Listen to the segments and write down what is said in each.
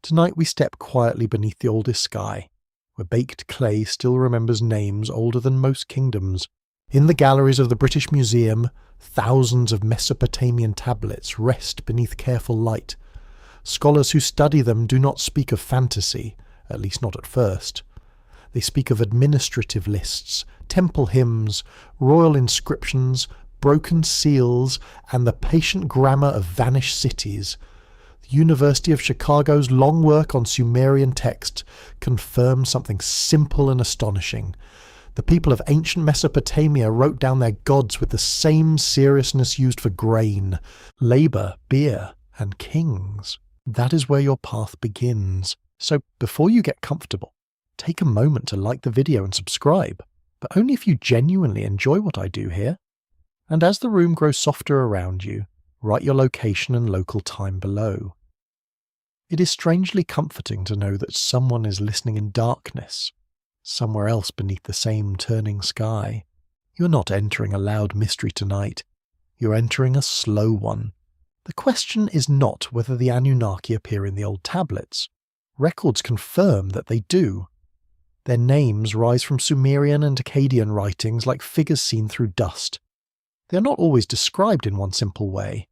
Tonight we step quietly beneath the oldest sky, where baked clay still remembers names older than most kingdoms. In the galleries of the British Museum, thousands of Mesopotamian tablets rest beneath careful light. Scholars who study them do not speak of fantasy, at least not at first. They speak of administrative lists, temple hymns, royal inscriptions, broken seals, and the patient grammar of vanished cities. The University of Chicago's long work on Sumerian text confirms something simple and astonishing. The people of ancient Mesopotamia wrote down their gods with the same seriousness used for grain, labour, beer, and kings. That is where your path begins. So before you get comfortable, take a moment to like the video and subscribe, but only if you genuinely enjoy what I do here. And as the room grows softer around you, write your location and local time below. It is strangely comforting to know that someone is listening in darkness, somewhere else beneath the same turning sky. You're not entering a loud mystery tonight. You're entering a slow one. The question is not whether the Anunnaki appear in the old tablets. Records confirm that they do. Their names rise from Sumerian and Akkadian writings like figures seen through dust. They are not always described in one simple way.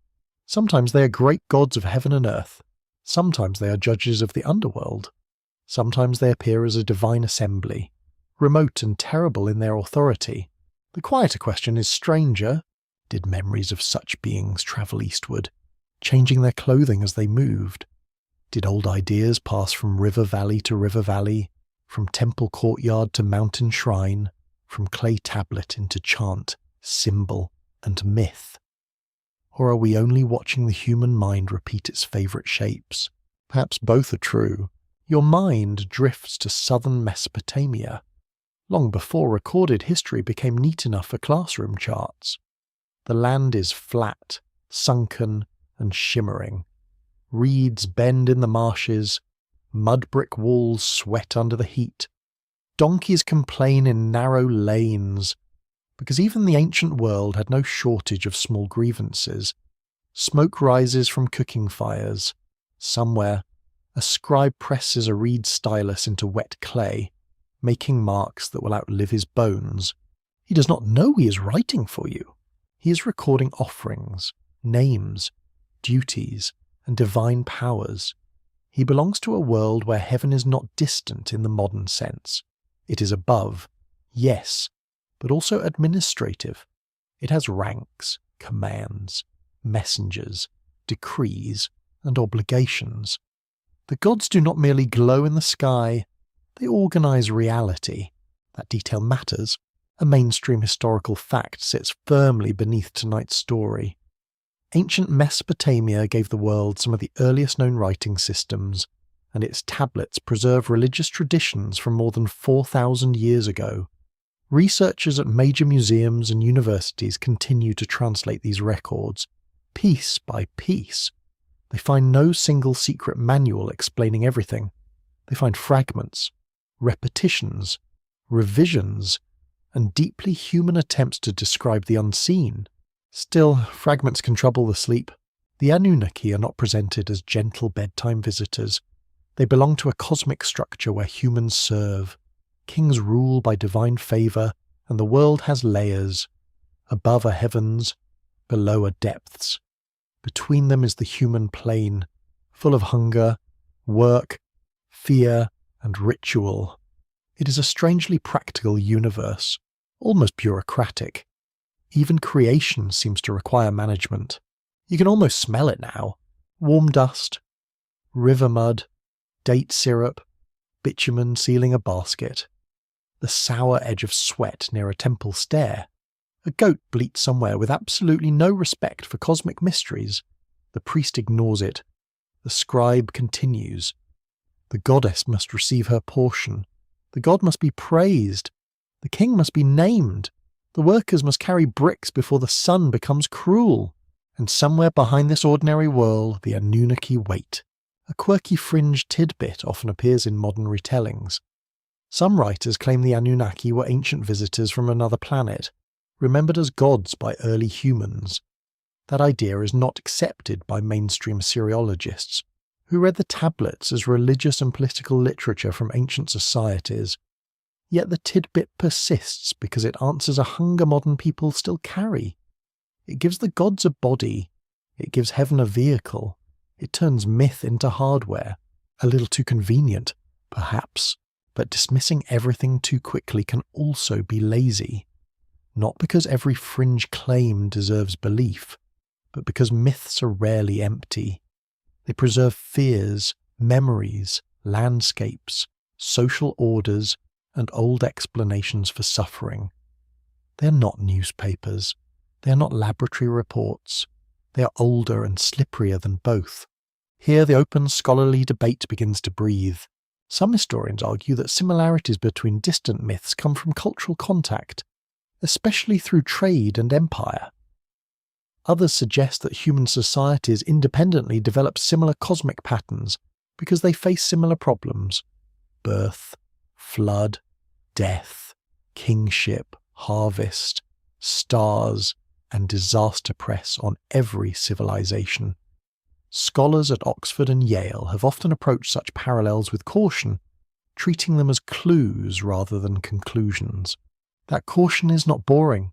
Sometimes they are great gods of heaven and earth. Sometimes they are judges of the underworld. Sometimes they appear as a divine assembly, remote and terrible in their authority. The quieter question is stranger. Did memories of such beings travel eastward, changing their clothing as they moved? Did old ideas pass from river valley to river valley, from temple courtyard to mountain shrine, from clay tablet into chant, symbol, and myth? Or are we only watching the human mind repeat its favourite shapes? Perhaps both are true. Your mind drifts to southern Mesopotamia, long before recorded history became neat enough for classroom charts. The land is flat, sunken, and shimmering. Reeds bend in the marshes, mud brick walls sweat under the heat. Donkeys complain in narrow lanes, because even the ancient world had no shortage of small grievances. Smoke rises from cooking fires. Somewhere, a scribe presses a reed stylus into wet clay, making marks that will outlive his bones. He does not know he is writing for you. He is recording offerings, names, duties, and divine powers. He belongs to a world where heaven is not distant in the modern sense. It is above, yes, but also administrative. It has ranks, commands, messengers, decrees, and obligations. The gods do not merely glow in the sky, they organize reality. That detail matters. A mainstream historical fact sits firmly beneath tonight's story. Ancient Mesopotamia gave the world some of the earliest known writing systems, and its tablets preserve religious traditions from more than 4,000 years ago. Researchers at major museums and universities continue to translate these records, piece by piece. They find no single secret manual explaining everything. They find fragments, repetitions, revisions, and deeply human attempts to describe the unseen. Still, fragments can trouble the sleep. The Anunnaki are not presented as gentle bedtime visitors. They belong to a cosmic structure where humans serve. Kings rule by divine favour, and the world has layers. Above are heavens, below are depths. Between them is the human plane, full of hunger, work, fear, and ritual. It is a strangely practical universe, almost bureaucratic. Even creation seems to require management. You can almost smell it now. Warm dust, river mud, date syrup, bitumen sealing a basket. The sour edge of sweat near a temple stair. A goat bleats somewhere with absolutely no respect for cosmic mysteries. The priest ignores it. The scribe continues. The goddess must receive her portion. The god must be praised. The king must be named. The workers must carry bricks before the sun becomes cruel. And somewhere behind this ordinary world, the Anunnaki wait. A quirky fringe tidbit often appears in modern retellings. Some writers claim the Anunnaki were ancient visitors from another planet, remembered as gods by early humans. That idea is not accepted by mainstream Assyriologists, who read the tablets as religious and political literature from ancient societies. Yet the tidbit persists because it answers a hunger modern people still carry. It gives the gods a body, it gives heaven a vehicle, it turns myth into hardware. A little too convenient, perhaps, but dismissing everything too quickly can also be lazy. Not because every fringe claim deserves belief, but because myths are rarely empty. They preserve fears, memories, landscapes, social orders, and old explanations for suffering. They are not newspapers. They are not laboratory reports. They are older and slipperier than both. Here the open scholarly debate begins to breathe. Some historians argue that similarities between distant myths come from cultural contact, especially through trade and empire. Others suggest that human societies independently develop similar cosmic patterns because they face similar problems: birth, flood, death, kingship, harvest, stars, and disaster press on every civilization. Scholars at Oxford and Yale have often approached such parallels with caution, treating them as clues rather than conclusions. That caution is not boring.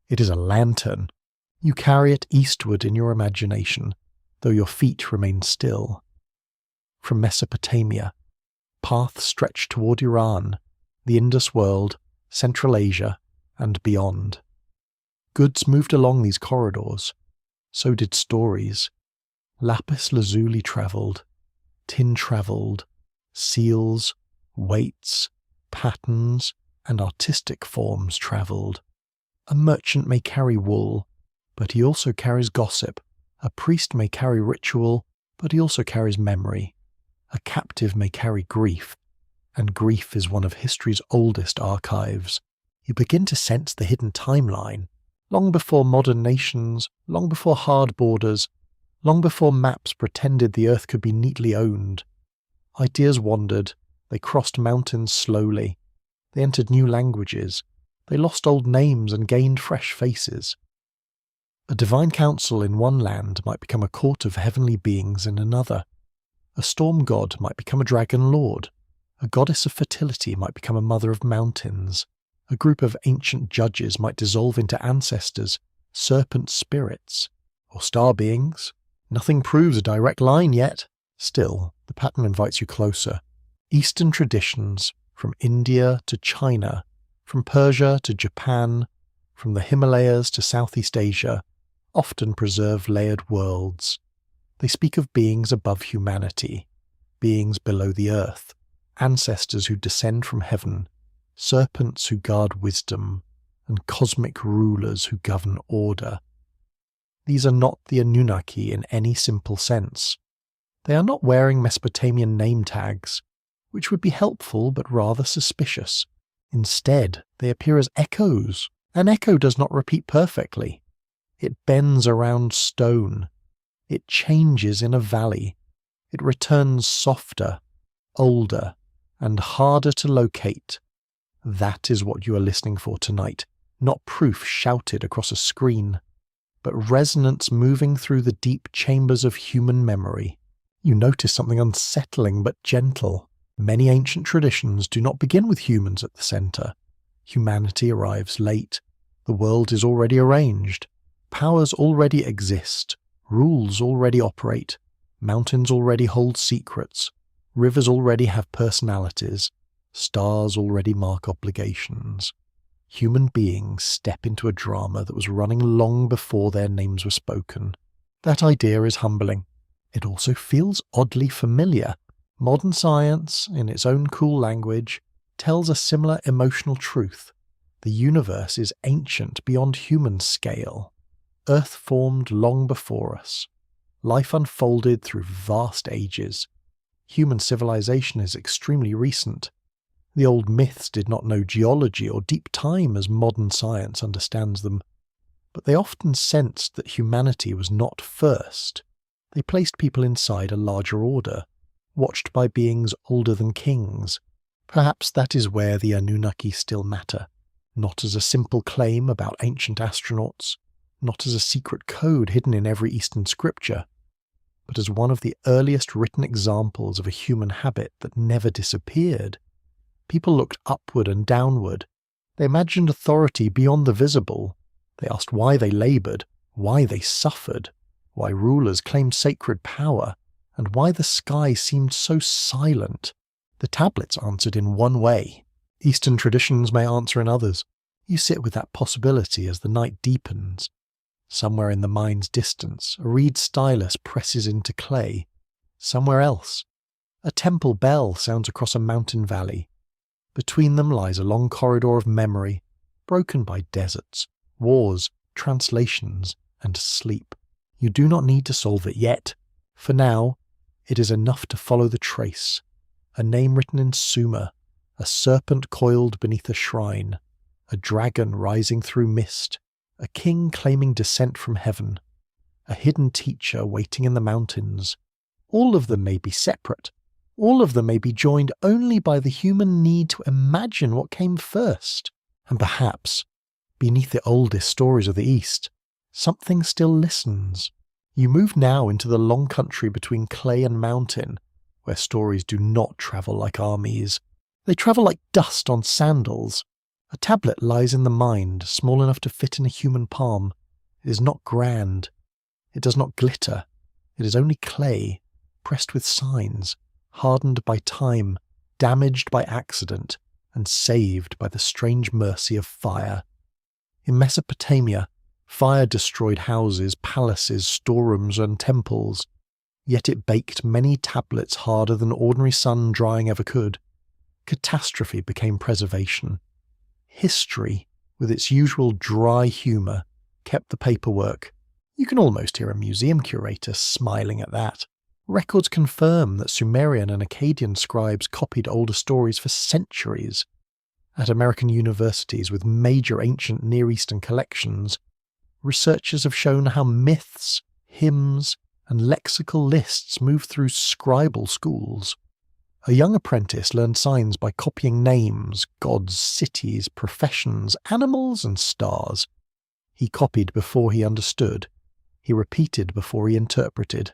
It is a lantern. You carry it eastward in your imagination, though your feet remain still. From Mesopotamia, paths stretch toward Iran, the Indus world, Central Asia, and beyond. Goods moved along these corridors. So did stories. Lapis lazuli travelled, tin travelled, seals, weights, patterns, and artistic forms travelled. A merchant may carry wool, but he also carries gossip. A priest may carry ritual, but he also carries memory. A captive may carry grief, and grief is one of history's oldest archives. You begin to sense the hidden timeline, long before modern nations, long before hard borders, long before maps pretended the earth could be neatly owned. Ideas wandered, they crossed mountains slowly, they entered new languages, they lost old names and gained fresh faces. A divine council in one land might become a court of heavenly beings in another. A storm god might become a dragon lord. A goddess of fertility might become a mother of mountains. A group of ancient judges might dissolve into ancestors, serpent spirits, or star beings. Nothing proves a direct line yet. Still, the pattern invites you closer. Eastern traditions, from India to China, from Persia to Japan, from the Himalayas to Southeast Asia, often preserve layered worlds. They speak of beings above humanity, beings below the earth, ancestors who descend from heaven, serpents who guard wisdom, and cosmic rulers who govern order. These are not the Anunnaki in any simple sense. They are not wearing Mesopotamian name tags, which would be helpful but rather suspicious. Instead, they appear as echoes. An echo does not repeat perfectly. It bends around stone. It changes in a valley. It returns softer, older, and harder to locate. That is what you are listening for tonight, not proof shouted across a screen, but resonance moving through the deep chambers of human memory. You notice something unsettling but gentle. Many ancient traditions do not begin with humans at the centre. Humanity arrives late. The world is already arranged. Powers already exist. Rules already operate. Mountains already hold secrets. Rivers already have personalities. Stars already mark obligations. Human beings step into a drama that was running long before their names were spoken. That idea is humbling. It also feels oddly familiar. Modern science, in its own cool language, tells a similar emotional truth. The universe is ancient beyond human scale. Earth formed long before us. Life unfolded through vast ages. Human civilization is extremely recent. The old myths did not know geology or deep time as modern science understands them, but they often sensed that humanity was not first. They placed people inside a larger order, watched by beings older than kings. Perhaps that is where the Anunnaki still matter, not as a simple claim about ancient astronauts, not as a secret code hidden in every Eastern scripture, but as one of the earliest written examples of a human habit that never disappeared. People looked upward and downward. They imagined authority beyond the visible. They asked why they laboured, why they suffered, why rulers claimed sacred power, and why the sky seemed so silent. The tablets answered in one way. Eastern traditions may answer in others. You sit with that possibility as the night deepens. Somewhere in the mind's distance, a reed stylus presses into clay. Somewhere else, a temple bell sounds across a mountain valley. Between them lies a long corridor of memory, broken by deserts, wars, translations, and sleep. You do not need to solve it yet. For now, it is enough to follow the trace. A name written in Sumer, a serpent coiled beneath a shrine, a dragon rising through mist, a king claiming descent from heaven, a hidden teacher waiting in the mountains. All of them may be separate. All of them may be joined only by the human need to imagine what came first. And perhaps, beneath the oldest stories of the East, something still listens. You move now into the long country between clay and mountain, where stories do not travel like armies. They travel like dust on sandals. A tablet lies in the mind, small enough to fit in a human palm. It is not grand. It does not glitter. It is only clay, pressed with signs, hardened by time, damaged by accident, and saved by the strange mercy of fire. In Mesopotamia, fire destroyed houses, palaces, storerooms, and temples, yet it baked many tablets harder than ordinary sun drying ever could. Catastrophe became preservation. History, with its usual dry humour, kept the paperwork. You can almost hear a museum curator smiling at that. Records confirm that Sumerian and Akkadian scribes copied older stories for centuries. At American universities with major ancient Near Eastern collections, researchers have shown how myths, hymns, and lexical lists move through scribal schools. A young apprentice learned signs by copying names, gods, cities, professions, animals, and stars. He copied before he understood. He repeated before he interpreted.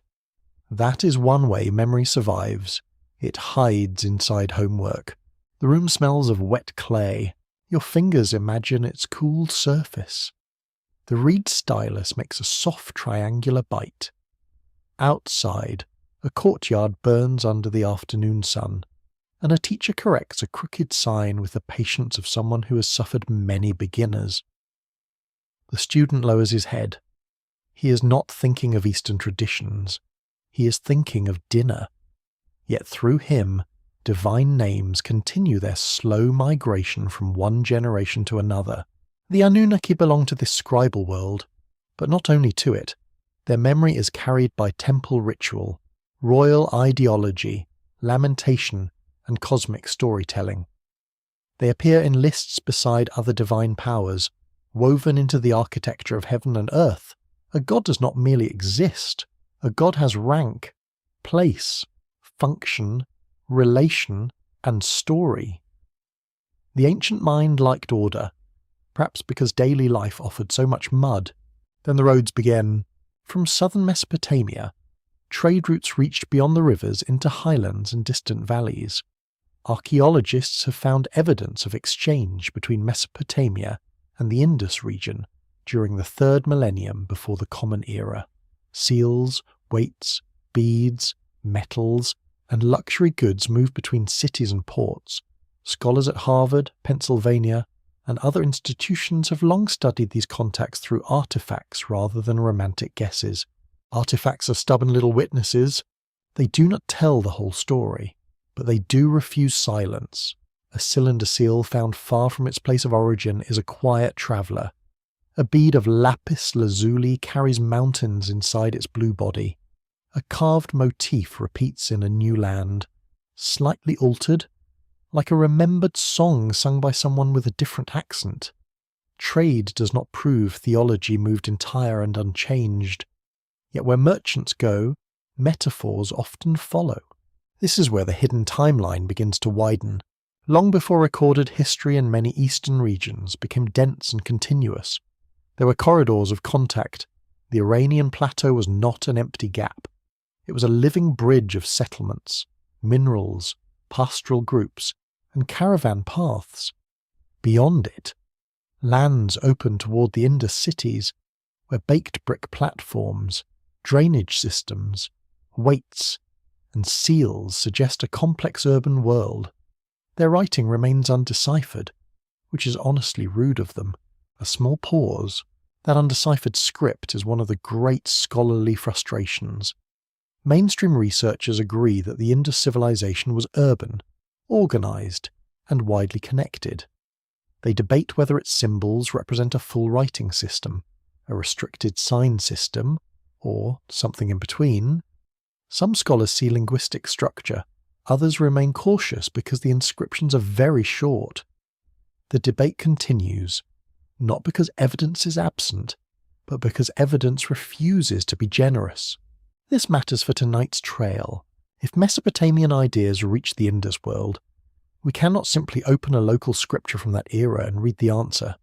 That is one way memory survives. It hides inside homework. The room smells of wet clay. Your fingers imagine its cool surface. The reed stylus makes a soft triangular bite. Outside, a courtyard burns under the afternoon sun, and a teacher corrects a crooked sign with the patience of someone who has suffered many beginners. The student lowers his head. He is not thinking of Eastern traditions. He is thinking of dinner. Yet through him, divine names continue their slow migration from one generation to another. The Anunnaki belong to this scribal world, but not only to it. Their memory is carried by temple ritual, royal ideology, lamentation, and cosmic storytelling. They appear in lists beside other divine powers, woven into the architecture of heaven and earth. A god does not merely exist. A god has rank, place, function, relation, and story. The ancient mind liked order, perhaps because daily life offered so much mud. Then the roads began. From southern Mesopotamia, trade routes reached beyond the rivers into highlands and distant valleys. Archaeologists have found evidence of exchange between Mesopotamia and the Indus region during the 3rd millennium before the Common Era. Seals, weights, beads, metals, and luxury goods moved between cities and ports. Scholars at Harvard, Pennsylvania, and other institutions have long studied these contacts through artifacts rather than romantic guesses. Artifacts are stubborn little witnesses. They do not tell the whole story, but they do refuse silence. A cylinder seal found far from its place of origin is a quiet traveller. A bead of lapis lazuli carries mountains inside its blue body. A carved motif repeats in a new land, slightly altered, like a remembered song sung by someone with a different accent. Trade does not prove theology moved entire and unchanged. Yet where merchants go, metaphors often follow. This is where the hidden timeline begins to widen. Long before recorded history in many eastern regions became dense and continuous. There were corridors of contact. The Iranian plateau was not an empty gap. It was a living bridge of settlements, minerals, pastoral groups, and caravan paths. Beyond it, lands open toward the Indus cities, where baked brick platforms, drainage systems, weights, and seals suggest a complex urban world. Their writing remains undeciphered, which is honestly rude of them. A small pause. That undeciphered script is one of the great scholarly frustrations. Mainstream researchers agree that the Indus civilization was urban, organized, and widely connected. They debate whether its symbols represent a full writing system, a restricted sign system, or something in between. Some scholars see linguistic structure, others remain cautious because the inscriptions are very short. The debate continues, not because evidence is absent, but because evidence refuses to be generous. This matters for tonight's trail. If Mesopotamian ideas reach the Indus world, we cannot simply open a local scripture from that era and read the answer.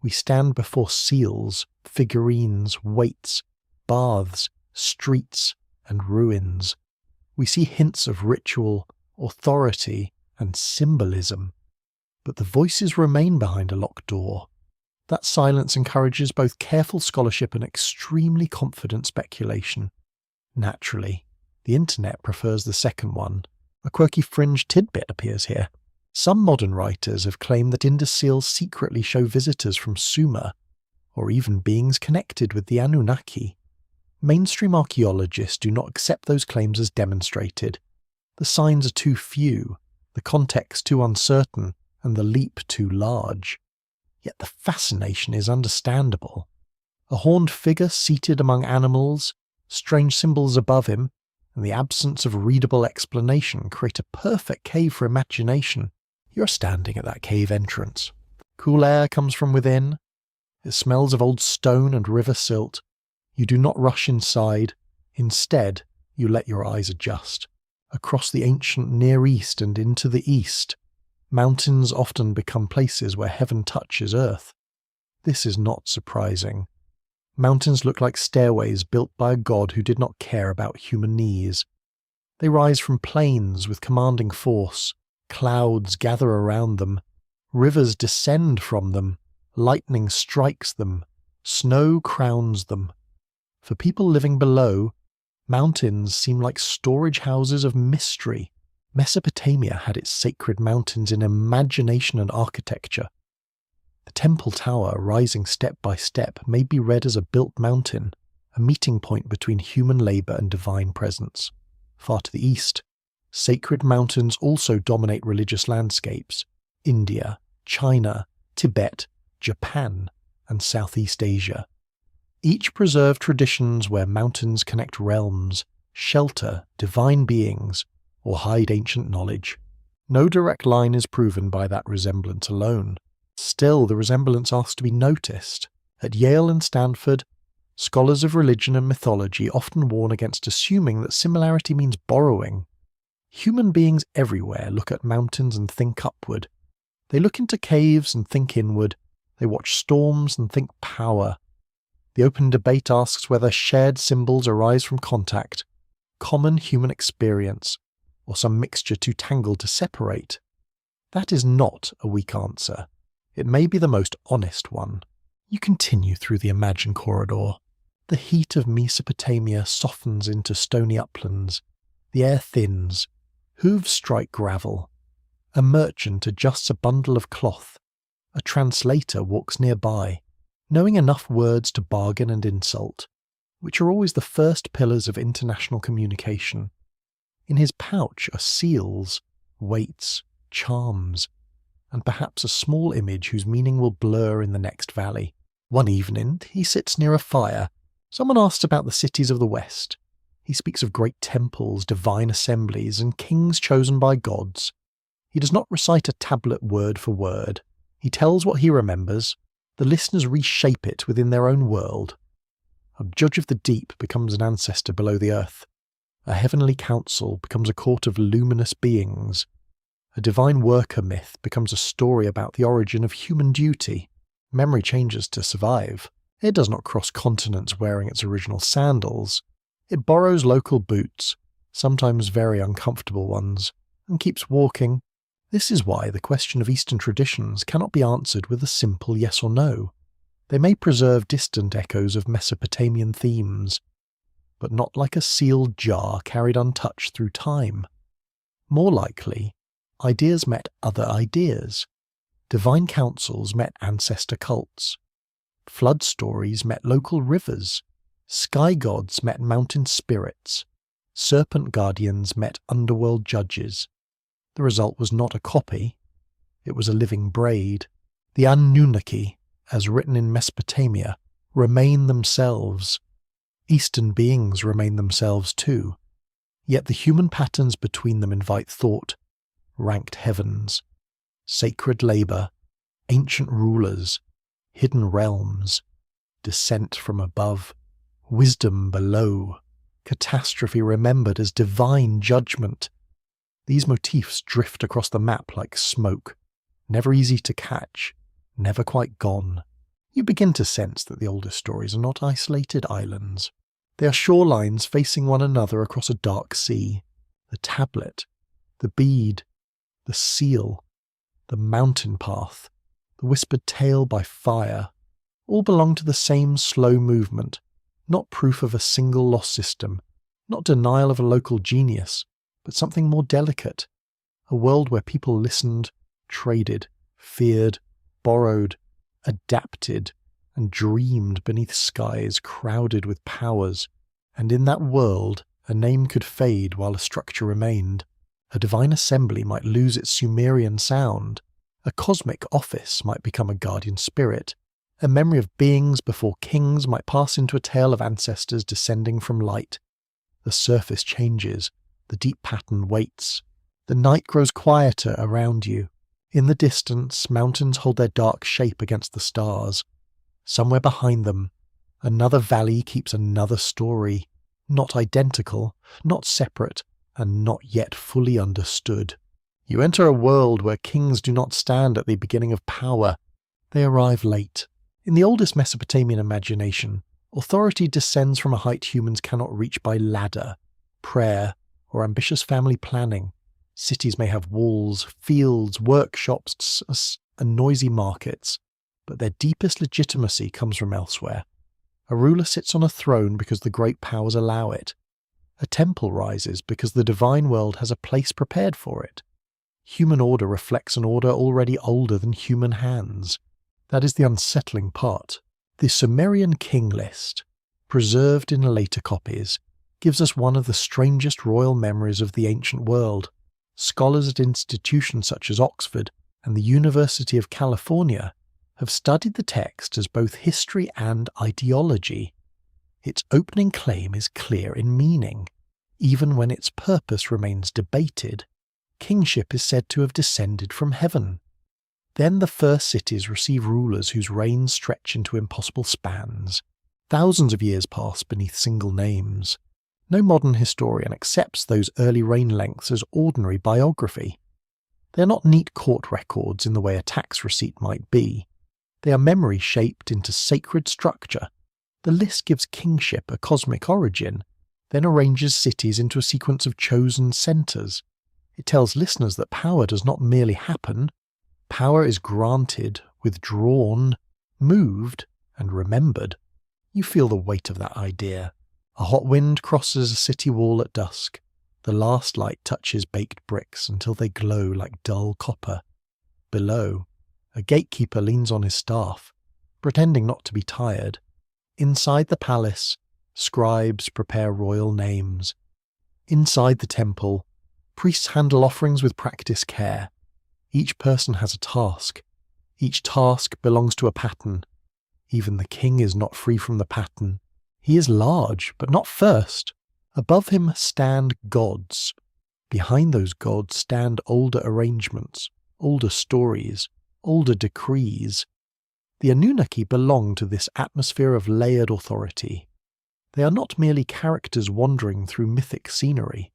We stand before seals, figurines, weights, baths, streets, and ruins. We see hints of ritual, authority, and symbolism. But the voices remain behind a locked door. That silence encourages both careful scholarship and extremely confident speculation. Naturally, the internet prefers the second one. A quirky fringe tidbit appears here. Some modern writers have claimed that Indus seals secretly show visitors from Sumer, or even beings connected with the Anunnaki. Mainstream archaeologists do not accept those claims as demonstrated. The signs are too few, the context too uncertain, and the leap too large. Yet the fascination is understandable. A horned figure seated among animals, strange symbols above him, and the absence of readable explanation create a perfect cave for imagination. You're standing at that cave entrance. Cool air comes from within. It smells of old stone and river silt. You do not rush inside. Instead, you let your eyes adjust. Across the ancient Near East and into the East, mountains often become places where heaven touches earth. This is not surprising. Mountains look like stairways built by a god who did not care about human knees. They rise from plains with commanding force. Clouds gather around them. Rivers descend from them. Lightning strikes them. Snow crowns them. For people living below, mountains seem like storage houses of mystery. Mesopotamia had its sacred mountains in imagination and architecture. The temple tower, rising step by step, may be read as a built mountain, a meeting point between human labour and divine presence. Far to the east, sacred mountains also dominate religious landscapes. India, China, Tibet, Japan, and Southeast Asia. Each preserve traditions where mountains connect realms, shelter divine beings, or hide ancient knowledge. No direct line is proven by that resemblance alone. Still, the resemblance asks to be noticed. At Yale and Stanford, scholars of religion and mythology often warn against assuming that similarity means borrowing. Human beings everywhere look at mountains and think upward. They look into caves and think inward. They watch storms and think power. The open debate asks whether shared symbols arise from contact, common human experience, or some mixture too tangled to separate. That is not a weak answer. It may be the most honest one. You continue through the imagined corridor. The heat of Mesopotamia softens into stony uplands. The air thins. Hooves strike gravel. A merchant adjusts a bundle of cloth. A translator walks nearby, knowing enough words to bargain and insult, which are always the first pillars of international communication. In his pouch are seals, weights, charms, and perhaps a small image whose meaning will blur in the next valley. One evening, he sits near a fire. Someone asks about the cities of the West. He speaks of great temples, divine assemblies, and kings chosen by gods. He does not recite a tablet word for word. He tells what he remembers. The listeners reshape it within their own world. A judge of the deep becomes an ancestor below the earth. A heavenly council becomes a court of luminous beings. A divine worker myth becomes a story about the origin of human duty. Memory changes to survive. It does not cross continents wearing its original sandals. It borrows local boots, sometimes very uncomfortable ones, and keeps walking. This is why the question of Eastern traditions cannot be answered with a simple yes or no. They may preserve distant echoes of Mesopotamian themes, but not like a sealed jar carried untouched through time. More likely, ideas met other ideas. Divine councils met ancestor cults. Flood stories met local rivers. Sky gods met mountain spirits. Serpent guardians met underworld judges. The result was not a copy, it was a living braid. The Anunnaki, as written in Mesopotamia, remain themselves. Eastern beings remain themselves too, yet the human patterns between them invite thought. Ranked heavens, sacred labour, ancient rulers, hidden realms, descent from above, wisdom below, catastrophe remembered as divine judgment. These motifs drift across the map like smoke, never easy to catch, never quite gone. You begin to sense that the oldest stories are not isolated islands. They are shorelines facing one another across a dark sea. The tablet, the bead, the seal, the mountain path, the whispered tale by fire, all belong to the same slow movement, not proof of a single lost system, not denial of a local genius, but something more delicate, a world where people listened, traded, feared, borrowed, adapted, and dreamed beneath skies crowded with powers, and in that world a name could fade while a structure remained. A divine assembly might lose its Sumerian sound, a cosmic office might become a guardian spirit, a memory of beings before kings might pass into a tale of ancestors descending from light. The surface changes, the deep pattern waits. The night grows quieter around you. In the distance, mountains hold their dark shape against the stars. Somewhere behind them, another valley keeps another story, not identical, not separate, and not yet fully understood. You enter a world where kings do not stand at the beginning of power. They arrive late. In the oldest Mesopotamian imagination, authority descends from a height humans cannot reach by ladder, prayer, or ambitious family planning. Cities may have walls, fields, workshops, and noisy markets, but their deepest legitimacy comes from elsewhere. A ruler sits on a throne because the great powers allow it. A temple rises because the divine world has a place prepared for it. Human order reflects an order already older than human hands. That is the unsettling part. The Sumerian king list, preserved in later copies, gives us one of the strangest royal memories of the ancient world. Scholars at institutions such as Oxford and the University of California have studied the text as both history and ideology. Its opening claim is clear in meaning. Even when its purpose remains debated, kingship is said to have descended from heaven. Then the first cities receive rulers whose reigns stretch into impossible spans. Thousands of years pass beneath single names. No modern historian accepts those early reign lengths as ordinary biography. They are not neat court records in the way a tax receipt might be. They are memory shaped into sacred structure. The list gives kingship a cosmic origin, then arranges cities into a sequence of chosen centres. It tells listeners that power does not merely happen. Power is granted, withdrawn, moved, and remembered. You feel the weight of that idea. A hot wind crosses a city wall at dusk. The last light touches baked bricks until they glow like dull copper. Below, a gatekeeper leans on his staff, pretending not to be tired. Inside the palace, scribes prepare royal names. Inside the temple, priests handle offerings with practiced care. Each person has a task. Each task belongs to a pattern. Even the king is not free from the pattern. He is large, but not first. Above him stand gods. Behind those gods stand older arrangements, older stories, older decrees. The Anunnaki belong to this atmosphere of layered authority. They are not merely characters wandering through mythic scenery.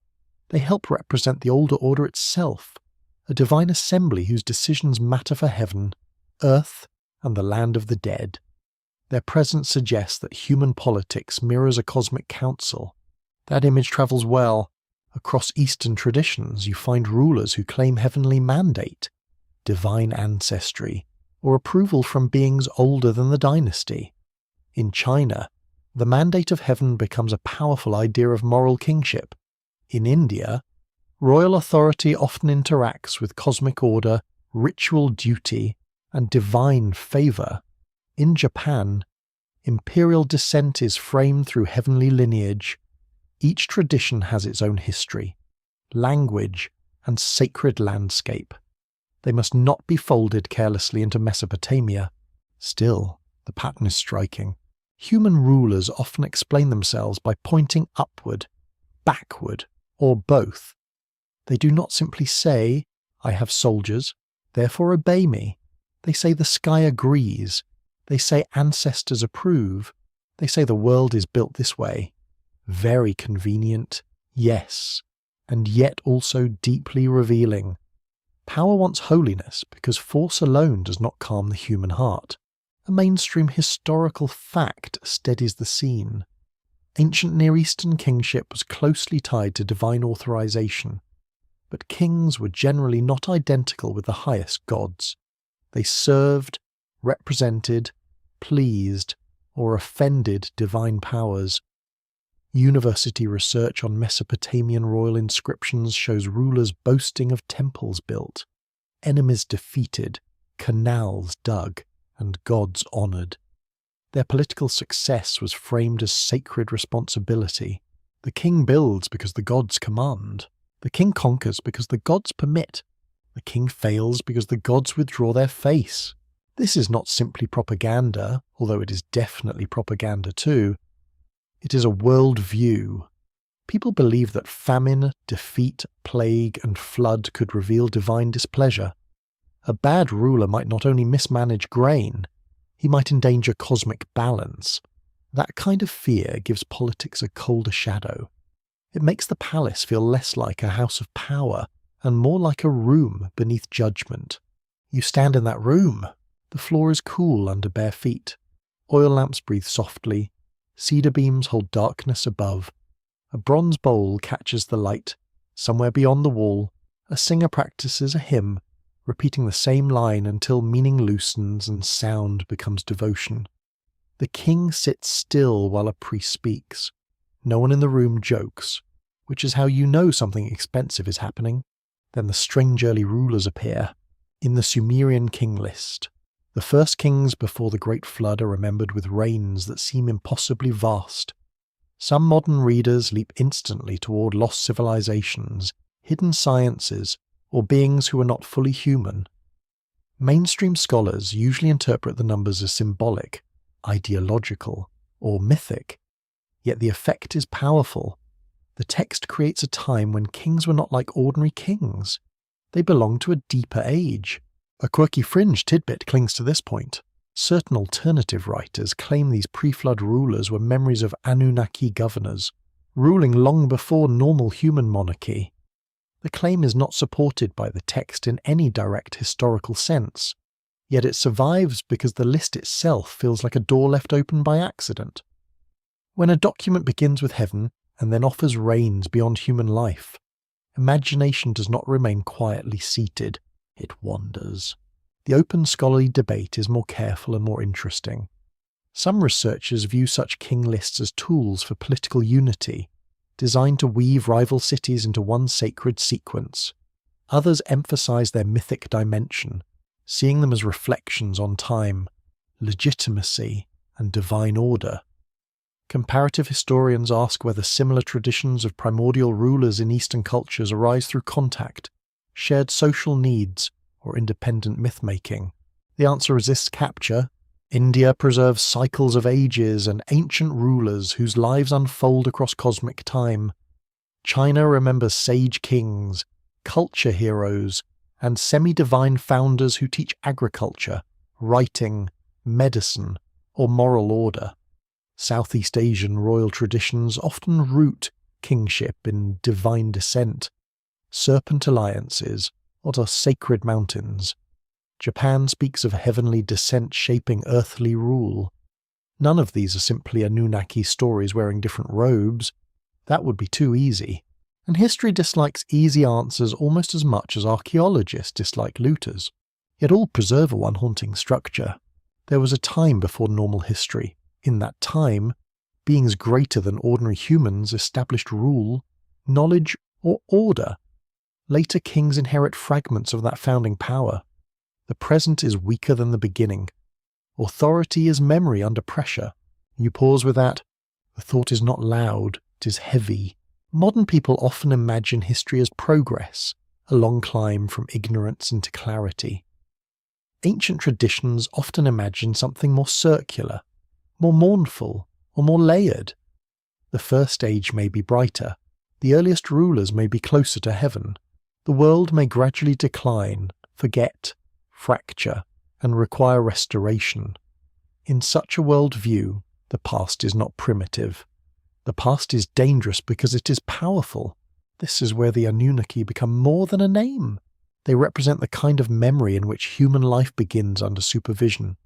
They help represent the older order itself, a divine assembly whose decisions matter for heaven, earth, and the land of the dead. Their presence suggests that human politics mirrors a cosmic council, That image travels well. Across Eastern traditions, you find rulers who claim heavenly mandate, divine ancestry, or approval from beings older than the dynasty. In China, the mandate of heaven becomes a powerful idea of moral kingship. In India, royal authority often interacts with cosmic order, ritual duty, and divine favour. In Japan, imperial descent is framed through heavenly lineage. Each tradition has its own history, language, and sacred landscape. They must not be folded carelessly into Mesopotamia. Still, the pattern is striking. Human rulers often explain themselves by pointing upward, backward, or both. They do not simply say, "I have soldiers, therefore obey me." They say the sky agrees. They say ancestors approve. They say the world is built this way. Very convenient, yes, and yet also deeply revealing. Power wants holiness because force alone does not calm the human heart. A mainstream historical fact steadies the scene. Ancient Near Eastern kingship was closely tied to divine authorization, but kings were generally not identical with the highest gods. They served, represented, pleased, or offended divine powers. University research on Mesopotamian royal inscriptions shows rulers boasting of temples built, enemies defeated, canals dug, and gods honoured. Their political success was framed as sacred responsibility. The king builds because the gods command. The king conquers because the gods permit. The king fails because the gods withdraw their face. This is not simply propaganda, although it is definitely propaganda too. It is a world view. People believe that famine, defeat, plague, and flood could reveal divine displeasure. A bad ruler might not only mismanage grain, he might endanger cosmic balance. That kind of fear gives politics a colder shadow. It makes the palace feel less like a house of power and more like a room beneath judgment. You stand in that room. The floor is cool under bare feet. Oil lamps breathe softly. Cedar beams hold darkness above. A bronze bowl catches the light. Somewhere beyond the wall, a singer practices a hymn, repeating the same line until meaning loosens and sound becomes devotion. The king sits still while a priest speaks. No one in the room jokes, which is how you know something expensive is happening. Then the strange early rulers appear. In the Sumerian king list, the first kings before the Great Flood are remembered with reigns that seem impossibly vast. Some modern readers leap instantly toward lost civilizations, hidden sciences, or beings who are not fully human. Mainstream scholars usually interpret the numbers as symbolic, ideological, or mythic, yet the effect is powerful. The text creates a time when kings were not like ordinary kings. They belonged to a deeper age. A quirky fringe tidbit clings to this point. Certain alternative writers claim these pre-flood rulers were memories of Anunnaki governors, ruling long before normal human monarchy. The claim is not supported by the text in any direct historical sense, yet it survives because the list itself feels like a door left open by accident. When a document begins with heaven and then offers reigns beyond human life, imagination does not remain quietly seated, it wanders. The open scholarly debate is more careful and more interesting. Some researchers view such king lists as tools for political unity, designed to weave rival cities into one sacred sequence. Others emphasize their mythic dimension, seeing them as reflections on time, legitimacy, and divine order. Comparative historians ask whether similar traditions of primordial rulers in Eastern cultures arise through contact, shared social needs, or independent myth-making. The answer resists capture. India preserves cycles of ages and ancient rulers whose lives unfold across cosmic time. China remembers sage kings, culture heroes, and semi-divine founders who teach agriculture, writing, medicine, or moral order. Southeast Asian royal traditions often root kingship in divine descent, serpent alliances, or sacred mountains. Japan speaks of heavenly descent shaping earthly rule. None of these are simply Anunnaki stories wearing different robes. That would be too easy. And history dislikes easy answers almost as much as archaeologists dislike looters. Yet all preserve one haunting structure. There was a time before normal history. In that time, beings greater than ordinary humans established rule, knowledge, or order. Later kings inherit fragments of that founding power. The present is weaker than the beginning. Authority is memory under pressure. You pause with that. The thought is not loud, it is heavy. Modern people often imagine history as progress, a long climb from ignorance into clarity. Ancient traditions often imagine something more circular, more mournful, or more layered. The first age may be brighter. The earliest rulers may be closer to heaven. The world may gradually decline, forget, fracture, and require restoration. In such a world view, the past is not primitive. The past is dangerous because it is powerful. This is where the Anunnaki become more than a name. They represent the kind of memory in which human life begins under supervision.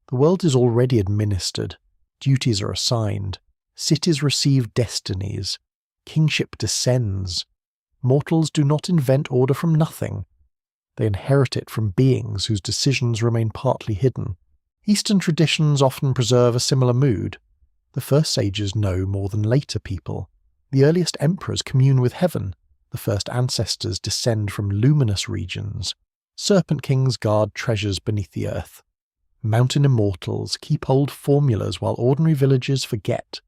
The world is already administered. Duties are assigned. Cities receive destinies. Kingship descends. Mortals do not invent order from nothing. They inherit it from beings whose decisions remain partly hidden. Eastern traditions often preserve a similar mood. The first sages know more than later people. The earliest emperors commune with heaven. The first ancestors descend from luminous regions. Serpent kings guard treasures beneath the earth. Mountain immortals keep old formulas while ordinary villagers forget.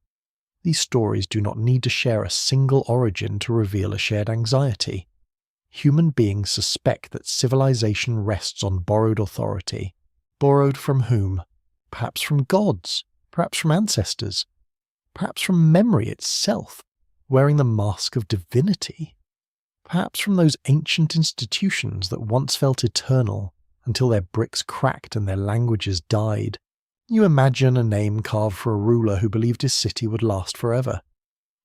These stories do not need to share a single origin to reveal a shared anxiety. Human beings suspect that civilization rests on borrowed authority. Borrowed from whom? Perhaps from gods, perhaps from ancestors, perhaps from memory itself, wearing the mask of divinity. Perhaps from those ancient institutions that once felt eternal until their bricks cracked and their languages died. You imagine a name carved for a ruler who believed his city would last forever.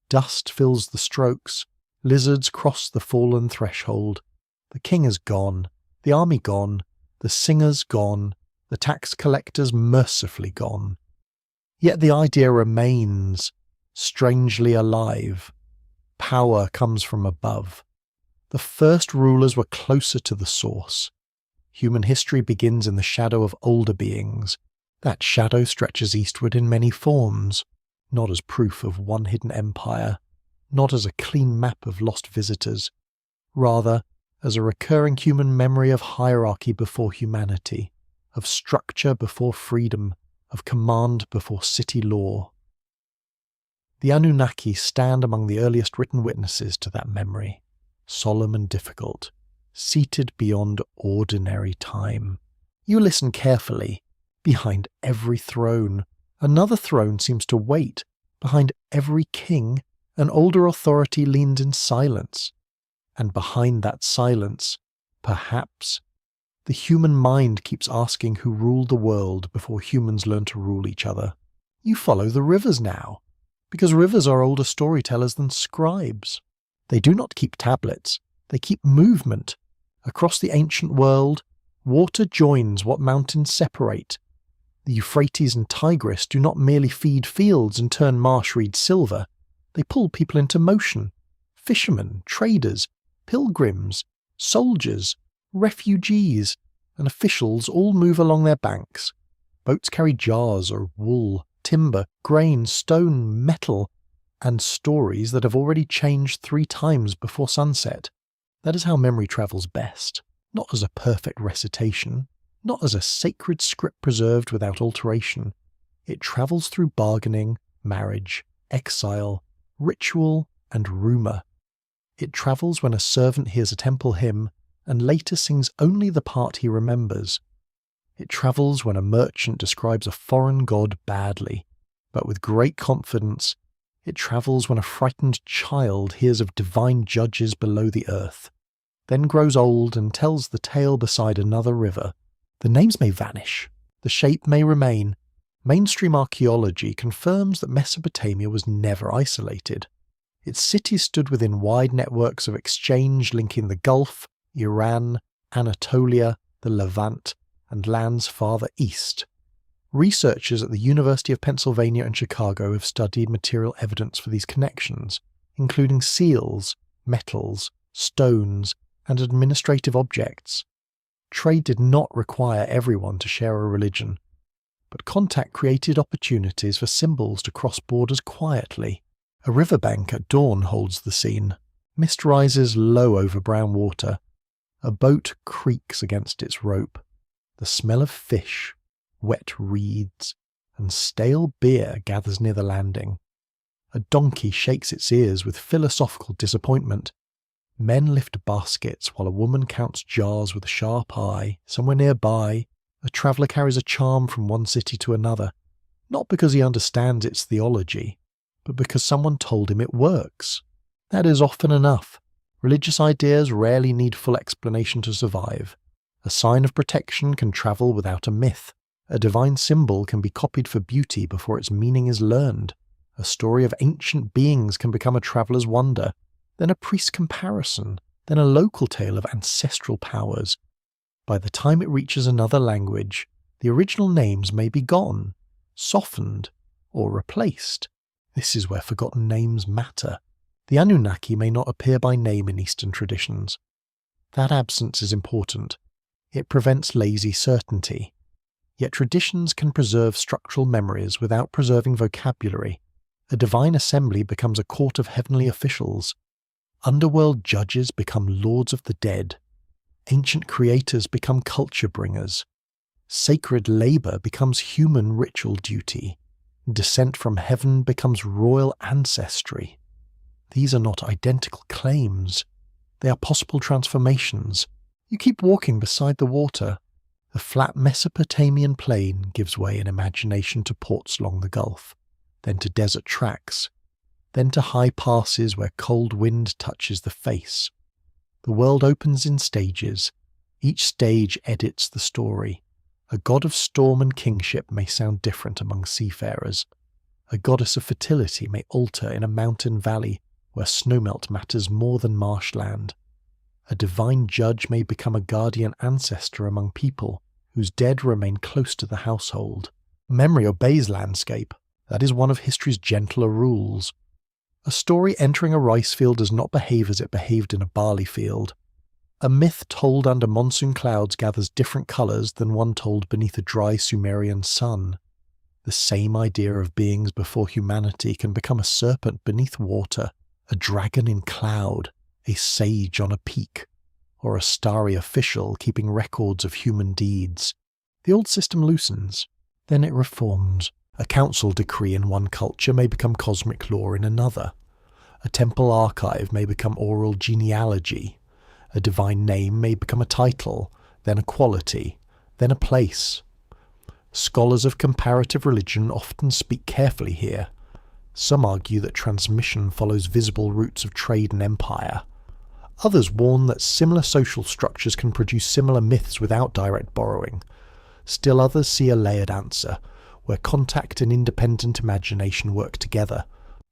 Dust fills the strokes, lizards cross the fallen threshold. The king is gone, the army gone, the singers gone, the tax collectors mercifully gone. Yet the idea remains, strangely alive. Power comes from above. The first rulers were closer to the source. Human history begins in the shadow of older beings. That shadow stretches eastward in many forms, not as proof of one hidden empire, not as a clean map of lost visitors, rather as a recurring human memory of hierarchy before humanity, of structure before freedom, of command before city law. The Anunnaki stand among the earliest written witnesses to that memory, solemn and difficult, seated beyond ordinary time. You listen carefully. Behind every throne, another throne seems to wait. Behind every king, an older authority leans in silence. And behind that silence, perhaps, the human mind keeps asking who ruled the world before humans learn to rule each other. You follow the rivers now, because rivers are older storytellers than scribes. They do not keep tablets, they keep movement. Across the ancient world, water joins what mountains separate. The Euphrates and Tigris do not merely feed fields and turn marsh reed silver. They pull people into motion. Fishermen, traders, pilgrims, soldiers, refugees, and officials all move along their banks. Boats carry jars or wool, timber, grain, stone, metal, and stories that have already changed 3 times before sunset. That is how memory travels best, not as a perfect recitation, not as a sacred script preserved without alteration. It travels through bargaining, marriage, exile, ritual, and rumour. It travels when a servant hears a temple hymn and later sings only the part he remembers. It travels when a merchant describes a foreign god badly, but with great confidence. It travels when a frightened child hears of divine judges below the earth, then grows old and tells the tale beside another river. The names may vanish, the shape may remain. Mainstream archaeology confirms that Mesopotamia was never isolated. Its cities stood within wide networks of exchange linking the Gulf, Iran, Anatolia, the Levant, and lands farther east. Researchers at the University of Pennsylvania and Chicago have studied material evidence for these connections. including seals, metals, stones, and administrative objects. Trade did not require everyone to share a religion, but contact created opportunities for symbols to cross borders quietly. A riverbank at dawn holds the scene. Mist rises low over brown water. A boat creaks against its rope. The smell of fish, wet reeds, and stale beer gathers near the landing. A donkey shakes its ears with philosophical disappointment. Men lift baskets while a woman counts jars with a sharp eye. Somewhere nearby, a traveller carries a charm from one city to another, not because he understands its theology, but because someone told him it works. That is often enough. Religious ideas rarely need full explanation to survive. A sign of protection can travel without a myth. A divine symbol can be copied for beauty before its meaning is learned. A story of ancient beings can become a traveller's wonder, then a priest's comparison, then a local tale of ancestral powers. By the time it reaches another language, the original names may be gone, softened, or replaced. This is where forgotten names matter. The Anunnaki may not appear by name in Eastern traditions. That absence is important. It prevents lazy certainty. Yet traditions can preserve structural memories without preserving vocabulary. A divine assembly becomes a court of heavenly officials. Underworld judges become lords of the dead. Ancient creators become culture bringers. Sacred labor becomes human ritual duty. Descent from heaven becomes royal ancestry. These are not identical claims. They are possible transformations. You keep walking beside the water. The flat Mesopotamian plain gives way in imagination to ports along the Gulf, then to desert tracks, then to high passes where cold wind touches the face. The world opens in stages. Each stage edits the story. A god of storm and kingship may sound different among seafarers. A goddess of fertility may alter in a mountain valley where snowmelt matters more than marshland. A divine judge may become a guardian ancestor among people whose dead remain close to the household. Memory obeys landscape. That is one of history's gentler rules. A story entering a rice field does not behave as it behaved in a barley field. A myth told under monsoon clouds gathers different colours than one told beneath a dry Sumerian sun. The same idea of beings before humanity can become a serpent beneath water, a dragon in cloud, a sage on a peak, or a starry official keeping records of human deeds. The old system loosens, then it reforms. A council decree in one culture may become cosmic law in another. A temple archive may become oral genealogy. A divine name may become a title, then a quality, then a place. Scholars of comparative religion often speak carefully here. Some argue that transmission follows visible routes of trade and empire. Others warn that similar social structures can produce similar myths without direct borrowing. Still others see a layered answer, where contact and independent imagination work together.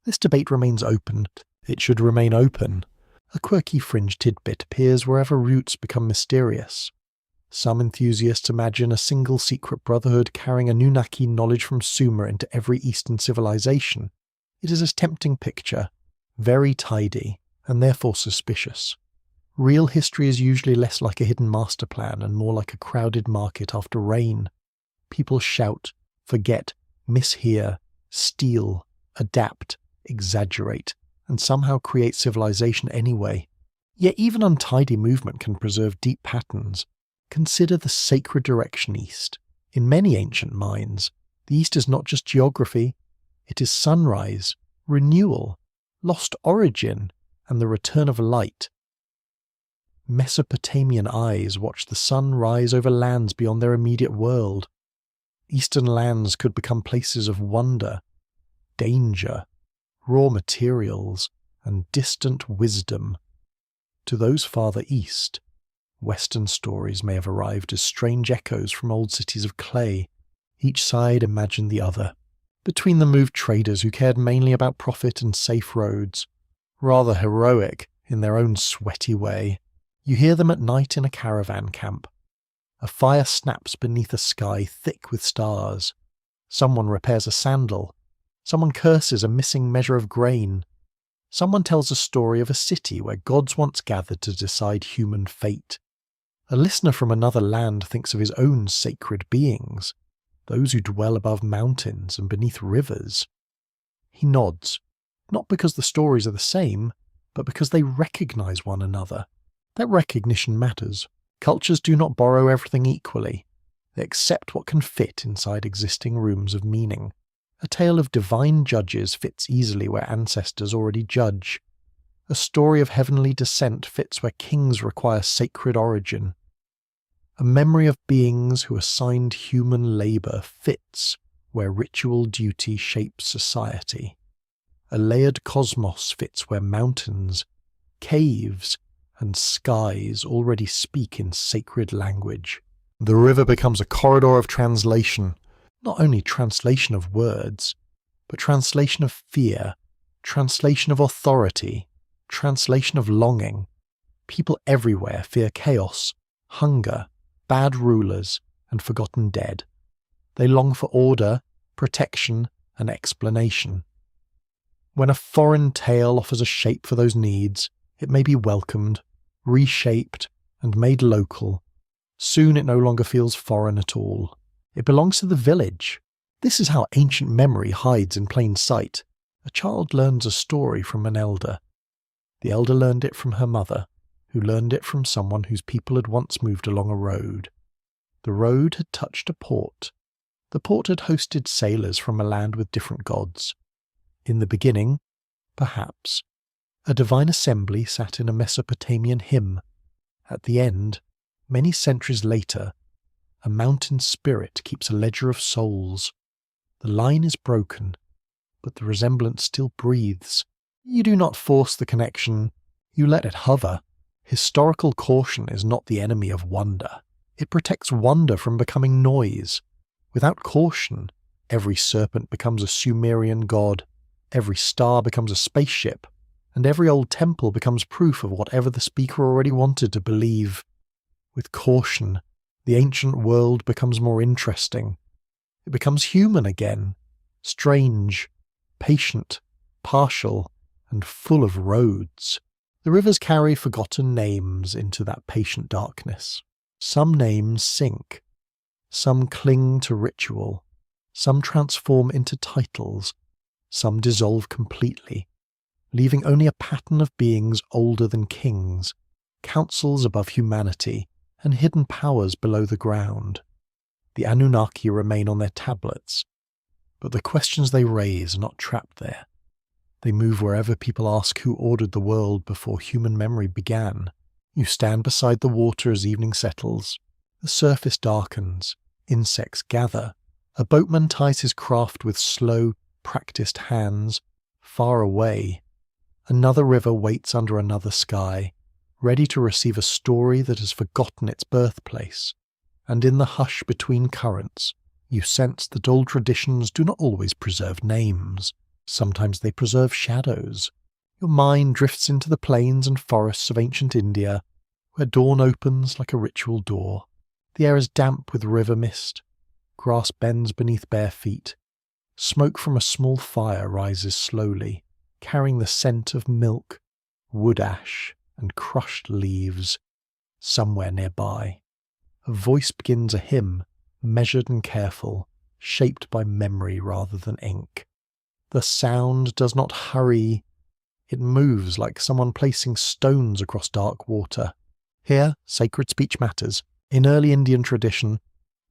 This debate remains open. It should remain open. A quirky fringe tidbit appears wherever roots become mysterious. Some enthusiasts imagine a single secret brotherhood carrying Anunnaki knowledge from Sumer into every Eastern civilization. It is a tempting picture, very tidy, and therefore suspicious. Real history is usually less like a hidden master plan and more like a crowded market after rain. People shout, forget, mishear, steal, adapt, exaggerate, and somehow create civilization anyway. Yet even untidy movement can preserve deep patterns. Consider the sacred direction east. In many ancient minds, the east is not just geography, it is sunrise, renewal, lost origin, and the return of light. Mesopotamian eyes watch the sun rise over lands beyond their immediate world. Eastern lands could become places of wonder, danger, raw materials, and distant wisdom. To those farther east, Western stories may have arrived as strange echoes from old cities of clay. Each side imagined the other. Between them moved traders who cared mainly about profit and safe roads, rather heroic in their own sweaty way. You hear them at night in a caravan camp. A fire snaps beneath a sky thick with stars. Someone repairs a sandal. Someone curses a missing measure of grain. Someone tells a story of a city where gods once gathered to decide human fate. A listener from another land thinks of his own sacred beings, those who dwell above mountains and beneath rivers. He nods, not because the stories are the same, but because they recognize one another. That recognition matters. Cultures do not borrow everything equally. They accept what can fit inside existing rooms of meaning. A tale of divine judges fits easily where ancestors already judge. A story of heavenly descent fits where kings require sacred origin. A memory of beings who assigned human labour fits where ritual duty shapes society. A layered cosmos fits where mountains, caves, and skies already speak in sacred language. The river becomes a corridor of translation, not only translation of words, but translation of fear, translation of authority, translation of longing. People everywhere fear chaos, hunger, bad rulers, and forgotten dead. They long for order, protection, and explanation. When a foreign tale offers a shape for those needs, it may be welcomed, reshaped, and made local. Soon it no longer feels foreign at all. It belongs to the village. This is how ancient memory hides in plain sight. A child learns a story from an elder. The elder learned it from her mother, who learned it from someone whose people had once moved along a road. The road had touched a port. The port had hosted sailors from a land with different gods. In the beginning, perhaps, a divine assembly sat in a Mesopotamian hymn. At the end, many centuries later, a mountain spirit keeps a ledger of souls. The line is broken, but the resemblance still breathes. You do not force the connection, you let it hover. Historical caution is not the enemy of wonder. It protects wonder from becoming noise. Without caution, every serpent becomes a Sumerian god, every star becomes a spaceship, and every old temple becomes proof of whatever the speaker already wanted to believe. With caution, the ancient world becomes more interesting. It becomes human again, strange, patient, partial, and full of roads. The rivers carry forgotten names into that patient darkness. Some names sink, some cling to ritual, some transform into titles, some dissolve completely, leaving only a pattern of beings older than kings, councils above humanity, and hidden powers below the ground. The Anunnaki remain on their tablets, but the questions they raise are not trapped there. They move wherever people ask who ordered the world before human memory began. You stand beside the water as evening settles. The surface darkens. Insects gather. A boatman ties his craft with slow, practiced hands. Far away, another river waits under another sky, ready to receive a story that has forgotten its birthplace. And in the hush between currents, you sense that old traditions do not always preserve names. Sometimes they preserve shadows. Your mind drifts into the plains and forests of ancient India, where dawn opens like a ritual door. The air is damp with river mist. Grass bends beneath bare feet. Smoke from a small fire rises slowly, carrying the scent of milk, wood ash, and crushed leaves. Somewhere nearby, a voice begins a hymn, measured and careful, shaped by memory rather than ink. The sound does not hurry. It moves like someone placing stones across dark water. Here, sacred speech matters. In early Indian tradition,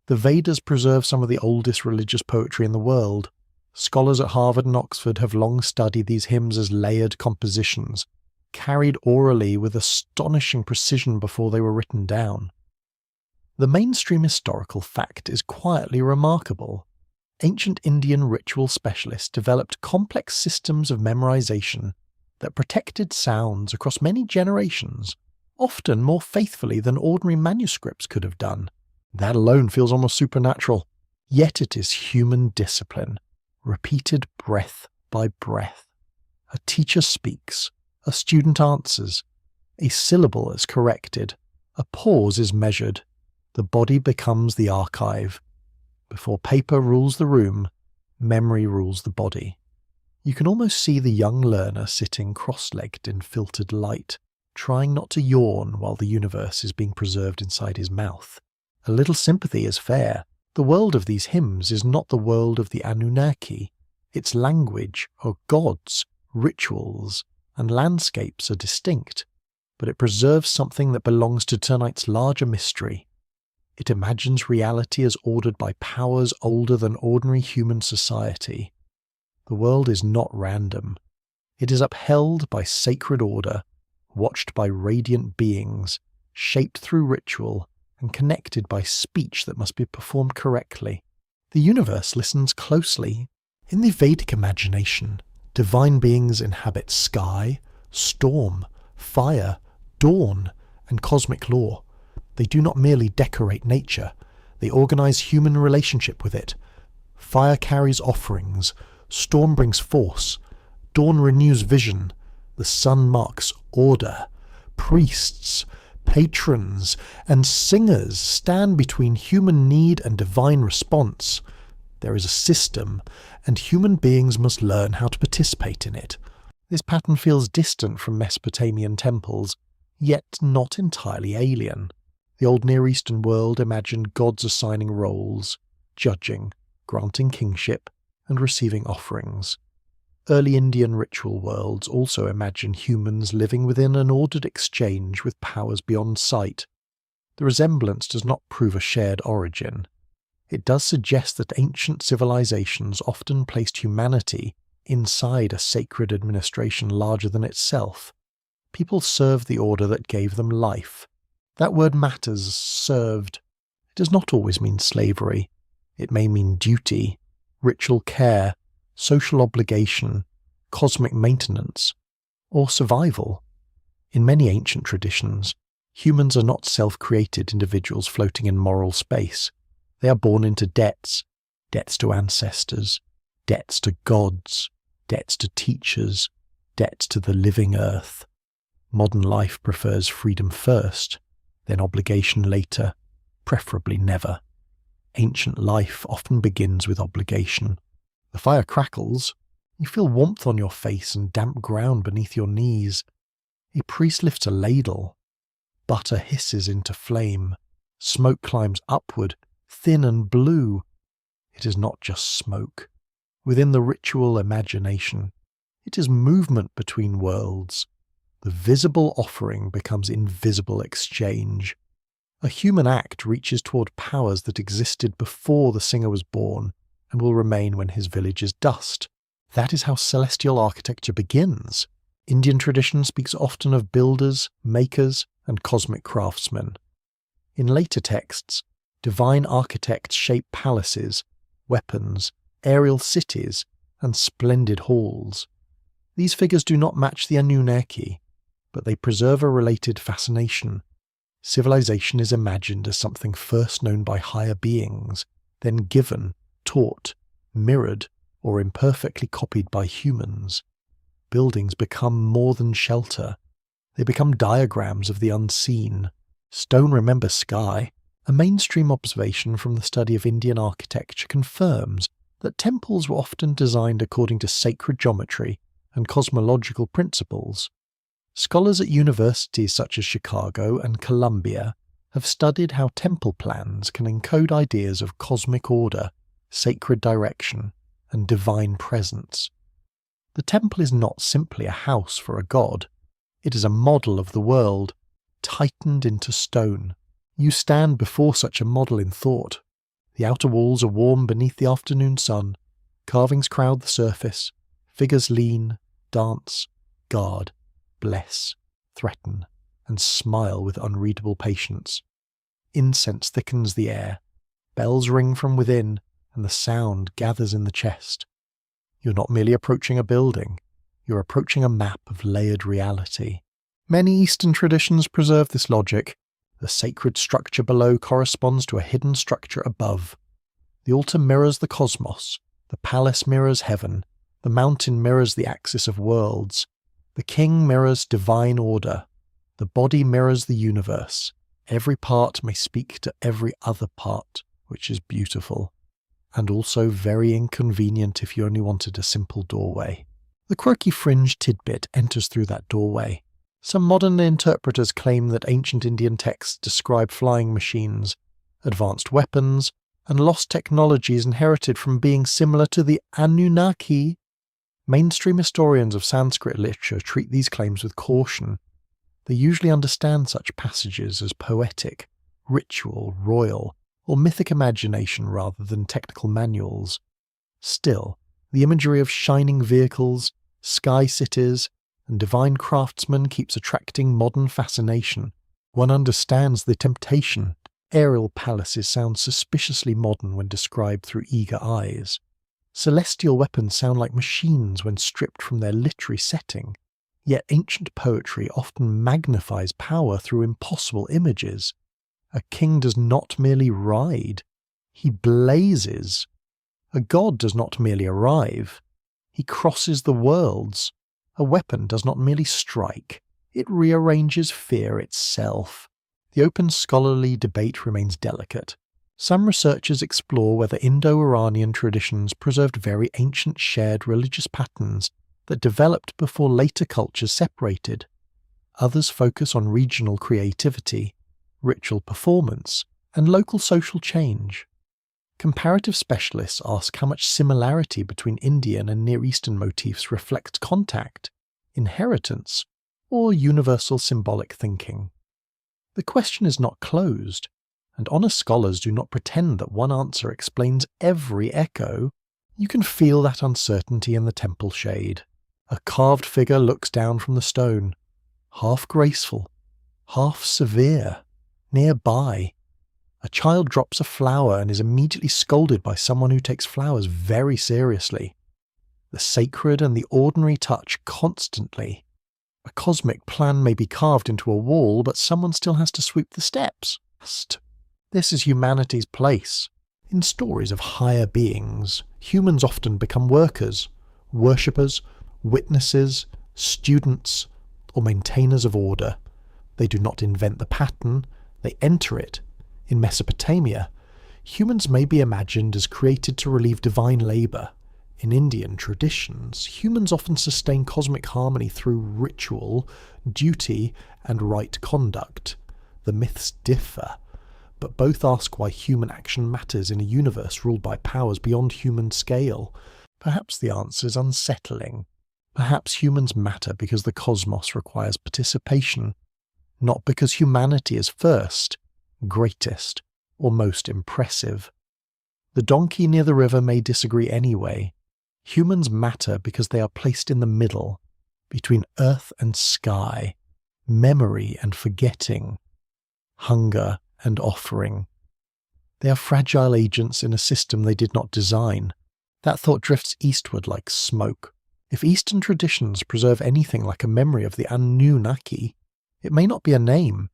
the Vedas preserve some of the oldest religious poetry in the world. Scholars at Harvard and Oxford have long studied these hymns as layered compositions, carried orally with astonishing precision before they were written down. The mainstream historical fact is quietly remarkable. Ancient Indian ritual specialists developed complex systems of memorization that protected sounds across many generations, often more faithfully than ordinary manuscripts could have done. That alone feels almost supernatural. Yet it is human discipline, repeated breath by breath. A teacher speaks, a student answers, a syllable is corrected, a pause is measured, the body becomes the archive. Before paper rules the room, memory rules the body. You can almost see the young learner sitting cross-legged in filtered light, trying not to yawn while the universe is being preserved inside his mouth. A little sympathy is fair. The world of these hymns is not the world of the Anunnaki. Its language, or gods, rituals, and landscapes are distinct, but it preserves something that belongs to tonight's larger mystery. It imagines reality as ordered by powers older than ordinary human society. The world is not random. It is upheld by sacred order, watched by radiant beings, shaped through ritual, and connected by speech that must be performed correctly. The universe listens closely. In the Vedic imagination, divine beings inhabit sky, storm, fire, dawn, and cosmic law. They do not merely decorate nature, they organize human relationship with it. Fire carries offerings, storm brings force, dawn renews vision, the sun marks order. Priests, patrons, and singers stand between human need and divine response. There is a system, and human beings must learn how to participate in it. This pattern feels distant from Mesopotamian temples, yet not entirely alien. The old Near Eastern world imagined gods assigning roles, judging, granting kingship, and receiving offerings. Early Indian ritual worlds also imagine humans living within an ordered exchange with powers beyond sight. The resemblance does not prove a shared origin. It does suggest that ancient civilizations often placed humanity inside a sacred administration larger than itself. People served the order that gave them life. That word matters, served. It does not always mean slavery. It may mean duty, ritual care, social obligation, cosmic maintenance, or survival. In many ancient traditions, humans are not self-created individuals floating in moral space. They are born into debts, debts to ancestors, debts to gods, debts to teachers, debts to the living earth. Modern life prefers freedom first, then obligation later, preferably never. Ancient life often begins with obligation. The fire crackles. You feel warmth on your face and damp ground beneath your knees. A priest lifts a ladle. Butter hisses into flame. Smoke climbs upward, thin and blue. It is not just smoke. Within the ritual imagination, it is movement between worlds. The visible offering becomes invisible exchange. A human act reaches toward powers that existed before the singer was born and will remain when his village is dust. That is how celestial architecture begins. Indian tradition speaks often of builders, makers, and cosmic craftsmen. In later texts, divine architects shape palaces, weapons, aerial cities, and splendid halls. These figures do not match the Anunnaki, but they preserve a related fascination. Civilization is imagined as something first known by higher beings, then given, taught, mirrored, or imperfectly copied by humans. Buildings become more than shelter. They become diagrams of the unseen. Stone remembers sky. A mainstream observation from the study of Indian architecture confirms that temples were often designed according to sacred geometry and cosmological principles. Scholars at universities such as Chicago and Columbia have studied how temple plans can encode ideas of cosmic order, sacred direction, and divine presence. The temple is not simply a house for a god. It is a model of the world, tightened into stone. You stand before such a model in thought. The outer walls are warm beneath the afternoon sun. Carvings crowd the surface. Figures lean, dance, guard, bless, threaten, and smile with unreadable patience. Incense thickens the air. Bells ring from within, and the sound gathers in the chest. You're not merely approaching a building. You're approaching a map of layered reality. Many Eastern traditions preserve this logic. The sacred structure below corresponds to a hidden structure above. The altar mirrors the cosmos. The palace mirrors heaven. The mountain mirrors the axis of worlds. The king mirrors divine order. The body mirrors the universe. Every part may speak to every other part, which is beautiful, and also very inconvenient if you only wanted a simple doorway. The quirky fringe tidbit enters through that doorway. Some modern interpreters claim that ancient Indian texts describe flying machines, advanced weapons, and lost technologies inherited from being similar to the Anunnaki. Mainstream historians of Sanskrit literature treat these claims with caution. They usually understand such passages as poetic, ritual, royal, or mythic imagination rather than technical manuals. Still, the imagery of shining vehicles, sky cities, and divine craftsmen keeps attracting modern fascination. One understands the temptation. Aerial palaces sound suspiciously modern when described through eager eyes. Celestial weapons sound like machines when stripped from their literary setting. Yet ancient poetry often magnifies power through impossible images. A king does not merely ride, he blazes. A god does not merely arrive, he crosses the worlds. A weapon does not merely strike, it rearranges fear itself. The open scholarly debate remains delicate. Some researchers explore whether Indo-Iranian traditions preserved very ancient shared religious patterns that developed before later cultures separated. Others focus on regional creativity, ritual performance, and local social change. Comparative specialists ask how much similarity between Indian and Near Eastern motifs reflects contact, inheritance, or universal symbolic thinking. The question is not closed, and honest scholars do not pretend that one answer explains every echo. You can feel that uncertainty in the temple shade. A carved figure looks down from the stone, half graceful, half severe. Nearby, a child drops a flower and is immediately scolded by someone who takes flowers very seriously. The sacred and the ordinary touch constantly. A cosmic plan may be carved into a wall, but someone still has to sweep the steps. This is humanity's place. In stories of higher beings, humans often become workers, worshippers, witnesses, students, or maintainers of order. They do not invent the pattern, they enter it. In Mesopotamia, humans may be imagined as created to relieve divine labour. In Indian traditions, humans often sustain cosmic harmony through ritual, duty, and right conduct. The myths differ, but both ask why human action matters in a universe ruled by powers beyond human scale. Perhaps the answer is unsettling. Perhaps humans matter because the cosmos requires participation, not because humanity is first, greatest, or most impressive. The donkey near the river may disagree anyway. Humans matter because they are placed in the middle, between earth and sky, memory and forgetting, hunger and offering. They are fragile agents in a system they did not design. That thought drifts eastward like smoke. If Eastern traditions preserve anything like a memory of the Anunnaki, it may not be a name.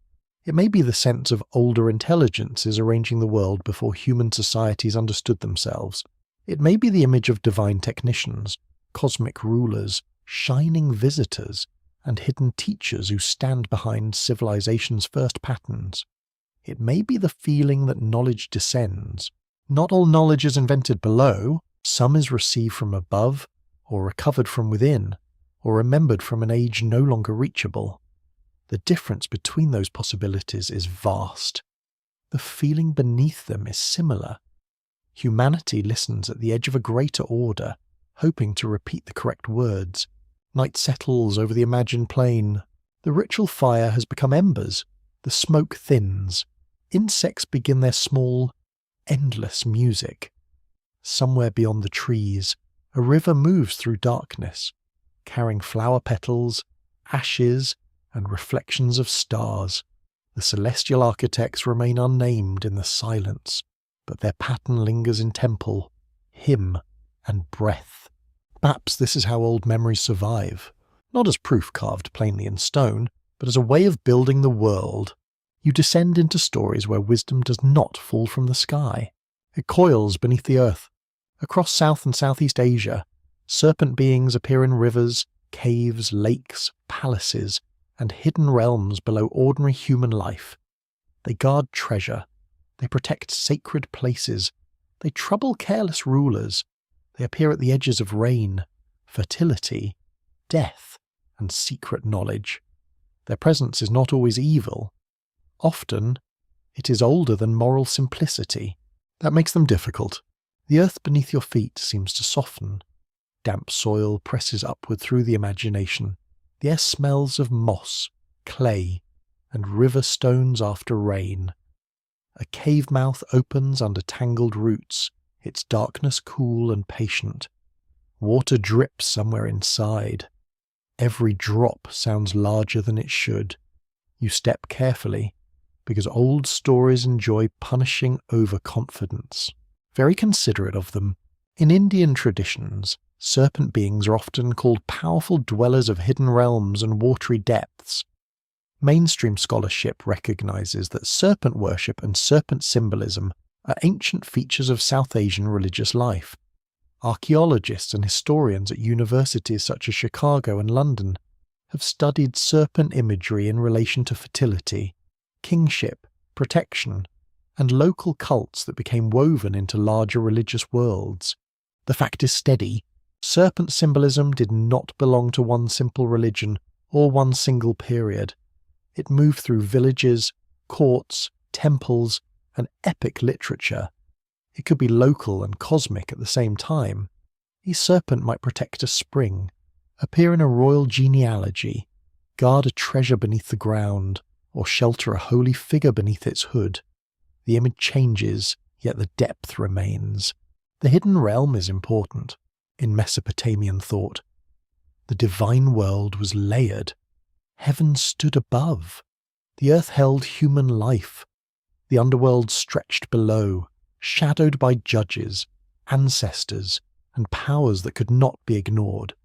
It may be the sense of older intelligences arranging the world before human societies understood themselves. It may be the image of divine technicians, cosmic rulers, shining visitors, and hidden teachers who stand behind civilization's first patterns. It may be the feeling that knowledge descends. Not all knowledge is invented below. Some is received from above, or recovered from within, or remembered from an age no longer reachable. The difference between those possibilities is vast. The feeling beneath them is similar. Humanity listens at the edge of a greater order, hoping to repeat the correct words. Night settles over the imagined plain. The ritual fire has become embers. The smoke thins. Insects begin their small, endless music. Somewhere beyond the trees, a river moves through darkness, carrying flower petals, ashes, and reflections of stars. The celestial architects remain unnamed in the silence, but their pattern lingers in temple, hymn, and breath. Perhaps this is how old memories survive, not as proof carved plainly in stone, but as a way of building the world. You descend into stories where wisdom does not fall from the sky. It coils beneath the earth. Across South and Southeast Asia, serpent beings appear in rivers, caves, lakes, palaces, and hidden realms below ordinary human life. They guard treasure. They protect sacred places. They trouble careless rulers. They appear at the edges of rain, fertility, death and secret knowledge. Their presence is not always evil. Often, it is older than moral simplicity. That makes them difficult. The earth beneath your feet seems to soften. Damp soil presses upward through the imagination. The air smells of moss, clay, and river stones after rain. A cave mouth opens under tangled roots, its darkness cool and patient. Water drips somewhere inside. Every drop sounds larger than it should. You step carefully, because old stories enjoy punishing overconfidence. Very considerate of them. In Indian traditions, serpent beings are often called powerful dwellers of hidden realms and watery depths. Mainstream scholarship recognizes that serpent worship and serpent symbolism are ancient features of South Asian religious life. Archaeologists and historians at universities such as Chicago and London have studied serpent imagery in relation to fertility, kingship, protection, and local cults that became woven into larger religious worlds. The fact is steady. Serpent symbolism did not belong to one simple religion or one single period. It moved through villages, courts, temples, and epic literature. It could be local and cosmic at the same time. A serpent might protect a spring, appear in a royal genealogy, guard a treasure beneath the ground, or shelter a holy figure beneath its hood. The image changes, yet the depth remains. The hidden realm is important in Mesopotamian thought. The divine world was layered. Heaven stood above. The earth held human life. The underworld stretched below, shadowed by judges, ancestors, and powers that could not be ignored.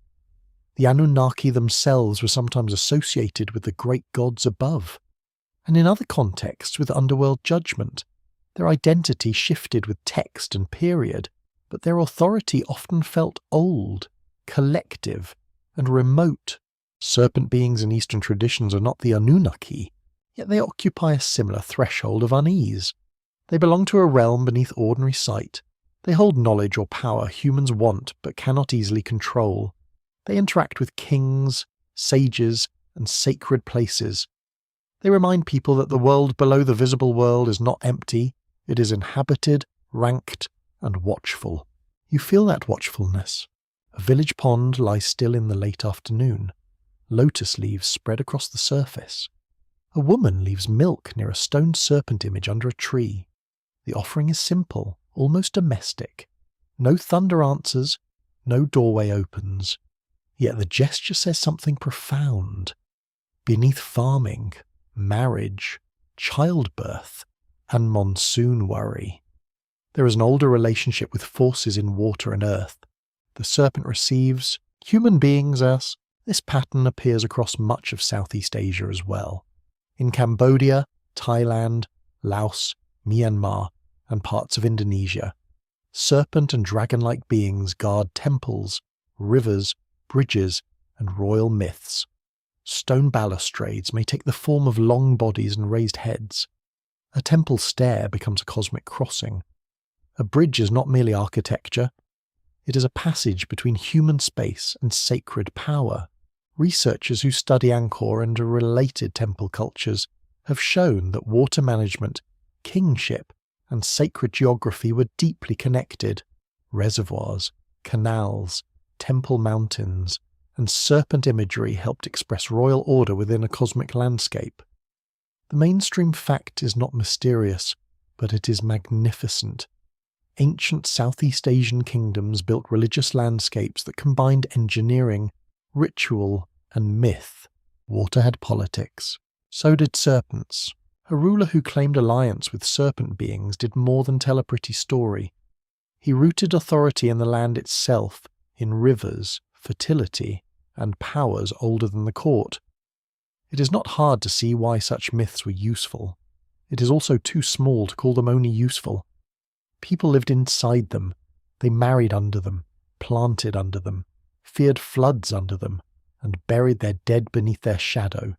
The Anunnaki themselves were sometimes associated with the great gods above, and in other contexts with underworld judgment. Their identity shifted with text and period, but their authority often felt old, collective, and remote. Serpent beings in Eastern traditions are not the Anunnaki, yet they occupy a similar threshold of unease. They belong to a realm beneath ordinary sight. They hold knowledge or power humans want but cannot easily control. They interact with kings, sages, and sacred places. They remind people that the world below the visible world is not empty. It is inhabited, ranked, and watchful. You feel that watchfulness. A village pond lies still in the late afternoon. Lotus leaves spread across the surface. A woman leaves milk near a stone serpent image under a tree. The offering is simple, almost domestic. No thunder answers, no doorway opens. Yet the gesture says something profound. Beneath farming, marriage, childbirth, and monsoon worry, there is an older relationship with forces in water and earth. The serpent receives, human beings us. This pattern appears across much of Southeast Asia as well. In Cambodia, Thailand, Laos, Myanmar, and parts of Indonesia, serpent and dragon-like beings guard temples, rivers, bridges, and royal myths. Stone balustrades may take the form of long bodies and raised heads. A temple stair becomes a cosmic crossing. A bridge is not merely architecture. It is a passage between human space and sacred power. Researchers who study Angkor and related temple cultures have shown that water management, kingship, and sacred geography were deeply connected. Reservoirs, canals, temple mountains, and serpent imagery helped express royal order within a cosmic landscape. The mainstream fact is not mysterious, but it is magnificent. Ancient Southeast Asian kingdoms built religious landscapes that combined engineering, ritual, and myth. Water had politics. So did serpents. A ruler who claimed alliance with serpent beings did more than tell a pretty story. He rooted authority in the land itself, in rivers, fertility, and powers older than the court. It is not hard to see why such myths were useful. It is also too small to call them only useful. People lived inside them. They married under them, planted under them, feared floods under them, and buried their dead beneath their shadow.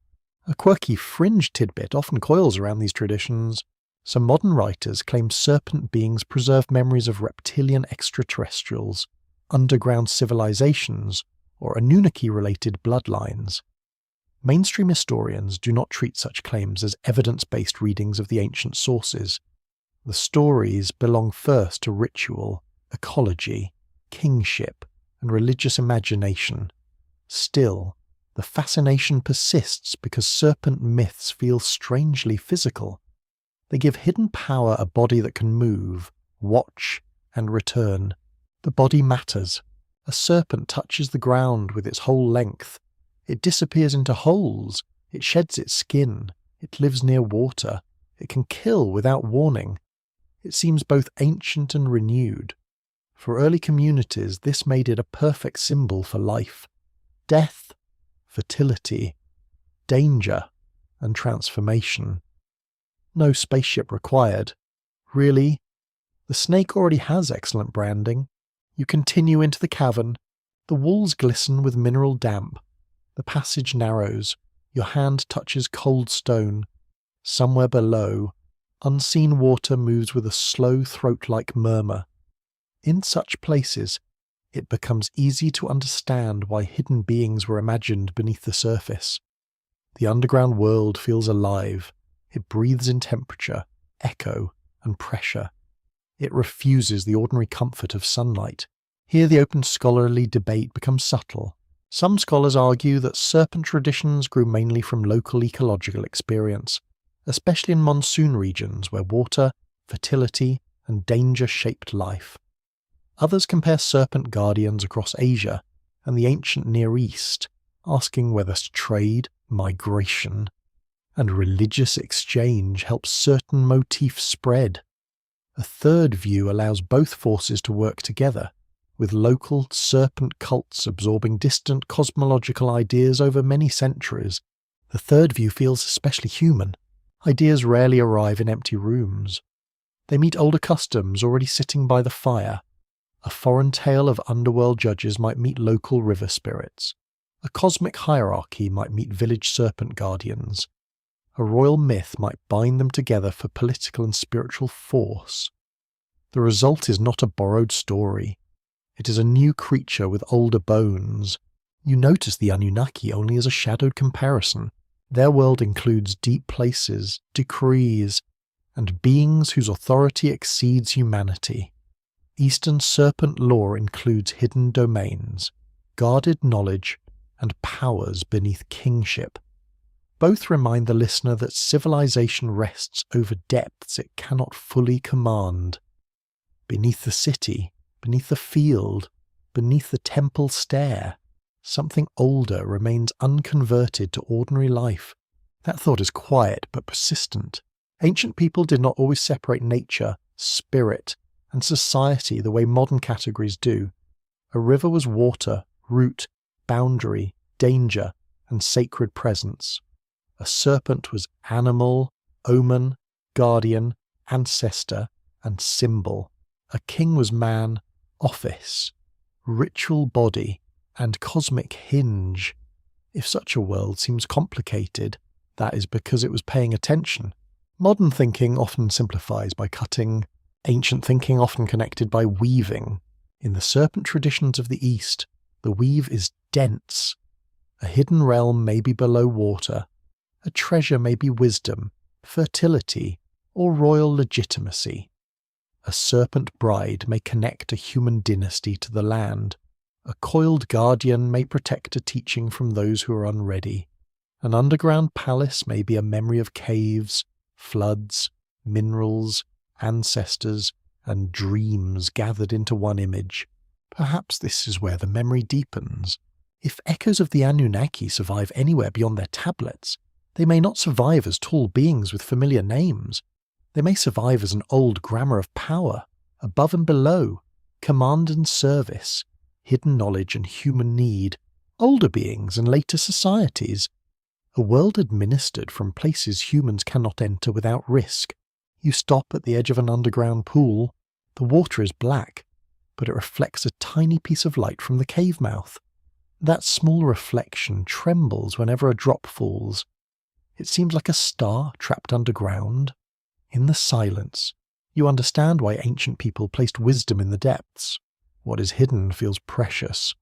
A quirky fringe tidbit often coils around these traditions. Some modern writers claim serpent beings preserve memories of reptilian extraterrestrials, underground civilizations, or Anunnaki-related bloodlines. Mainstream historians do not treat such claims as evidence-based readings of the ancient sources. The stories belong first to ritual, ecology, kingship, and religious imagination. Still, the fascination persists because serpent myths feel strangely physical. They give hidden power a body that can move, watch, and return. The body matters. A serpent touches the ground with its whole length. It disappears into holes. It sheds its skin. It lives near water. It can kill without warning. It seems both ancient and renewed. For early communities, this made it a perfect symbol for life, death, fertility, danger, and transformation. No spaceship required. Really, the snake already has excellent branding. You continue into the cavern. The walls glisten with mineral damp. The passage narrows. Your hand touches cold stone. Somewhere below, unseen water moves with a slow throat-like murmur. In such places, it becomes easy to understand why hidden beings were imagined beneath the surface. The underground world feels alive. It breathes in temperature, echo, and pressure. It refuses the ordinary comfort of sunlight. Here the open scholarly debate becomes subtle. Some scholars argue that serpent traditions grew mainly from local ecological experience, especially in monsoon regions where water, fertility, and danger shaped life. Others compare serpent guardians across Asia and the ancient Near East, asking whether trade, migration, and religious exchange helps certain motifs spread. A third view allows both forces to work together, with local serpent cults absorbing distant cosmological ideas over many centuries. The third view feels especially human. Ideas rarely arrive in empty rooms. They meet older customs already sitting by the fire. A foreign tale of underworld judges might meet local river spirits. A cosmic hierarchy might meet village serpent guardians. A royal myth might bind them together for political and spiritual force. The result is not a borrowed story. It is a new creature with older bones. You notice the Anunnaki only as a shadowed comparison. Their world includes deep places, decrees, and beings whose authority exceeds humanity. Eastern serpent lore includes hidden domains, guarded knowledge, and powers beneath kingship. Both remind the listener that civilization rests over depths it cannot fully command. Beneath the city, beneath the field, beneath the temple stair, something older remains unconverted to ordinary life. That thought is quiet but persistent. Ancient people did not always separate nature, spirit, and society the way modern categories do. A river was water, root, boundary, danger, and sacred presence. A serpent was animal, omen, guardian, ancestor, and symbol. A king was man, office, ritual body, and cosmic hinge. If such a world seems complicated, that is because it was paying attention. Modern thinking often simplifies by cutting, ancient thinking often connected by weaving. In the serpent traditions of the East, the weave is dense. A hidden realm may be below water. A treasure may be wisdom, fertility, or royal legitimacy. A serpent bride may connect a human dynasty to the land. A coiled guardian may protect a teaching from those who are unready. An underground palace may be a memory of caves, floods, minerals, ancestors, and dreams gathered into one image. Perhaps this is where the memory deepens. If echoes of the Anunnaki survive anywhere beyond their tablets, they may not survive as tall beings with familiar names. They may survive as an old grammar of power, above and below, command and service, hidden knowledge and human need, older beings and later societies. A world administered from places humans cannot enter without risk. You stop at the edge of an underground pool. The water is black, but it reflects a tiny piece of light from the cave mouth. That small reflection trembles whenever a drop falls. It seems like a star trapped underground. In the silence, you understand why ancient people placed wisdom in the depths. What is hidden feels precious.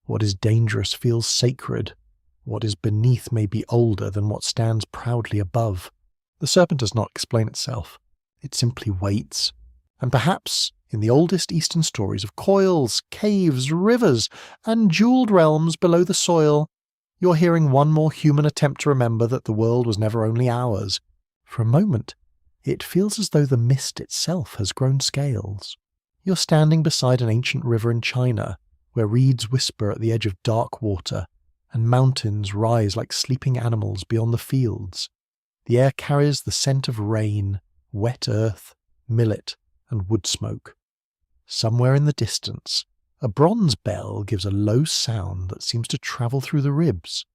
What is dangerous feels sacred. What is beneath may be older than what stands proudly above. The serpent does not explain itself. It simply waits. And perhaps, in the oldest Eastern stories of coils, caves, rivers, and jeweled realms below the soil, you're hearing one more human attempt to remember that the world was never only ours. For a moment, it feels as though the mist itself has grown scales. You're standing beside an ancient river in China, where reeds whisper at the edge of dark water, and mountains rise like sleeping animals beyond the fields. The air carries the scent of rain, wet earth, millet, and wood smoke. Somewhere in the distance, a bronze bell gives a low sound that seems to travel through the ribs.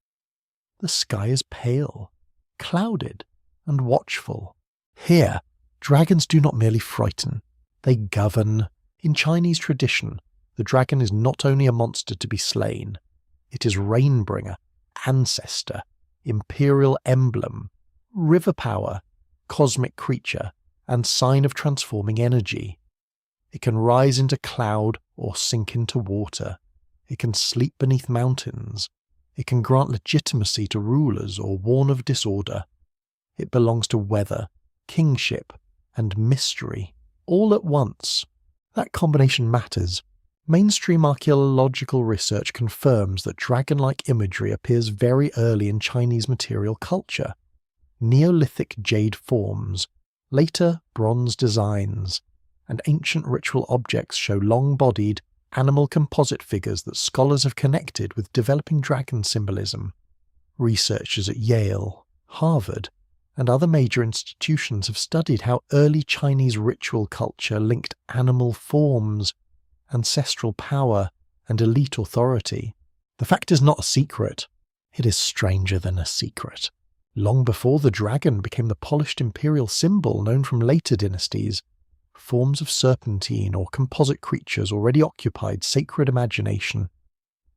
The sky is pale, clouded, and watchful. Here, dragons do not merely frighten, they govern. In Chinese tradition, the dragon is not only a monster to be slain, it is rainbringer, ancestor, imperial emblem, river power, cosmic creature, and sign of transforming energy. It can rise into cloud or sink into water. It can sleep beneath mountains. It can grant legitimacy to rulers or warn of disorder. It belongs to weather, kingship, and mystery, all at once. That combination matters. Mainstream archaeological research confirms that dragon-like imagery appears very early in Chinese material culture. Neolithic jade forms, later bronze designs, and ancient ritual objects show long-bodied, animal composite figures that scholars have connected with developing dragon symbolism. Researchers at Yale, Harvard, and other major institutions have studied how early Chinese ritual culture linked animal forms, ancestral power, and elite authority. The fact is not a secret. It is stranger than a secret. Long before the dragon became the polished imperial symbol known from later dynasties, forms of serpentine or composite creatures already occupied sacred imagination.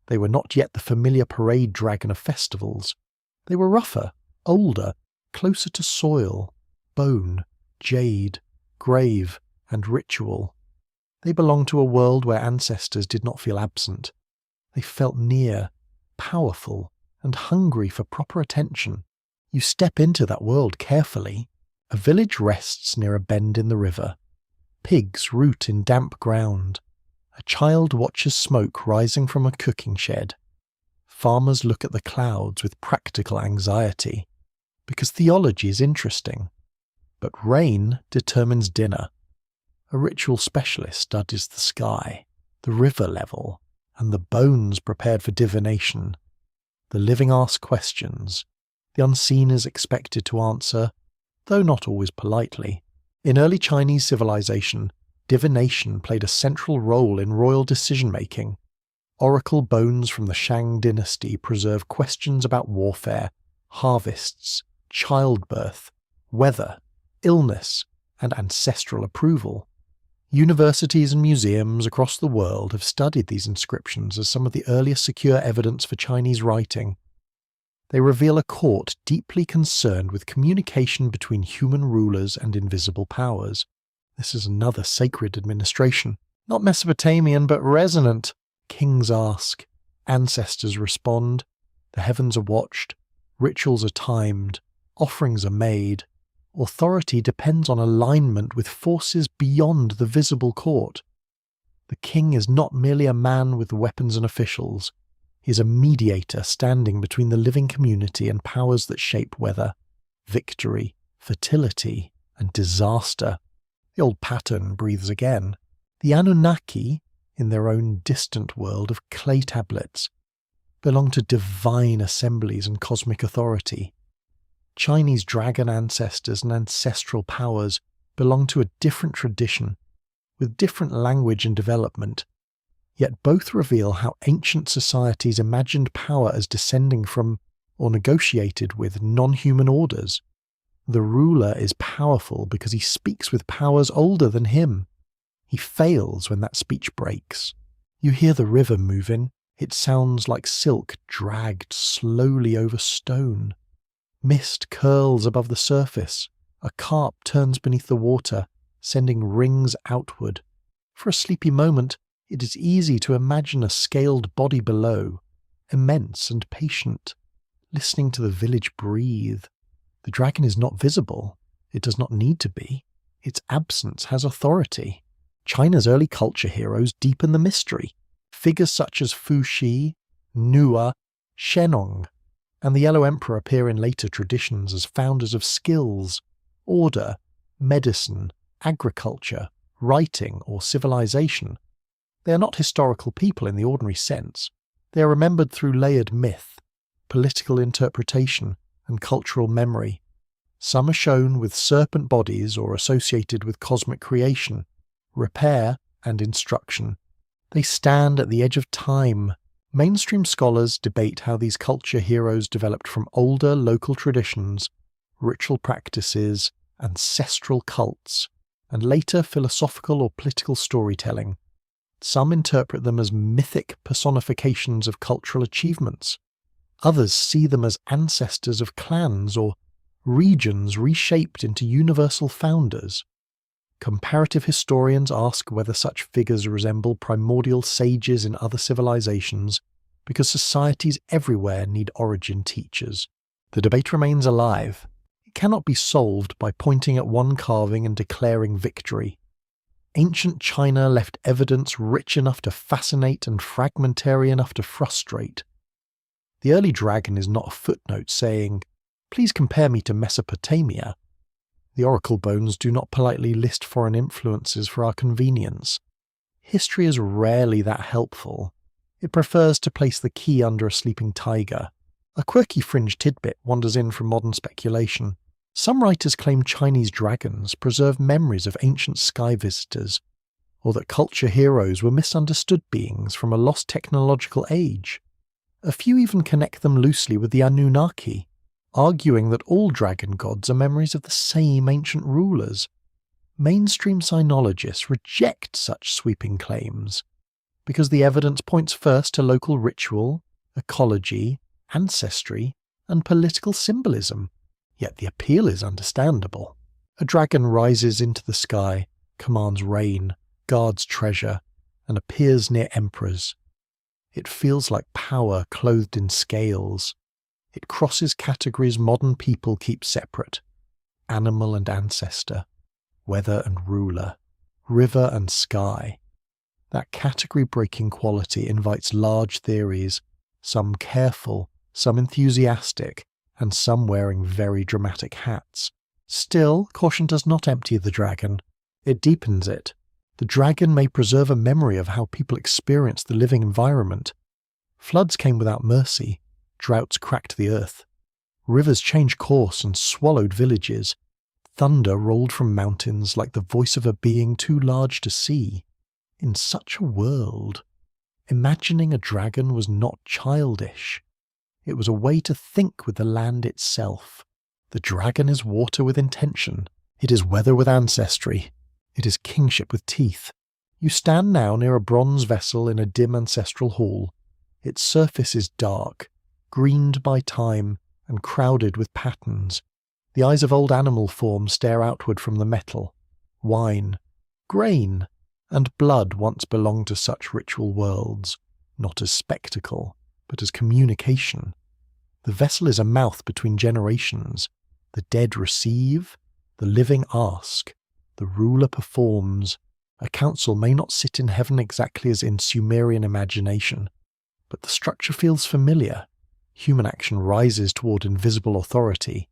They were not yet the familiar parade dragon of festivals. They were rougher, older, closer to soil, bone, jade, grave, and ritual. They belonged to a world where ancestors did not feel absent. They felt near, powerful, and hungry for proper attention. You step into that world carefully. A village rests near a bend in the river. Pigs root in damp ground. A child watches smoke rising from a cooking shed. Farmers look at the clouds with practical anxiety, because theology is interesting. But rain determines dinner. A ritual specialist studies the sky, the river level, and the bones prepared for divination. The living ask questions. The unseen is expected to answer, though not always politely. In early Chinese civilization, divination played a central role in royal decision-making. Oracle bones from the Shang dynasty preserve questions about warfare, harvests, childbirth, weather, illness, and ancestral approval. Universities and museums across the world have studied these inscriptions as some of the earliest secure evidence for Chinese writing. They reveal a court deeply concerned with communication between human rulers and invisible powers. This is another sacred administration, not Mesopotamian but resonant. Kings ask, ancestors respond, the heavens are watched, rituals are timed, offerings are made. Authority depends on alignment with forces beyond the visible court. The king is not merely a man with weapons and officials. He is a mediator standing between the living community and powers that shape weather, victory, fertility, and disaster. The old pattern breathes again. The Anunnaki, in their own distant world of clay tablets, belong to divine assemblies and cosmic authority. Chinese dragon ancestors and ancestral powers belong to a different tradition, with different language and development, yet both reveal how ancient societies imagined power as descending from, or negotiated with, non-human orders. The ruler is powerful because he speaks with powers older than him. He fails when that speech breaks. You hear the river moving. It sounds like silk dragged slowly over stone. Mist curls above the surface. A carp turns beneath the water, sending rings outward. For a sleepy moment, It is easy to imagine a scaled body below, immense and patient, listening to the village breathe. The dragon is not visible. It does not need to be. Its absence has authority. China's early culture heroes deepen the mystery. Figures such as Fu Xi, Nua, Shennong, and the Yellow Emperor appear in later traditions as founders of skills, order, medicine, agriculture, writing, or civilization. They are not historical people in the ordinary sense. They are remembered through layered myth, political interpretation, and cultural memory. Some are shown with serpent bodies or associated with cosmic creation, repair, and instruction. They stand at the edge of time. Mainstream scholars debate how these culture heroes developed from older local traditions, ritual practices, ancestral cults, and later philosophical or political storytelling. Some interpret them as mythic personifications of cultural achievements. Others see them as ancestors of clans or regions reshaped into universal founders. Comparative historians ask whether such figures resemble primordial sages in other civilizations, because societies everywhere need origin teachers. The debate remains alive. It cannot be solved by pointing at one carving and declaring victory. Ancient China left evidence rich enough to fascinate and fragmentary enough to frustrate. The early dragon is not a footnote saying, "Please compare me to Mesopotamia." The oracle bones do not politely list foreign influences for our convenience. History is rarely that helpful. It prefers to place the key under a sleeping tiger. A quirky fringe tidbit wanders in from modern speculation. Some writers claim Chinese dragons preserve memories of ancient sky visitors, or that culture heroes were misunderstood beings from a lost technological age. A few even connect them loosely with the Anunnaki, arguing that all dragon gods are memories of the same ancient rulers. Mainstream sinologists reject such sweeping claims, because the evidence points first to local ritual, ecology, ancestry, and political symbolism. Yet the appeal is understandable. A dragon rises into the sky, commands rain, guards treasure, and appears near emperors. It feels like power clothed in scales. It crosses categories modern people keep separate: animal and ancestor, weather and ruler, river and sky. That category-breaking quality invites large theories, some careful, some enthusiastic, and some wearing very dramatic hats. Still, caution does not empty the dragon. It deepens it. The dragon may preserve a memory of how people experienced the living environment. Floods came without mercy. Droughts cracked the earth. Rivers changed course and swallowed villages. Thunder rolled from mountains like the voice of a being too large to see. In such a world, imagining a dragon was not childish. It was a way to think with the land itself. The dragon is water with intention. It is weather with ancestry. It is kingship with teeth. You stand now near a bronze vessel in a dim ancestral hall. Its surface is dark, greened by time, and crowded with patterns. The eyes of old animal forms stare outward from the metal. Wine, grain, and blood once belonged to such ritual worlds, not as spectacle, but as communication. The vessel is a mouth between generations. The dead receive, the living ask, the ruler performs. A council may not sit in heaven exactly as in Sumerian imagination, but the structure feels familiar. Human action rises toward invisible authority.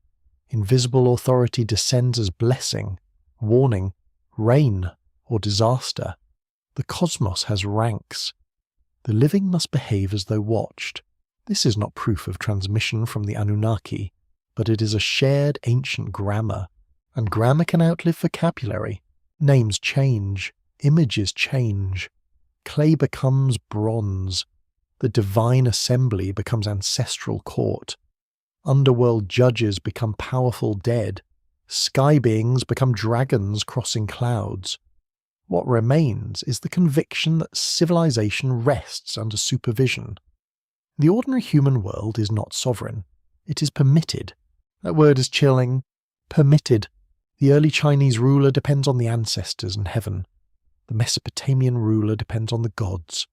Invisible authority descends as blessing, warning, rain, or disaster. The cosmos has ranks. The living must behave as though watched. This is not proof of transmission from the Anunnaki, but it is a shared ancient grammar, and grammar can outlive vocabulary. Names change, images change. Clay becomes bronze. The divine assembly becomes ancestral court. Underworld judges become powerful dead. Sky beings become dragons crossing clouds. What remains is the conviction that civilization rests under supervision. The ordinary human world is not sovereign. It is permitted. That word is chilling. Permitted. The early Chinese ruler depends on the ancestors and heaven. The Mesopotamian ruler depends on the gods.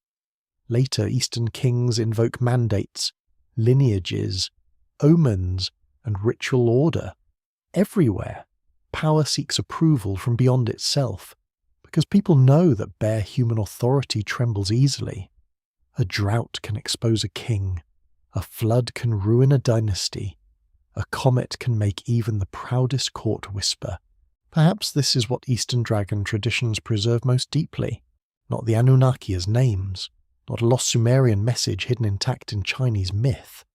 Later, Eastern kings invoke mandates, lineages, omens, and ritual order. Everywhere, power seeks approval from beyond itself, because people know that bare human authority trembles easily. A drought can expose a king, a flood can ruin a dynasty, a comet can make even the proudest court whisper. Perhaps this is what Eastern dragon traditions preserve most deeply, not the Anunnaki as names, not a lost Sumerian message hidden intact in Chinese myth.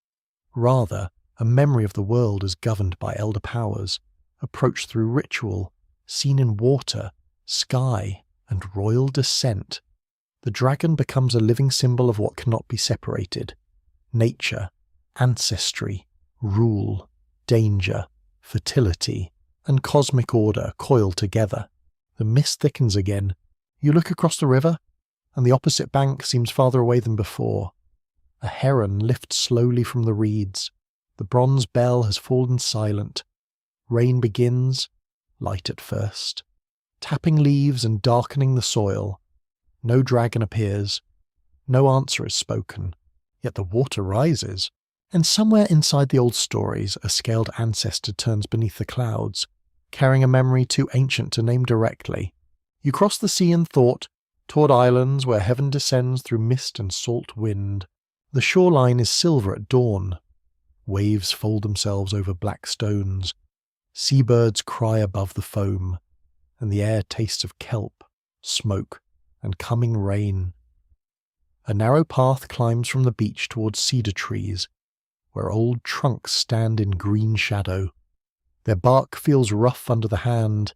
Rather, a memory of the world as governed by elder powers, approached through ritual, seen in water, sky, and royal descent. The dragon becomes a living symbol of what cannot be separated: nature, ancestry, rule, danger, fertility, and cosmic order coiled together. The mist thickens again. You look across the river, and the opposite bank seems farther away than before. A heron lifts slowly from the reeds. The bronze bell has fallen silent. Rain begins, light at first, tapping leaves and darkening the soil. No dragon appears. No answer is spoken. Yet the water rises, and somewhere inside the old stories a scaled ancestor turns beneath the clouds, carrying a memory too ancient to name directly. You cross the sea in thought, toward islands where heaven descends through mist and salt wind. The shoreline is silver at dawn. Waves fold themselves over black stones. Seabirds cry above the foam, and the air tastes of kelp, smoke, and coming rain. A narrow path climbs from the beach towards cedar trees, where old trunks stand in green shadow. Their bark feels rough under the hand,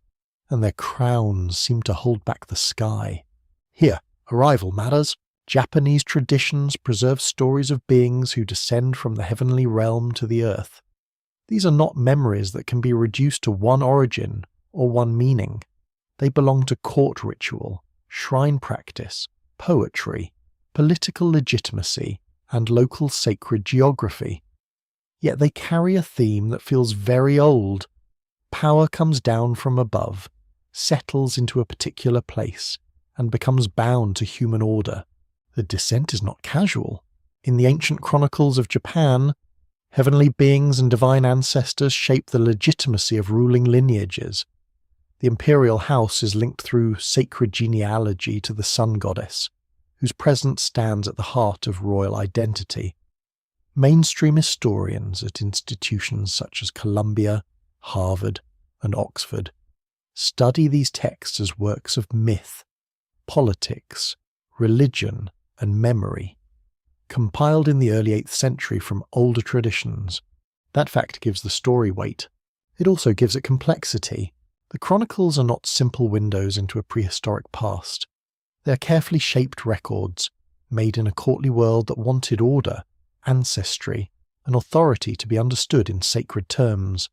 and their crowns seem to hold back the sky. Here, arrival matters. Japanese traditions preserve stories of beings who descend from the heavenly realm to the earth. These are not memories that can be reduced to one origin or one meaning. They belong to court ritual, shrine practice, poetry, political legitimacy, and local sacred geography. Yet they carry a theme that feels very old. Power comes down from above, settles into a particular place, and becomes bound to human order. The descent is not casual. In the ancient chronicles of Japan, heavenly beings and divine ancestors shape the legitimacy of ruling lineages. The imperial house is linked through sacred genealogy to the sun goddess, whose presence stands at the heart of royal identity. Mainstream historians at institutions such as Columbia, Harvard, and Oxford study these texts as works of myth, politics, religion, and memory, compiled in the early 8th century from older traditions. That fact gives the story weight. It also gives it complexity. The chronicles are not simple windows into a prehistoric past. They are carefully shaped records, made in a courtly world that wanted order, ancestry, and authority to be understood in sacred terms.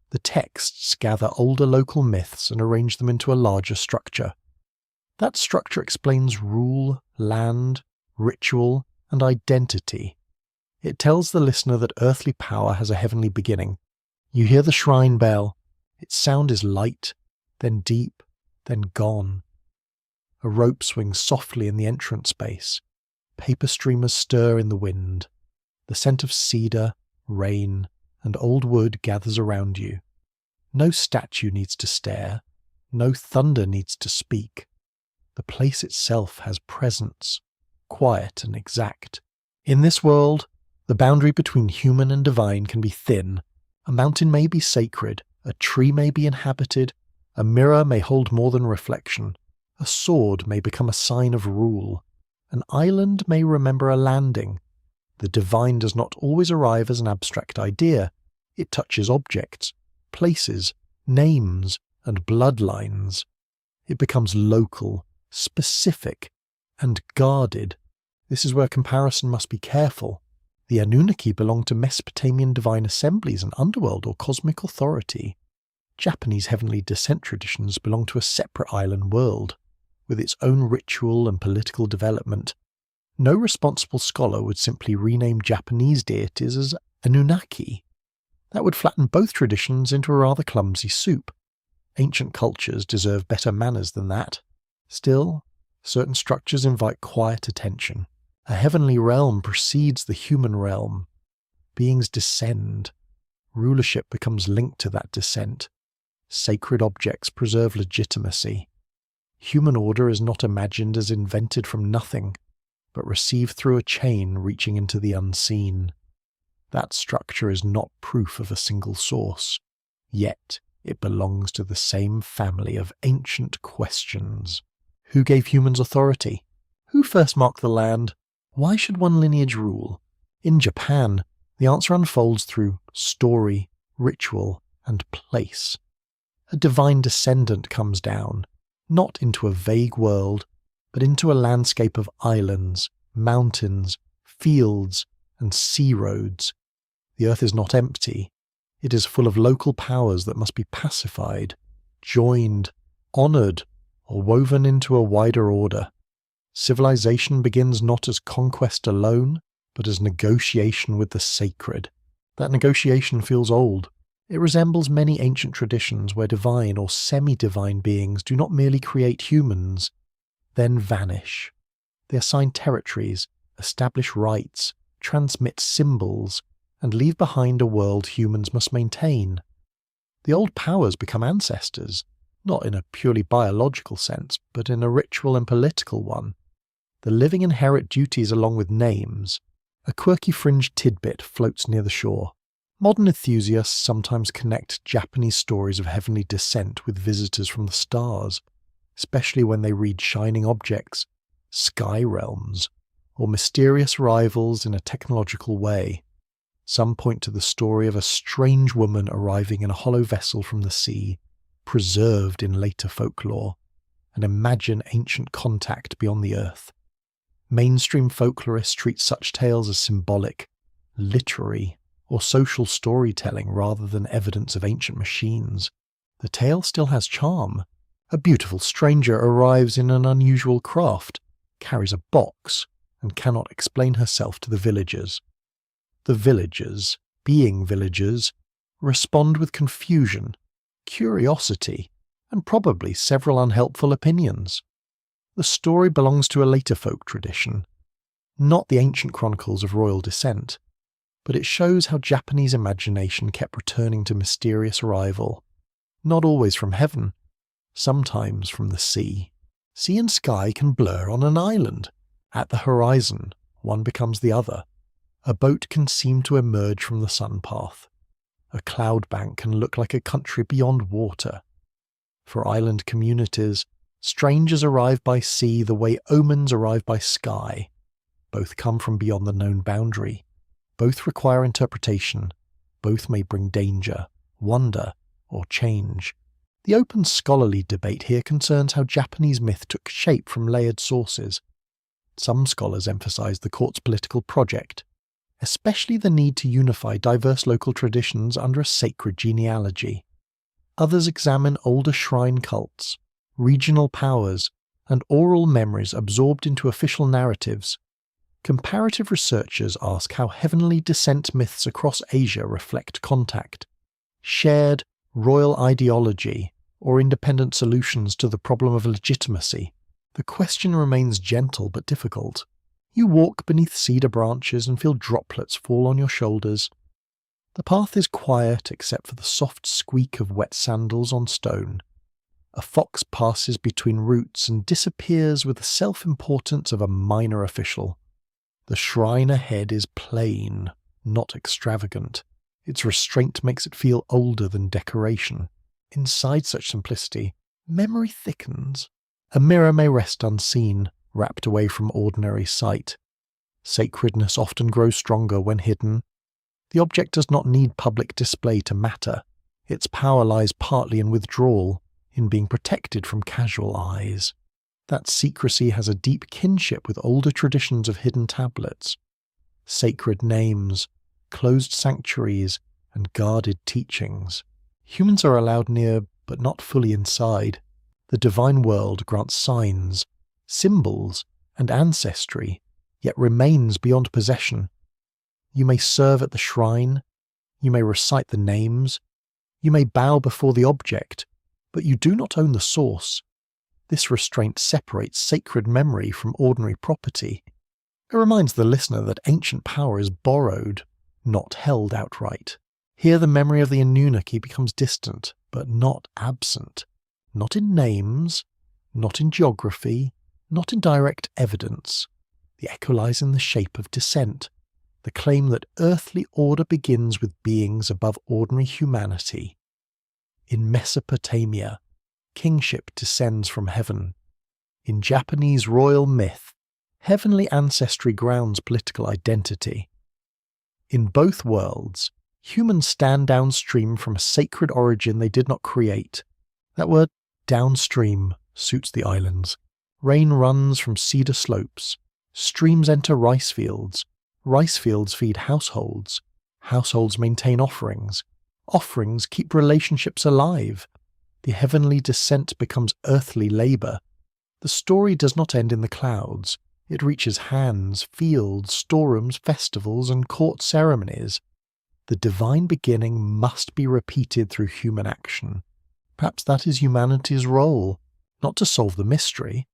The texts gather older local myths and arrange them into a larger structure. That structure explains rule, land, ritual, and identity. It tells the listener that earthly power has a heavenly beginning. You hear the shrine bell. Its sound is light, then deep, then gone. A rope swings softly in the entrance space. Paper streamers stir in the wind. The scent of cedar, rain, and old wood gathers around you. No statue needs to stare. No thunder needs to speak. The place itself has presence, quiet and exact. In this world, the boundary between human and divine can be thin. A mountain may be sacred, a tree may be inhabited, a mirror may hold more than reflection, a sword may become a sign of rule, an island may remember a landing. The divine does not always arrive as an abstract idea. It touches objects, places, names, and bloodlines. It becomes local, specific, and guarded. This is where comparison must be careful. The Anunnaki belong to Mesopotamian divine assemblies and underworld or cosmic authority. Japanese heavenly descent traditions belong to a separate island world, with its own ritual and political development. No responsible scholar would simply rename Japanese deities as Anunnaki. That would flatten both traditions into a rather clumsy soup. Ancient cultures deserve better manners than that. Still, certain structures invite quiet attention. A heavenly realm precedes the human realm. Beings descend. Rulership becomes linked to that descent. Sacred objects preserve legitimacy. Human order is not imagined as invented from nothing, but received through a chain reaching into the unseen. That structure is not proof of a single source, yet it belongs to the same family of ancient questions. Who gave humans authority? Who first marked the land? Why should one lineage rule? In Japan, the answer unfolds through story, ritual, and place. A divine descendant comes down, not into a vague world, but into a landscape of islands, mountains, fields, and sea roads. The earth is not empty. It is full of local powers that must be pacified, joined, honoured, or woven into a wider order. Civilization begins not as conquest alone, but as negotiation with the sacred. That negotiation feels old. It resembles many ancient traditions where divine or semi-divine beings do not merely create humans, then vanish. They assign territories, establish rights, transmit symbols, and leave behind a world humans must maintain. The old powers become ancestors, not in a purely biological sense, but in a ritual and political one. The living inherit duties along with names. A quirky fringed tidbit floats near the shore. Modern enthusiasts sometimes connect Japanese stories of heavenly descent with visitors from the stars, especially when they read shining objects, sky realms, or mysterious arrivals in a technological way. Some point to the story of a strange woman arriving in a hollow vessel from the sea, preserved in later folklore, and imagine ancient contact beyond the earth. Mainstream folklorists treat such tales as symbolic, literary, or social storytelling rather than evidence of ancient machines. The tale still has charm. A beautiful stranger arrives in an unusual craft, carries a box, and cannot explain herself to the villagers. The villagers, being villagers, respond with confusion, curiosity, and probably several unhelpful opinions. The story belongs to a later folk tradition, not the ancient chronicles of royal descent, but it shows how Japanese imagination kept returning to mysterious arrival, not always from heaven, sometimes from the sea. Sea and sky can blur on an island. At the horizon, one becomes the other. A boat can seem to emerge from the sun path. A cloud bank can look like a country beyond water. For island communities, strangers arrive by sea the way omens arrive by sky. Both come from beyond the known boundary. Both require interpretation. Both may bring danger, wonder, or change. The open scholarly debate here concerns how Japanese myth took shape from layered sources. Some scholars emphasize the court's political project, especially the need to unify diverse local traditions under a sacred genealogy. Others examine older shrine cults, regional powers, and oral memories absorbed into official narratives. Comparative researchers ask how heavenly descent myths across Asia reflect contact, shared royal ideology, or independent solutions to the problem of legitimacy. The question remains gentle but difficult. You walk beneath cedar branches and feel droplets fall on your shoulders. The path is quiet except for the soft squeak of wet sandals on stone. A fox passes between roots and disappears with the self-importance of a minor official. The shrine ahead is plain, not extravagant. Its restraint makes it feel older than decoration. Inside such simplicity, memory thickens. A mirror may rest unseen, wrapped away from ordinary sight. Sacredness often grows stronger when hidden. The object does not need public display to matter. Its power lies partly in withdrawal, in being protected from casual eyes. That secrecy has a deep kinship with older traditions of hidden tablets. Sacred names, closed sanctuaries, and guarded teachings. Humans are allowed near, but not fully inside. The divine world grants signs, symbols, and ancestry, yet remains beyond possession. You may serve at the shrine, you may recite the names, you may bow before the object, but you do not own the source. This restraint separates sacred memory from ordinary property. It reminds the listener that ancient power is borrowed, not held outright. Here the memory of the Anunnaki becomes distant, but not absent. Not in names, not in geography, not in direct evidence. The echo lies in the shape of descent, the claim that earthly order begins with beings above ordinary humanity. In Mesopotamia, kingship descends from heaven. In Japanese royal myth, heavenly ancestry grounds political identity. In both worlds, humans stand downstream from a sacred origin they did not create. That word, downstream, suits the islands. Rain runs from cedar slopes. Streams enter rice fields. Rice fields feed households. Households maintain offerings. Offerings keep relationships alive. The heavenly descent becomes earthly labour. The story does not end in the clouds. It reaches hands, fields, storerooms, festivals, and court ceremonies. The divine beginning must be repeated through human action. Perhaps that is humanity's role, not to solve the mystery,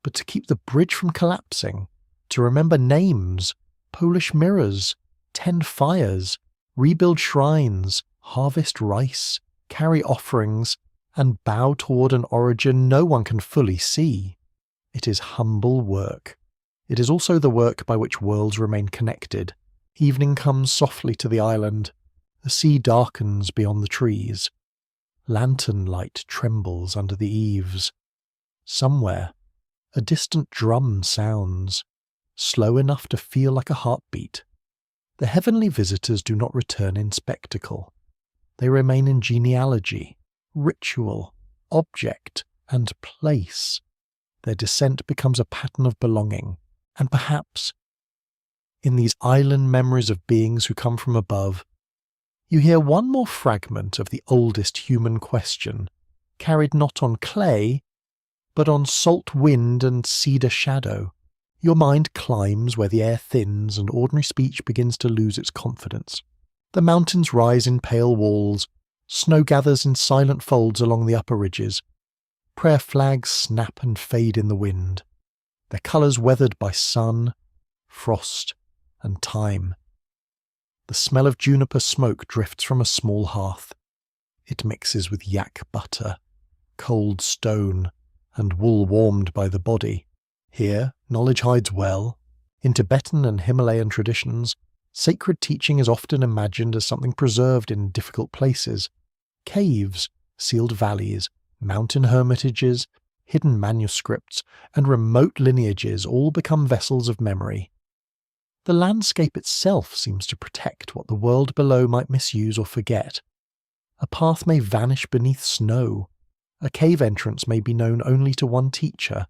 but to keep the bridge from collapsing, to remember names, Polish mirrors, tend fires, rebuild shrines, harvest rice, carry offerings, and bow toward an origin no one can fully see. It is humble work. It is also the work by which worlds remain connected. Evening comes softly to the island. The sea darkens beyond the trees. Lantern light trembles under the eaves. Somewhere, a distant drum sounds, slow enough to feel like a heartbeat. The heavenly visitors do not return in spectacle. They remain in genealogy, ritual, object, and place. Their descent becomes a pattern of belonging, and perhaps, in these island memories of beings who come from above, you hear one more fragment of the oldest human question, carried not on clay, but on salt wind and cedar shadow. Your mind climbs where the air thins and ordinary speech begins to lose its confidence. The mountains rise in pale walls, snow gathers in silent folds along the upper ridges. Prayer flags snap and fade in the wind, their colours weathered by sun, frost, and time. The smell of juniper smoke drifts from a small hearth. It mixes with yak butter, cold stone, and wool warmed by the body. Here, knowledge hides well. In Tibetan and Himalayan traditions, sacred teaching is often imagined as something preserved in difficult places. Caves, sealed valleys, mountain hermitages, hidden manuscripts, and remote lineages all become vessels of memory. The landscape itself seems to protect what the world below might misuse or forget. A path may vanish beneath snow. A cave entrance may be known only to one teacher.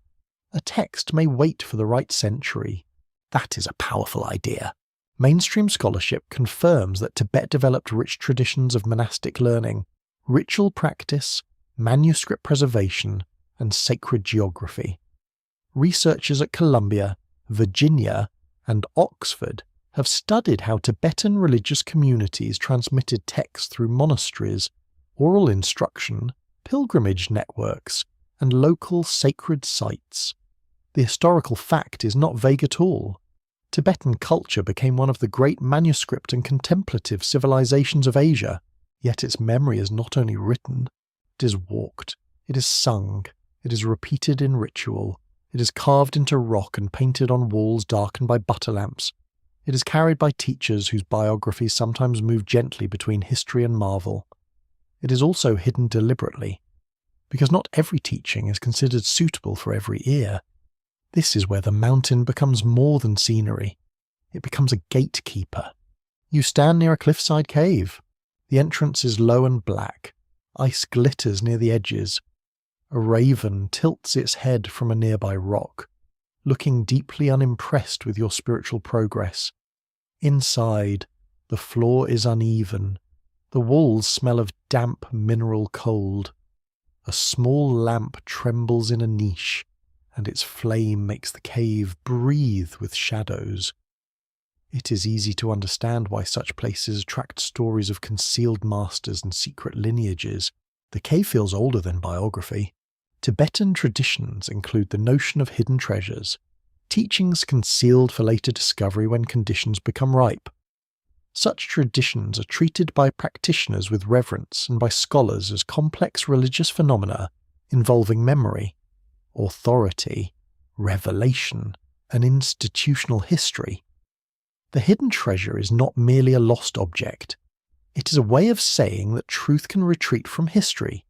A text may wait for the right century. That is a powerful idea. Mainstream scholarship confirms that Tibet developed rich traditions of monastic learning, ritual practice, manuscript preservation, and sacred geography. Researchers at Columbia, Virginia, and Oxford have studied how Tibetan religious communities transmitted texts through monasteries, oral instruction, pilgrimage networks, and local sacred sites. The historical fact is not vague at all. Tibetan culture became one of the great manuscript and contemplative civilizations of Asia, yet its memory is not only written, it is walked, it is sung, it is repeated in ritual, it is carved into rock and painted on walls darkened by butter lamps. It is carried by teachers whose biographies sometimes move gently between history and marvel. It is also hidden deliberately, because not every teaching is considered suitable for every ear. This is where the mountain becomes more than scenery. It becomes a gatekeeper. You stand near a cliffside cave. The entrance is low and black. Ice glitters near the edges. A raven tilts its head from a nearby rock, looking deeply unimpressed with your spiritual progress. Inside, the floor is uneven. The walls smell of damp mineral cold. A small lamp trembles in a niche, and its flame makes the cave breathe with shadows. It is easy to understand why such places attract stories of concealed masters and secret lineages. The cave feels older than biography. Tibetan traditions include the notion of hidden treasures, teachings concealed for later discovery when conditions become ripe. Such traditions are treated by practitioners with reverence and by scholars as complex religious phenomena involving memory, authority, revelation, and institutional history. The hidden treasure is not merely a lost object. It is a way of saying that truth can retreat from history,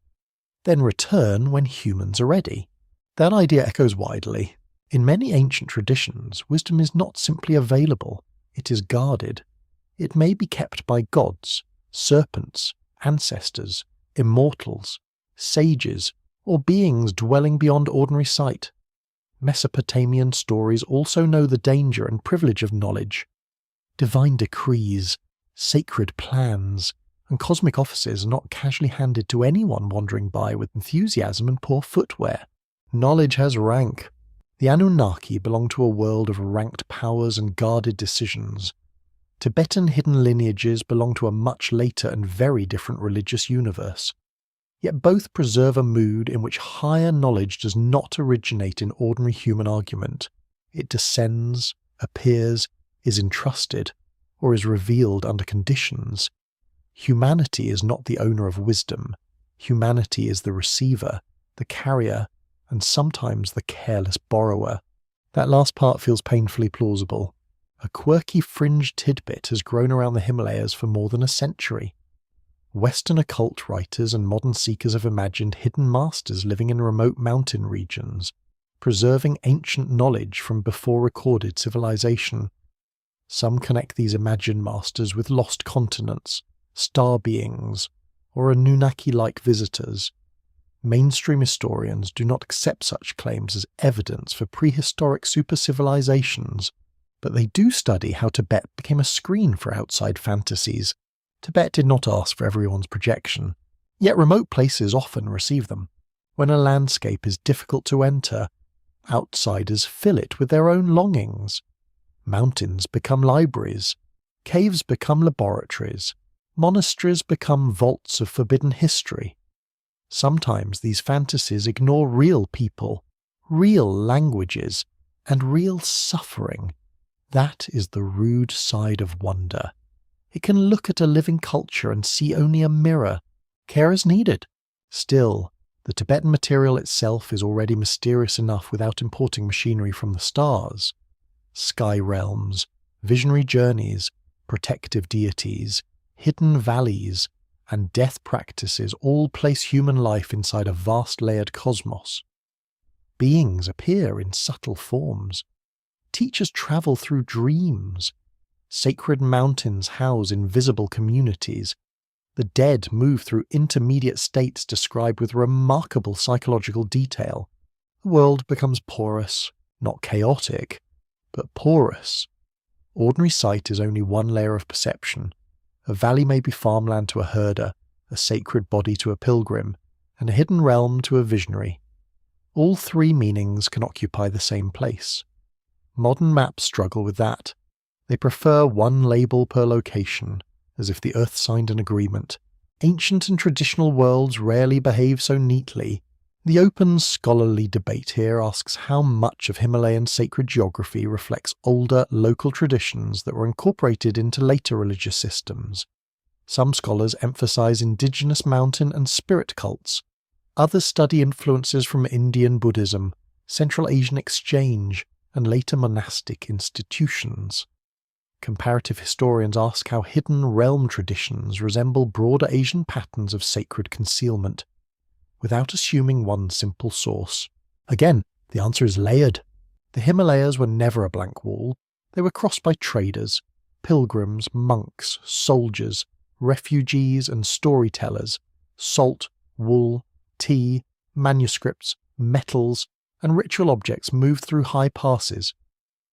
then return when humans are ready. That idea echoes widely. In many ancient traditions, wisdom is not simply available, it is guarded. It may be kept by gods, serpents, ancestors, immortals, sages, or beings dwelling beyond ordinary sight. Mesopotamian stories also know the danger and privilege of knowledge. Divine decrees, sacred plans, and cosmic offices are not casually handed to anyone wandering by with enthusiasm and poor footwear. Knowledge has rank. The Anunnaki belong to a world of ranked powers and guarded decisions. Tibetan hidden lineages belong to a much later and very different religious universe. Yet both preserve a mood in which higher knowledge does not originate in ordinary human argument. It descends, appears, is entrusted, or is revealed under conditions. Humanity is not the owner of wisdom. Humanity is the receiver, the carrier, and sometimes the careless borrower. That last part feels painfully plausible. A quirky fringe tidbit has grown around the Himalayas for more than a century. Western occult writers and modern seekers have imagined hidden masters living in remote mountain regions, preserving ancient knowledge from before recorded civilization. Some connect these imagined masters with lost continents, star beings, or Anunnaki-like visitors. Mainstream historians do not accept such claims as evidence for prehistoric super-civilizations, but they do study how Tibet became a screen for outside fantasies. Tibet did not ask for everyone's projection, yet remote places often receive them. When a landscape is difficult to enter, outsiders fill it with their own longings. Mountains become libraries, caves become laboratories, monasteries become vaults of forbidden history. Sometimes these fantasies ignore real people, real languages, and real suffering. That is the rude side of wonder. It can look at a living culture and see only a mirror. Care is needed. Still, the Tibetan material itself is already mysterious enough without importing machinery from the stars. Sky realms, visionary journeys, protective deities, hidden valleys, and death practices all place human life inside a vast layered cosmos. Beings appear in subtle forms. Teachers travel through dreams. Sacred mountains house invisible communities. The dead move through intermediate states described with remarkable psychological detail. The world becomes porous, not chaotic, but porous. Ordinary sight is only one layer of perception. A valley may be farmland to a herder, a sacred body to a pilgrim, and a hidden realm to a visionary. All three meanings can occupy the same place. Modern maps struggle with that. They prefer one label per location, as if the earth signed an agreement. Ancient and traditional worlds rarely behave so neatly. The open scholarly debate here asks how much of Himalayan sacred geography reflects older local traditions that were incorporated into later religious systems. Some scholars emphasize indigenous mountain and spirit cults. Others study influences from Indian Buddhism, Central Asian exchange, and later monastic institutions. Comparative historians ask how hidden realm traditions resemble broader Asian patterns of sacred concealment, without assuming one simple source. Again, the answer is layered. The Himalayas were never a blank wall. They were crossed by traders, pilgrims, monks, soldiers, refugees and storytellers, salt, wool, tea, manuscripts, metals, and ritual objects moved through high passes.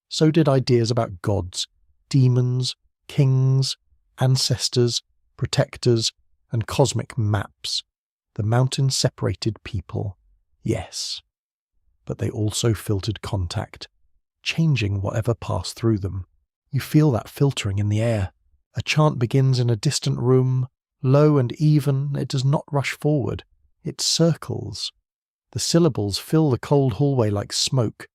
So did ideas about gods, demons, kings, ancestors, protectors, and cosmic maps. The mountains separated people, yes, but they also filtered contact, changing whatever passed through them. You feel that filtering in the air. A chant begins in a distant room, low and even, it does not rush forward. It circles. The syllables fill the cold hallway like smoke,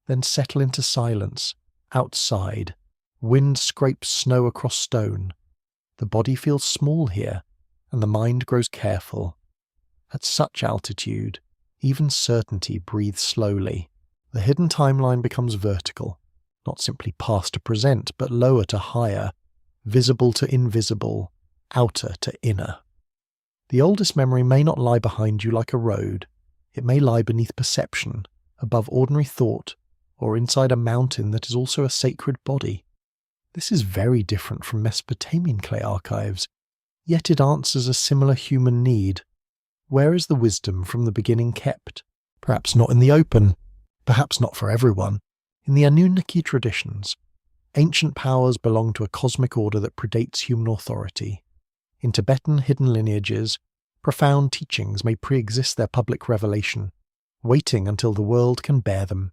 then settle into silence. Outside, wind scrapes snow across stone. The body feels small here, and the mind grows careful. At such altitude, even certainty breathes slowly. The hidden timeline becomes vertical, not simply past to present, but lower to higher, visible to invisible, outer to inner. The oldest memory may not lie behind you like a road. It may lie beneath perception, above ordinary thought, or inside a mountain that is also a sacred body. This is very different from Mesopotamian clay archives, yet it answers a similar human need. Where is the wisdom from the beginning kept? Perhaps not in the open, perhaps not for everyone. In the Anunnaki traditions, ancient powers belong to a cosmic order that predates human authority. In Tibetan hidden lineages, profound teachings may pre-exist their public revelation, waiting until the world can bear them.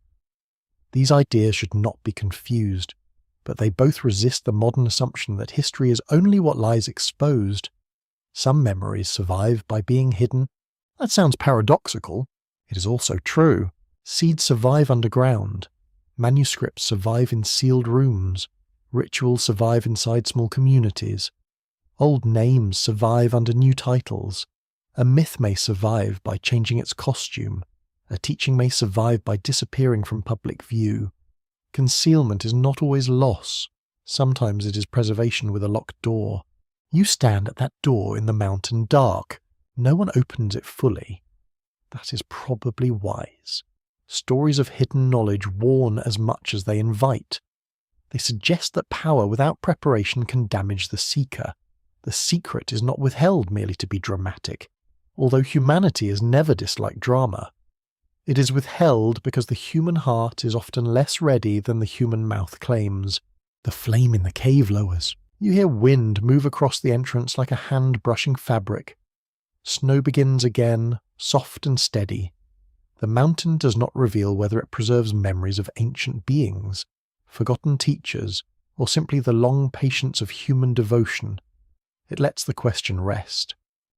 These ideas should not be confused, but they both resist the modern assumption that history is only what lies exposed. Some memories survive by being hidden. That sounds paradoxical. It is also true. Seeds survive underground. Manuscripts survive in sealed rooms. Rituals survive inside small communities. Old names survive under new titles. A myth may survive by changing its costume. A teaching may survive by disappearing from public view. Concealment is not always loss. Sometimes it is preservation with a locked door. You stand at that door in the mountain dark. No one opens it fully. That is probably wise. Stories of hidden knowledge warn as much as they invite. They suggest that power without preparation can damage the seeker. The secret is not withheld merely to be dramatic, although humanity has never disliked drama. It is withheld because the human heart is often less ready than the human mouth claims. The flame in the cave lowers. You hear wind move across the entrance like a hand brushing fabric. Snow begins again, soft and steady. The mountain does not reveal whether it preserves memories of ancient beings, forgotten teachers, or simply the long patience of human devotion. It lets the question rest.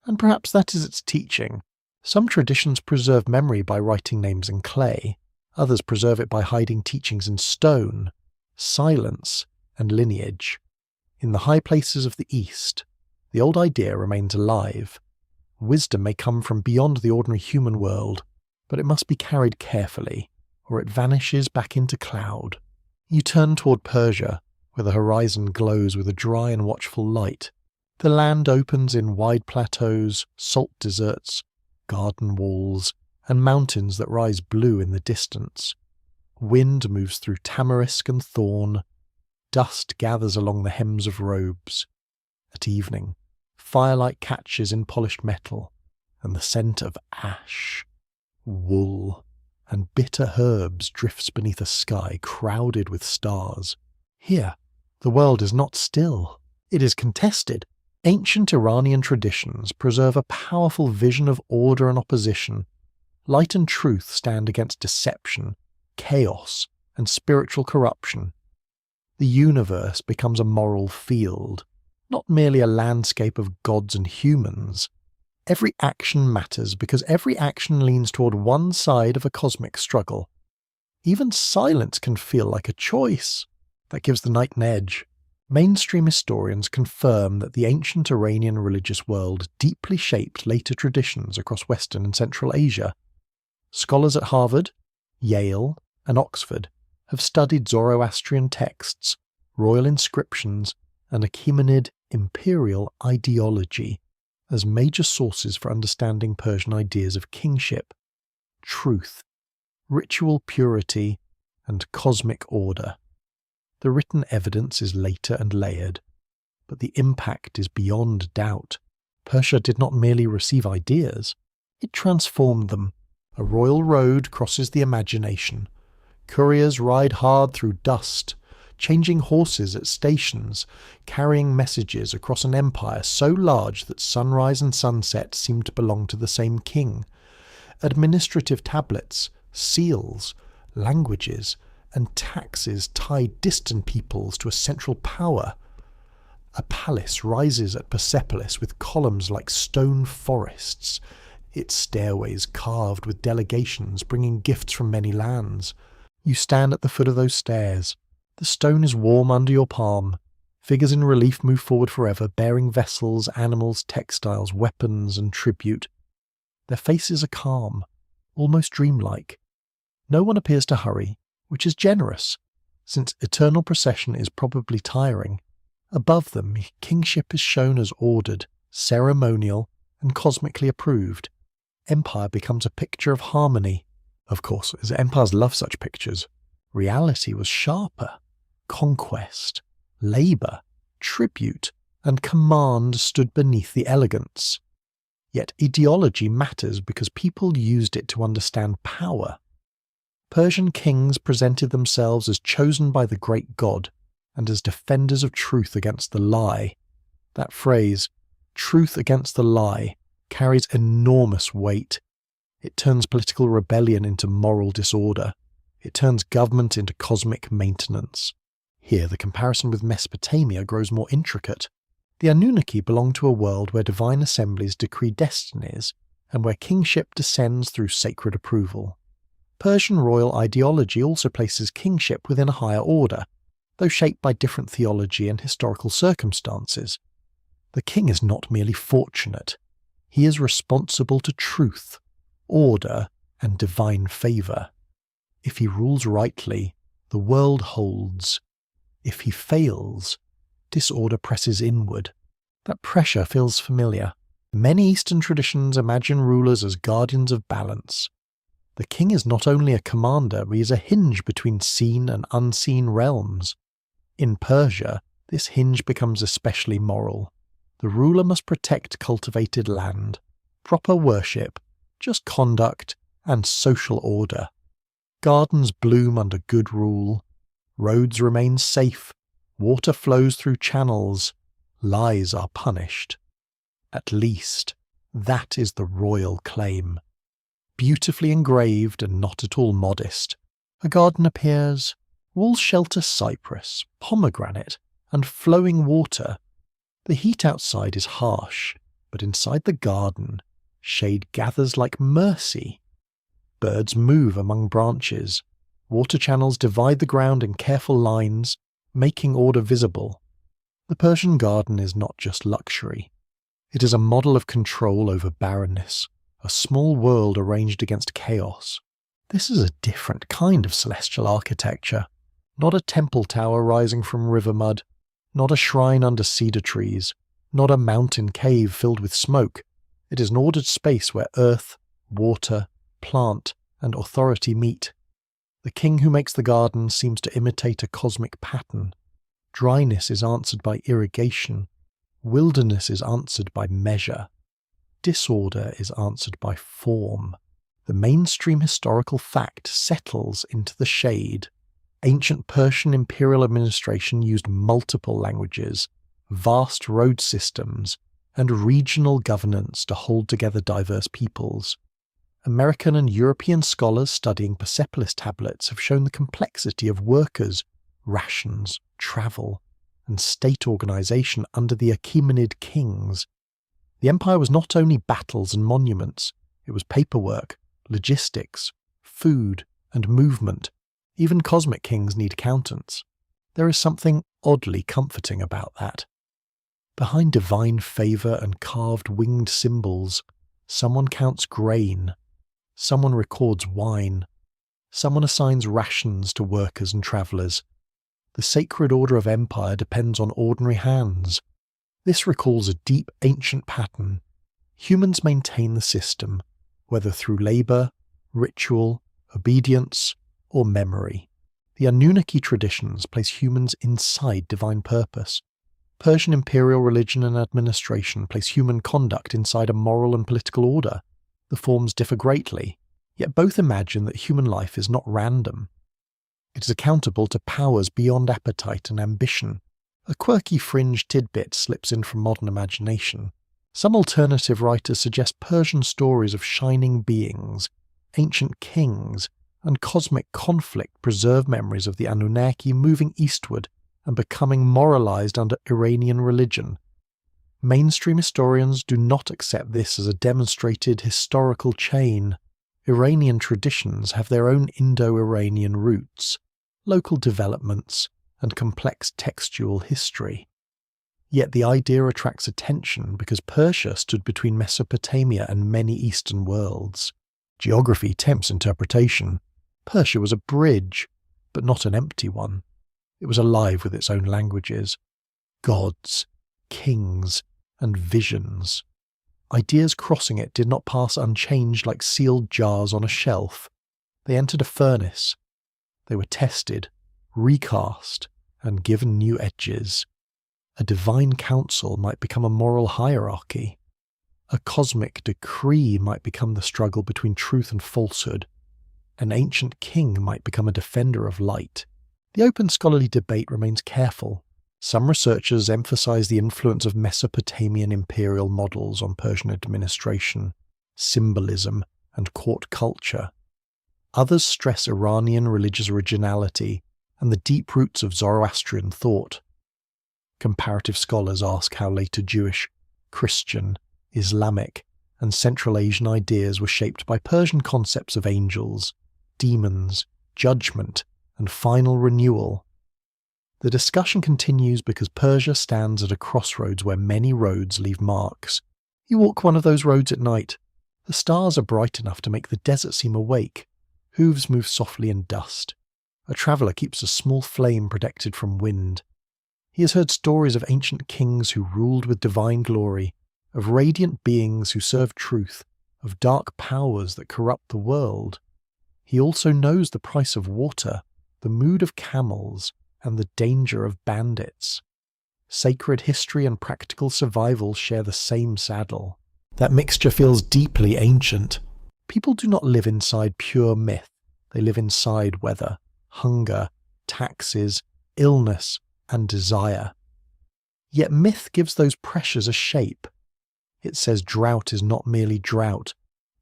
And perhaps that is its teaching. Some traditions preserve memory by writing names in clay. Others preserve it by hiding teachings in stone, silence, and lineage. In the high places of the East, the old idea remains alive. Wisdom may come from beyond the ordinary human world, but it must be carried carefully, or it vanishes back into cloud. You turn toward Persia, where the horizon glows with a dry and watchful light. The land opens in wide plateaus, salt deserts, garden walls, and mountains that rise blue in the distance. Wind moves through tamarisk and thorn. Dust gathers along the hems of robes. At evening, firelight catches in polished metal, and the scent of ash, wool, and bitter herbs drifts beneath a sky crowded with stars. Here, the world is not still. It is contested. Ancient Iranian traditions preserve a powerful vision of order and opposition. Light and truth stand against deception, chaos, and spiritual corruption. The universe becomes a moral field, not merely a landscape of gods and humans. Every action matters because every action leans toward one side of a cosmic struggle. Even silence can feel like a choice. That gives the night an edge. Mainstream historians confirm that the ancient Iranian religious world deeply shaped later traditions across Western and Central Asia. Scholars at Harvard, Yale, and Oxford have studied Zoroastrian texts, royal inscriptions, and Achaemenid imperial ideology as major sources for understanding Persian ideas of kingship, truth, ritual purity, and cosmic order. The written evidence is later and layered, but the impact is beyond doubt. Persia did not merely receive ideas, it transformed them. A royal road crosses the imagination. Couriers ride hard through dust, changing horses at stations, carrying messages across an empire so large that sunrise and sunset seem to belong to the same king. Administrative tablets, seals, languages, and taxes tie distant peoples to a central power. A palace rises at Persepolis with columns like stone forests. its stairways carved with delegations bringing gifts from many lands. You stand at the foot of those stairs. The stone is warm under your palm. Figures in relief move forward forever, bearing vessels, animals, textiles, weapons, and tribute. Their faces are calm, almost dreamlike. No one appears to hurry, which is generous, since eternal procession is probably tiring. Above them, kingship is shown as ordered, ceremonial, and cosmically approved. Empire becomes a picture of harmony. Of course, as empires love such pictures, reality was sharper. Conquest, labour, tribute, and command stood beneath the elegance. Yet ideology matters because people used it to understand power. Persian kings presented themselves as chosen by the great god and as defenders of truth against the lie. That phrase, truth against the lie, carries enormous weight. It turns political rebellion into moral disorder. It turns government into cosmic maintenance. Here, the comparison with Mesopotamia grows more intricate. The Anunnaki belong to a world where divine assemblies decree destinies and where kingship descends through sacred approval. Persian royal ideology also places kingship within a higher order, though shaped by different theology and historical circumstances. The king is not merely fortunate. He is responsible to truth, order, and divine favour. If he rules rightly, the world holds. If he fails, disorder presses inward. That pressure feels familiar. Many Eastern traditions imagine rulers as guardians of balance. The king is not only a commander, but he is a hinge between seen and unseen realms. In Persia, this hinge becomes especially moral. The ruler must protect cultivated land, proper worship, just conduct, and social order. Gardens bloom under good rule. Roads remain safe. Water flows through channels. Lies are punished. At least, that is the royal claim. Beautifully engraved and not at all modest, a garden appears. Walls shelter cypress, pomegranate, and flowing water. The heat outside is harsh, but inside the garden, shade gathers like mercy. Birds move among branches. Water channels divide the ground in careful lines, making order visible. The Persian garden is not just luxury. It is a model of control over barrenness, a small world arranged against chaos. This is a different kind of celestial architecture. Not a temple tower rising from river mud, not a shrine under cedar trees, not a mountain cave filled with smoke. It is an ordered space where earth, water, plant, and authority meet. The king who makes the garden seems to imitate a cosmic pattern. Dryness is answered by irrigation. Wilderness is answered by measure. Disorder is answered by form. The mainstream historical fact settles into the shade. Ancient Persian imperial administration used multiple languages, vast road systems, and regional governance to hold together diverse peoples. American and European scholars studying Persepolis tablets have shown the complexity of workers, rations, travel, and state organization under the Achaemenid kings. The empire was not only battles and monuments, it was paperwork, logistics, food, and movement. Even cosmic kings need accountants. There is something oddly comforting about that. Behind divine favour and carved winged symbols, someone counts grain, someone records wine, someone assigns rations to workers and travellers. The sacred order of empire depends on ordinary hands. This recalls a deep ancient pattern. Humans maintain the system, whether through labour, ritual, obedience, or memory. The Anunnaki traditions place humans inside divine purpose. Persian imperial religion and administration place human conduct inside a moral and political order. The forms differ greatly, yet both imagine that human life is not random. It is accountable to powers beyond appetite and ambition. A quirky fringe tidbit slips in from modern imagination. Some alternative writers suggest Persian stories of shining beings, ancient kings, and cosmic conflict preserve memories of the Anunnaki moving eastward and becoming moralized under Iranian religion. Mainstream historians do not accept this as a demonstrated historical chain. Iranian traditions have their own Indo-Iranian roots, local developments, and complex textual history. Yet the idea attracts attention because Persia stood between Mesopotamia and many Eastern worlds. Geography tempts interpretation. Persia was a bridge, but not an empty one. It was alive with its own languages, gods, kings, and visions. Ideas crossing it did not pass unchanged like sealed jars on a shelf. They entered a furnace. They were tested, recast, and given new edges. A divine council might become a moral hierarchy. A cosmic decree might become the struggle between truth and falsehood. An ancient king might become a defender of light. The open scholarly debate remains careful. Some researchers emphasize the influence of Mesopotamian imperial models on Persian administration, symbolism, and court culture. Others stress Iranian religious originality and the deep roots of Zoroastrian thought. Comparative scholars ask how later Jewish, Christian, Islamic, and Central Asian ideas were shaped by Persian concepts of angels, demons, judgment, and final renewal. The discussion continues because Persia stands at a crossroads where many roads leave marks. You walk one of those roads at night. The stars are bright enough to make the desert seem awake. Hooves move softly in dust. A traveller keeps a small flame protected from wind. He has heard stories of ancient kings who ruled with divine glory, of radiant beings who serve truth, of dark powers that corrupt the world. He also knows the price of water, the mood of camels, and the danger of bandits. Sacred history and practical survival share the same saddle. That mixture feels deeply ancient. People do not live inside pure myth. They live inside weather, hunger, taxes, illness, and desire. Yet myth gives those pressures a shape. It says drought is not merely drought.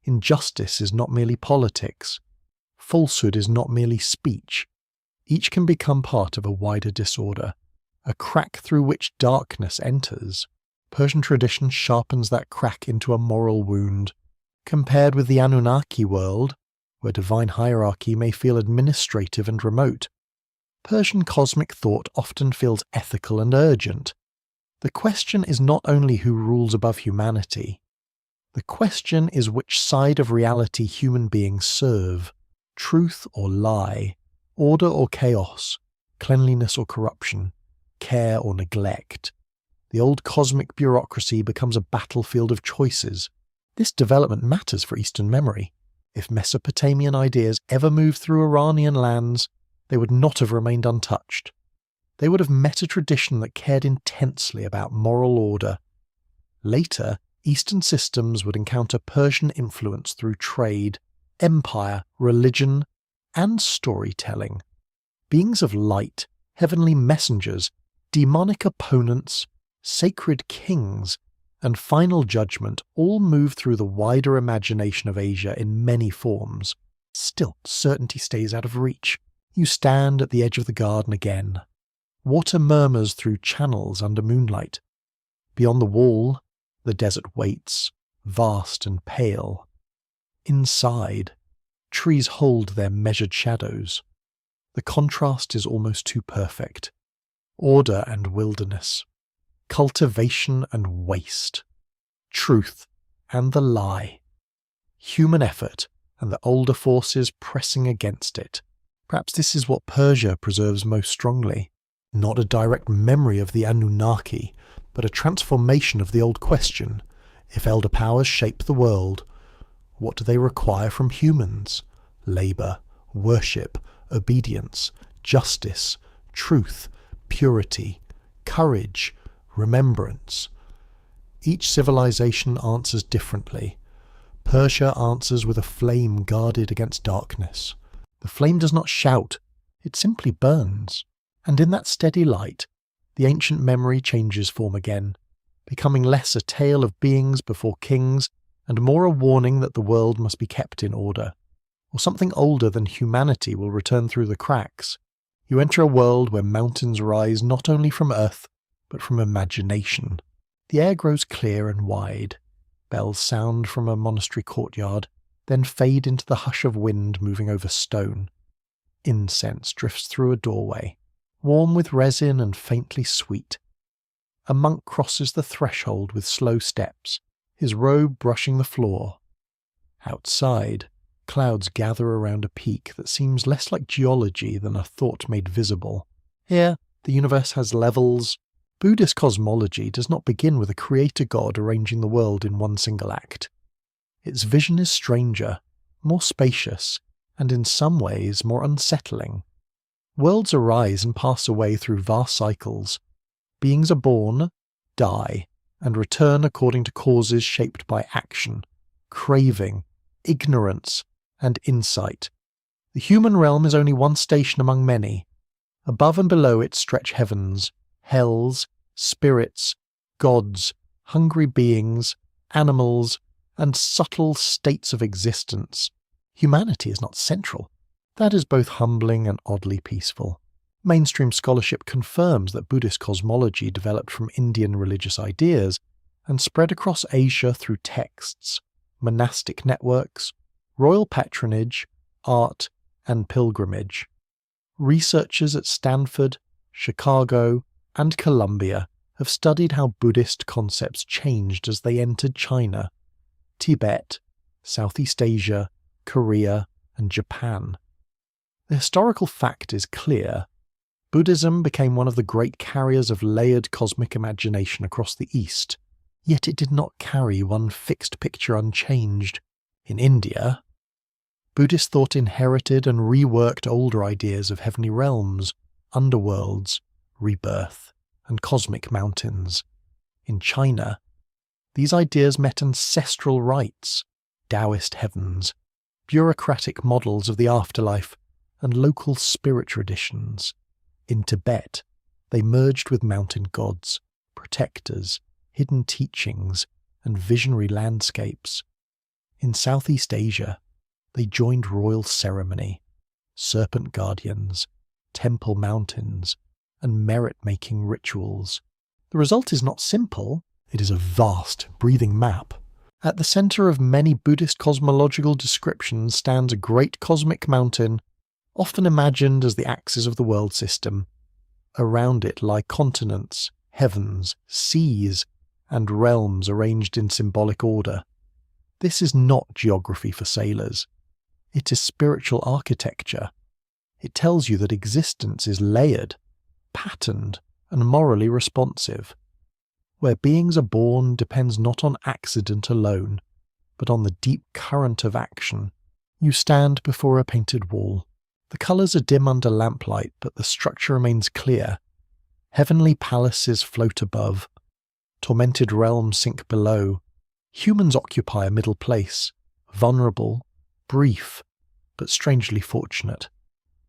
Injustice is not merely politics. Falsehood is not merely speech. Each can become part of a wider disorder, a crack through which darkness enters. Persian tradition sharpens that crack into a moral wound. Compared with the Anunnaki world, where divine hierarchy may feel administrative and remote, Persian cosmic thought often feels ethical and urgent. The question is not only who rules above humanity. The question is which side of reality human beings serve, truth or lie, order or chaos, cleanliness or corruption, care or neglect. The old cosmic bureaucracy becomes a battlefield of choices. This development matters for Eastern memory. If Mesopotamian ideas ever moved through Iranian lands, they would not have remained untouched. They would have met a tradition that cared intensely about moral order. Later, Eastern systems would encounter Persian influence through trade, empire, religion, and storytelling. Beings of light, heavenly messengers, demonic opponents, sacred kings, and final judgment all move through the wider imagination of Asia in many forms. Still, certainty stays out of reach. You stand at the edge of the garden again. Water murmurs through channels under moonlight. Beyond the wall, the desert waits, vast and pale. Inside, trees hold their measured shadows. The contrast is almost too perfect. Order and wilderness. Cultivation and waste. Truth and the lie. Human effort and the older forces pressing against it. Perhaps this is what Persia preserves most strongly. Not a direct memory of the Anunnaki, but a transformation of the old question: if elder powers shape the world, what do they require from humans? Labour, worship, obedience, justice, truth, purity, courage, remembrance. Each civilization answers differently. Persia answers with a flame guarded against darkness. The flame does not shout, it simply burns. And in that steady light, the ancient memory changes form again, becoming less a tale of beings before kings and more a warning that the world must be kept in order. Or something older than humanity will return through the cracks. You enter a world where mountains rise not only from earth, but from imagination. The air grows clear and wide. Bells sound from a monastery courtyard, then fade into the hush of wind moving over stone. Incense drifts through a doorway, warm with resin and faintly sweet. A monk crosses the threshold with slow steps, his robe brushing the floor. Outside, clouds gather around a peak that seems less like geology than a thought made visible. Here, the universe has levels. Buddhist cosmology does not begin with a creator god arranging the world in one single act. Its vision is stranger, more spacious, and in some ways more unsettling. Worlds arise and pass away through vast cycles. Beings are born, die, and return according to causes shaped by action, craving, ignorance, and insight. The human realm is only one station among many. Above and below it stretch heavens, hells, spirits, gods, hungry beings, animals, and subtle states of existence. Humanity is not central. That is both humbling and oddly peaceful. Mainstream scholarship confirms that Buddhist cosmology developed from Indian religious ideas and spread across Asia through texts, monastic networks, royal patronage, art, and pilgrimage. Researchers at Stanford, Chicago, and Columbia have studied how Buddhist concepts changed as they entered China, Tibet, Southeast Asia, Korea, and Japan. The historical fact is clear. Buddhism became one of the great carriers of layered cosmic imagination across the East, yet it did not carry one fixed picture unchanged. In India, Buddhist thought inherited and reworked older ideas of heavenly realms, underworlds, rebirth, and cosmic mountains. In China, these ideas met ancestral rites, Taoist heavens, bureaucratic models of the afterlife, and local spirit traditions. In Tibet, they merged with mountain gods, protectors, hidden teachings, and visionary landscapes. In Southeast Asia, they joined royal ceremony, serpent guardians, temple mountains, and merit-making rituals. The result is not simple, it is a vast, breathing map. At the centre of many Buddhist cosmological descriptions stands a great cosmic mountain, often imagined as the axis of the world system. Around it lie continents, heavens, seas, and realms arranged in symbolic order. This is not geography for sailors. It is spiritual architecture. It tells you that existence is layered, patterned, and morally responsive. Where beings are born depends not on accident alone, but on the deep current of action. You stand before a painted wall. The colours are dim under lamplight, but the structure remains clear. Heavenly palaces float above. Tormented realms sink below. Humans occupy a middle place, vulnerable, brief, but strangely fortunate.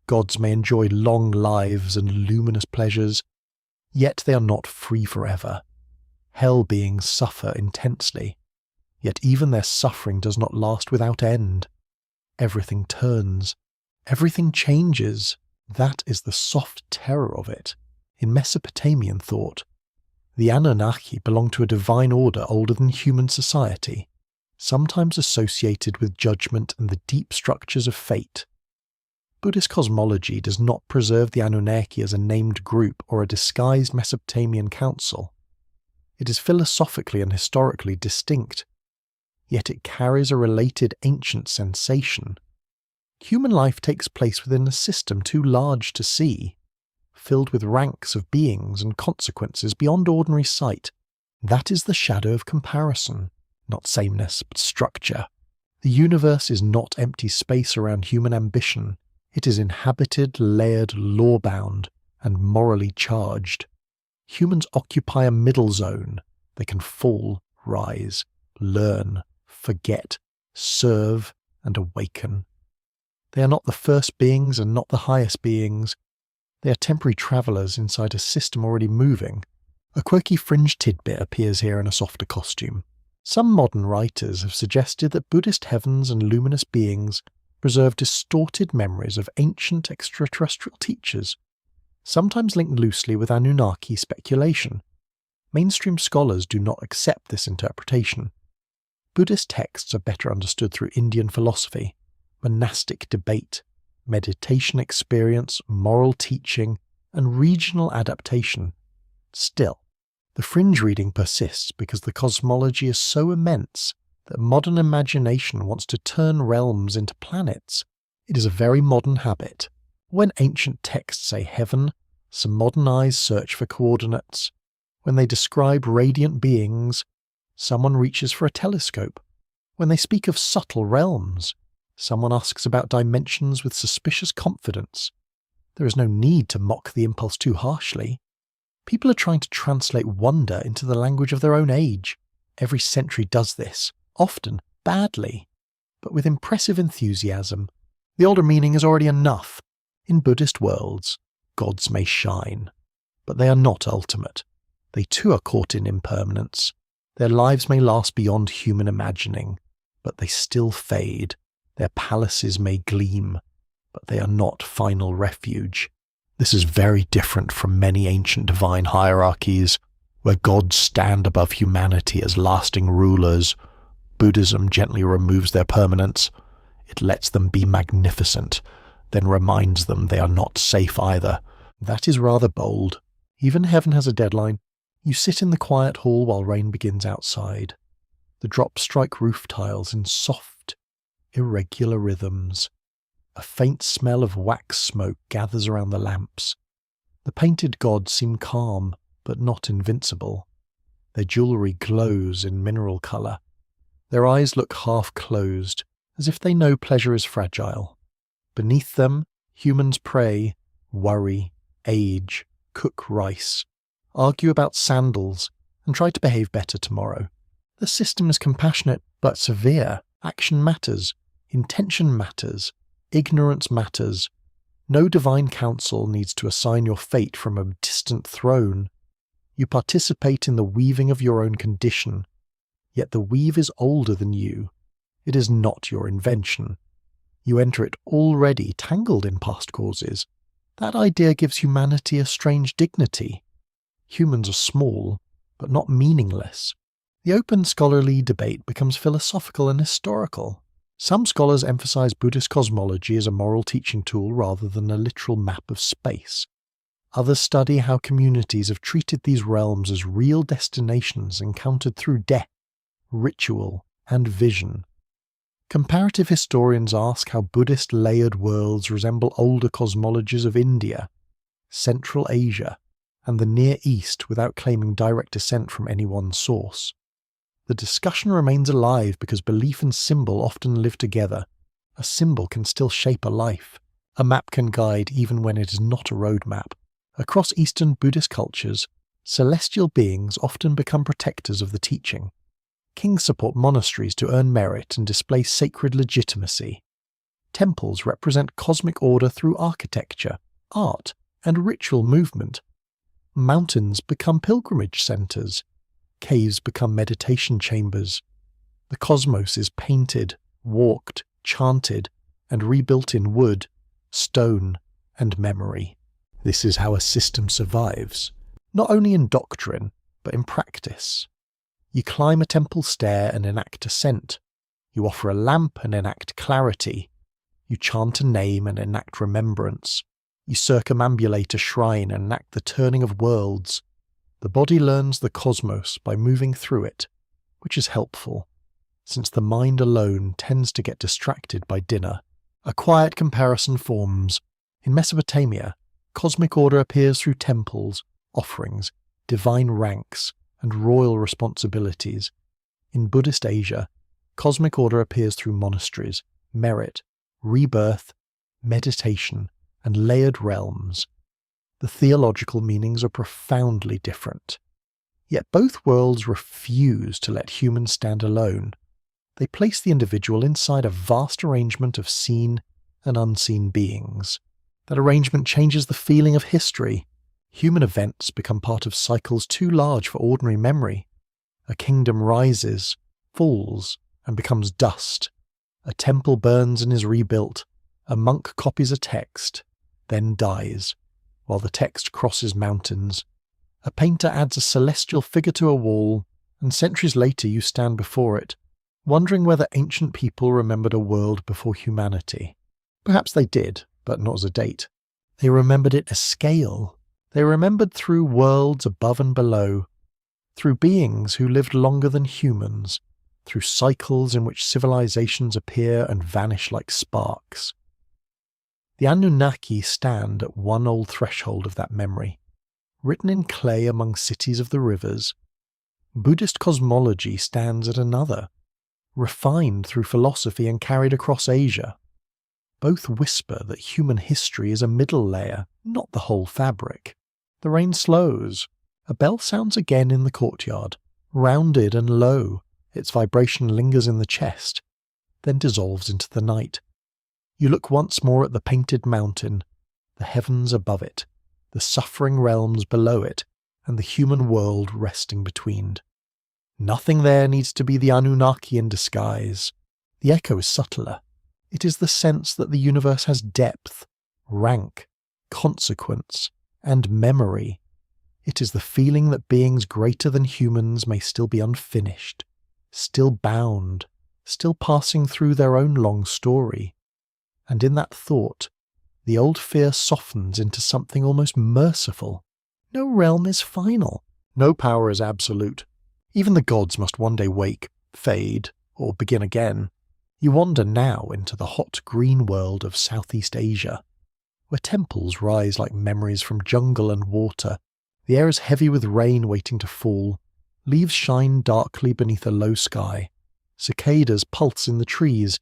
Gods may enjoy long lives and luminous pleasures, yet they are not free forever. Hell beings suffer intensely, yet even their suffering does not last without end. Everything turns. Everything changes. That is the soft terror of it. In Mesopotamian thought, the Anunnaki belong to a divine order older than human society, sometimes associated with judgment and the deep structures of fate. Buddhist cosmology does not preserve the Anunnaki as a named group or a disguised Mesopotamian council. It is philosophically and historically distinct, yet it carries a related ancient sensation. Human life takes place within a system too large to see, filled with ranks of beings and consequences beyond ordinary sight. That is the shadow of comparison, not sameness, but structure. The universe is not empty space around human ambition. It is inhabited, layered, law-bound, and morally charged. Humans occupy a middle zone. They can fall, rise, learn, forget, serve, and awaken. They are not the first beings and not the highest beings. They are temporary travellers inside a system already moving. A quirky fringe tidbit appears here in a softer costume. Some modern writers have suggested that Buddhist heavens and luminous beings preserve distorted memories of ancient extraterrestrial teachers, sometimes linked loosely with Anunnaki speculation. Mainstream scholars do not accept this interpretation. Buddhist texts are better understood through Indian philosophy, monastic debate, meditation experience, moral teaching, and regional adaptation. Still, the fringe reading persists because the cosmology is so immense that modern imagination wants to turn realms into planets. It is a very modern habit. When ancient texts say heaven, some modern eyes search for coordinates. When they describe radiant beings, someone reaches for a telescope. When they speak of subtle realms, someone asks about dimensions with suspicious confidence. There is no need to mock the impulse too harshly. People are trying to translate wonder into the language of their own age. Every century does this, often badly, but with impressive enthusiasm. The older meaning is already enough. In Buddhist worlds, gods may shine, but they are not ultimate. They too are caught in impermanence. Their lives may last beyond human imagining, but they still fade. Their palaces may gleam, but they are not final refuge. This is very different from many ancient divine hierarchies, where gods stand above humanity as lasting rulers. Buddhism gently removes their permanence. It lets them be magnificent, then reminds them they are not safe either. That is rather bold. Even heaven has a deadline. You sit in the quiet hall while rain begins outside. The drops strike roof tiles in soft, irregular rhythms. A faint smell of wax smoke gathers around the lamps. The painted gods seem calm, but not invincible. Their jewellery glows in mineral colour. Their eyes look half closed, as if they know pleasure is fragile. Beneath them, humans pray, worry, age, cook rice, argue about sandals, and try to behave better tomorrow. The system is compassionate but severe. Action matters. Intention matters. Ignorance matters. No divine counsel needs to assign your fate from a distant throne. You participate in the weaving of your own condition, yet the weave is older than you. It is not your invention. You enter it already tangled in past causes. That idea gives humanity a strange dignity. Humans are small, but not meaningless. The open scholarly debate becomes philosophical and historical. Some scholars emphasize Buddhist cosmology as a moral teaching tool rather than a literal map of space. Others study how communities have treated these realms as real destinations encountered through death, ritual, and vision. Comparative historians ask how Buddhist layered worlds resemble older cosmologies of India, Central Asia, and the Near East without claiming direct descent from any one source. The discussion remains alive because belief and symbol often live together. A symbol can still shape a life. A map can guide even when it is not a road map. Across Eastern Buddhist cultures, celestial beings often become protectors of the teaching. Kings support monasteries to earn merit and display sacred legitimacy. Temples represent cosmic order through architecture, art, and ritual movement. Mountains become pilgrimage centers. Caves become meditation chambers. The cosmos is painted, walked, chanted, and rebuilt in wood, stone, and memory. This is how a system survives, not only in doctrine, but in practice. You climb a temple stair and enact ascent. You offer a lamp and enact clarity. You chant a name and enact remembrance. You circumambulate a shrine and enact the turning of worlds. The body learns the cosmos by moving through it, which is helpful, since the mind alone tends to get distracted by dinner. A quiet comparison forms. In Mesopotamia, cosmic order appears through temples, offerings, divine ranks, and royal responsibilities. In Buddhist Asia, cosmic order appears through monasteries, merit, rebirth, meditation, and layered realms. The theological meanings are profoundly different. Yet both worlds refuse to let humans stand alone. They place the individual inside a vast arrangement of seen and unseen beings. That arrangement changes the feeling of history. Human events become part of cycles too large for ordinary memory. A kingdom rises, falls, and becomes dust. A temple burns and is rebuilt. A monk copies a text, then dies, while the text crosses mountains. A painter adds a celestial figure to a wall, and centuries later you stand before it, wondering whether ancient people remembered a world before humanity. Perhaps they did, but not as a date. They remembered it as scale. They remembered through worlds above and below, through beings who lived longer than humans, through cycles in which civilizations appear and vanish like sparks. The Anunnaki stand at one old threshold of that memory, written in clay among cities of the rivers. Buddhist cosmology stands at another, refined through philosophy and carried across Asia. Both whisper that human history is a middle layer, not the whole fabric. The rain slows. A bell sounds again in the courtyard, rounded and low. Its vibration lingers in the chest, then dissolves into the night. You look once more at the painted mountain, the heavens above it, the suffering realms below it, and the human world resting between. Nothing there needs to be the Anunnaki in disguise. The echo is subtler. It is the sense that the universe has depth, rank, consequence, and memory. It is the feeling that beings greater than humans may still be unfinished, still bound, still passing through their own long story. And in that thought, the old fear softens into something almost merciful. No realm is final. No power is absolute. Even the gods must one day wake, fade, or begin again. You wander now into the hot green world of Southeast Asia, where temples rise like memories from jungle and water. The air is heavy with rain waiting to fall. Leaves shine darkly beneath a low sky. Cicadas pulse in the trees,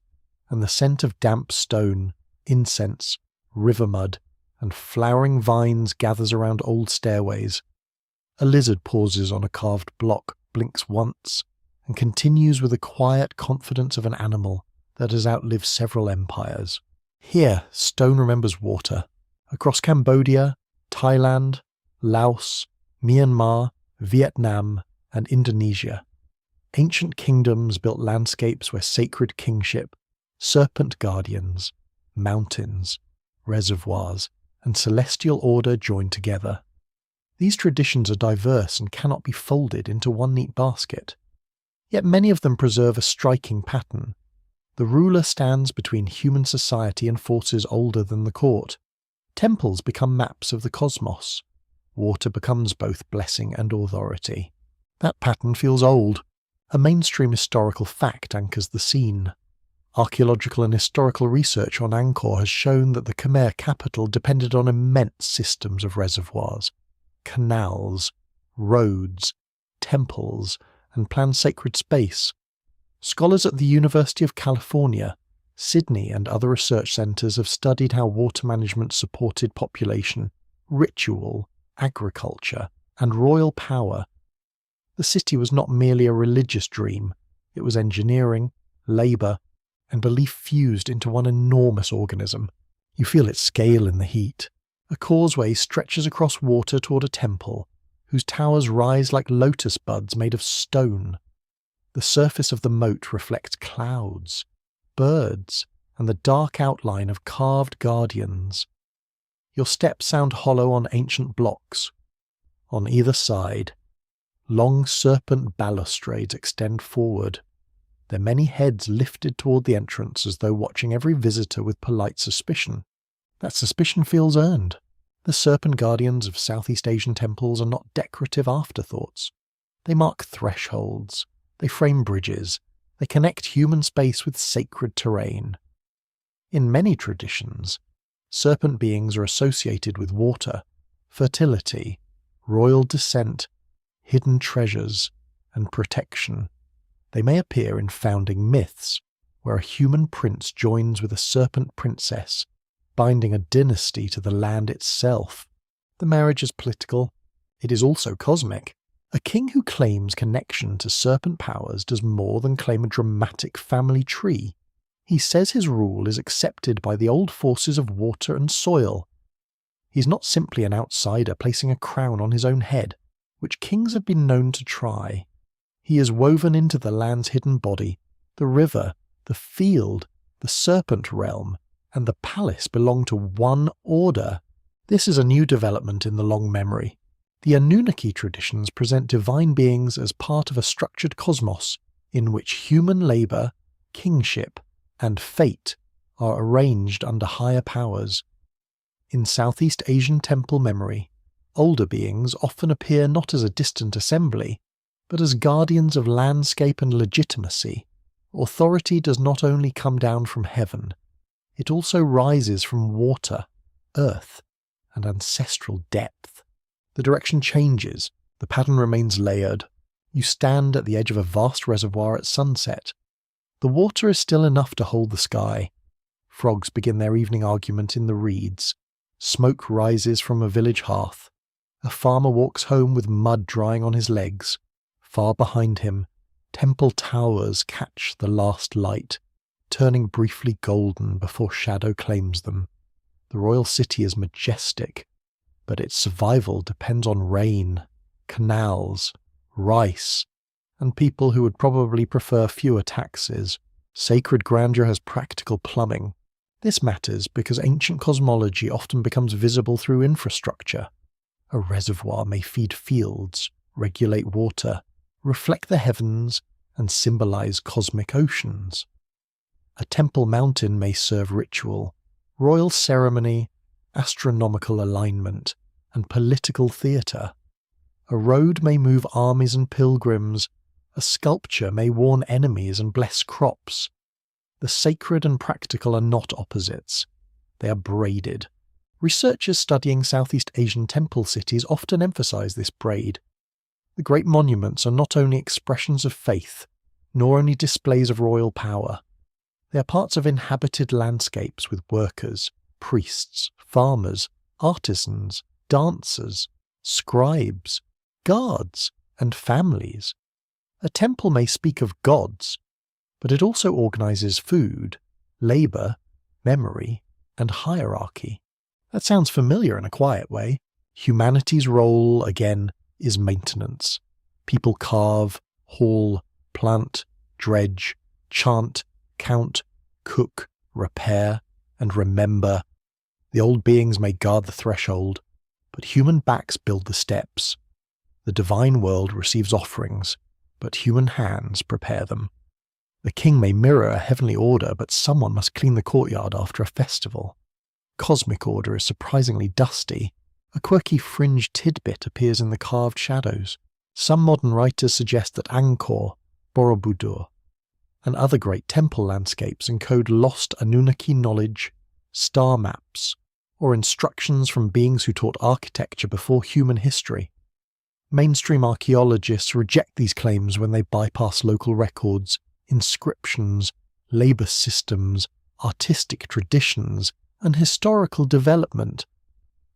and the scent of damp stone, incense, river mud, and flowering vines gathers around old stairways. A lizard pauses on a carved block, blinks once, and continues with the quiet confidence of an animal that has outlived several empires. Here, stone remembers water. Across Cambodia, Thailand, Laos, Myanmar, Vietnam, and Indonesia, ancient kingdoms built landscapes where sacred kingship, serpent guardians, mountains, reservoirs, and celestial order join together. These traditions are diverse and cannot be folded into one neat basket. Yet many of them preserve a striking pattern. The ruler stands between human society and forces older than the court. Temples become maps of the cosmos. Water becomes both blessing and authority. That pattern feels old. A mainstream historical fact anchors the scene. Archaeological and historical research on Angkor has shown that the Khmer capital depended on immense systems of reservoirs, canals, roads, temples, and planned sacred space. Scholars at the University of California, Sydney, and other research centres have studied how water management supported population, ritual, agriculture, and royal power. The city was not merely a religious dream, it was engineering, labour, and belief fused into one enormous organism. You feel its scale in the heat. A causeway stretches across water toward a temple, whose towers rise like lotus buds made of stone. The surface of the moat reflects clouds, birds, and the dark outline of carved guardians. Your steps sound hollow on ancient blocks. On either side, long serpent balustrades extend forward, their many heads lifted toward the entrance as though watching every visitor with polite suspicion. That suspicion feels earned. The serpent guardians of Southeast Asian temples are not decorative afterthoughts. They mark thresholds. They frame bridges. They connect human space with sacred terrain. In many traditions, serpent beings are associated with water, fertility, royal descent, hidden treasures, and protection. They may appear in founding myths, where a human prince joins with a serpent princess, binding a dynasty to the land itself. The marriage is political. It is also cosmic. A king who claims connection to serpent powers does more than claim a dramatic family tree. He says his rule is accepted by the old forces of water and soil. He's not simply an outsider placing a crown on his own head, which kings have been known to try. He is woven into the land's hidden body. The river, the field, the serpent realm, and the palace belong to one order. This is a new development in the long memory. The Anunnaki traditions present divine beings as part of a structured cosmos in which human labour, kingship, and fate are arranged under higher powers. In Southeast Asian temple memory, older beings often appear not as a distant assembly, but as guardians of landscape and legitimacy. Authority does not only come down from heaven, it also rises from water, earth, and ancestral depth. The direction changes, the pattern remains layered. You stand at the edge of a vast reservoir at sunset. The water is still enough to hold the sky. Frogs begin their evening argument in the reeds. Smoke rises from a village hearth. A farmer walks home with mud drying on his legs. Far behind him, temple towers catch the last light, turning briefly golden before shadow claims them. The royal city is majestic, but its survival depends on rain, canals, rice, and people who would probably prefer fewer taxes. Sacred grandeur has practical plumbing. This matters because ancient cosmology often becomes visible through infrastructure. A reservoir may feed fields, regulate water, reflect the heavens, and symbolize cosmic oceans. A temple mountain may serve ritual, royal ceremony, astronomical alignment, and political theatre. A road may move armies and pilgrims. A sculpture may warn enemies and bless crops. The sacred and practical are not opposites. They are braided. Researchers studying Southeast Asian temple cities often emphasize this braid. The great monuments are not only expressions of faith, nor only displays of royal power. They are parts of inhabited landscapes with workers, priests, farmers, artisans, dancers, scribes, guards, and families. A temple may speak of gods, but it also organizes food, labor, memory, and hierarchy. That sounds familiar in a quiet way. Humanity's role, again, is maintenance. People carve, haul, plant, dredge, chant, count, cook, repair, and remember. The old beings may guard the threshold, but human backs build the steps. The divine world receives offerings, but human hands prepare them. The king may mirror a heavenly order, but someone must clean the courtyard after a festival. Cosmic order is surprisingly dusty. A quirky fringe tidbit appears in the carved shadows. Some modern writers suggest that Angkor, Borobudur, and other great temple landscapes encode lost Anunnaki knowledge, star maps, or instructions from beings who taught architecture before human history. Mainstream archaeologists reject these claims when they bypass local records, inscriptions, labour systems, artistic traditions, and historical development.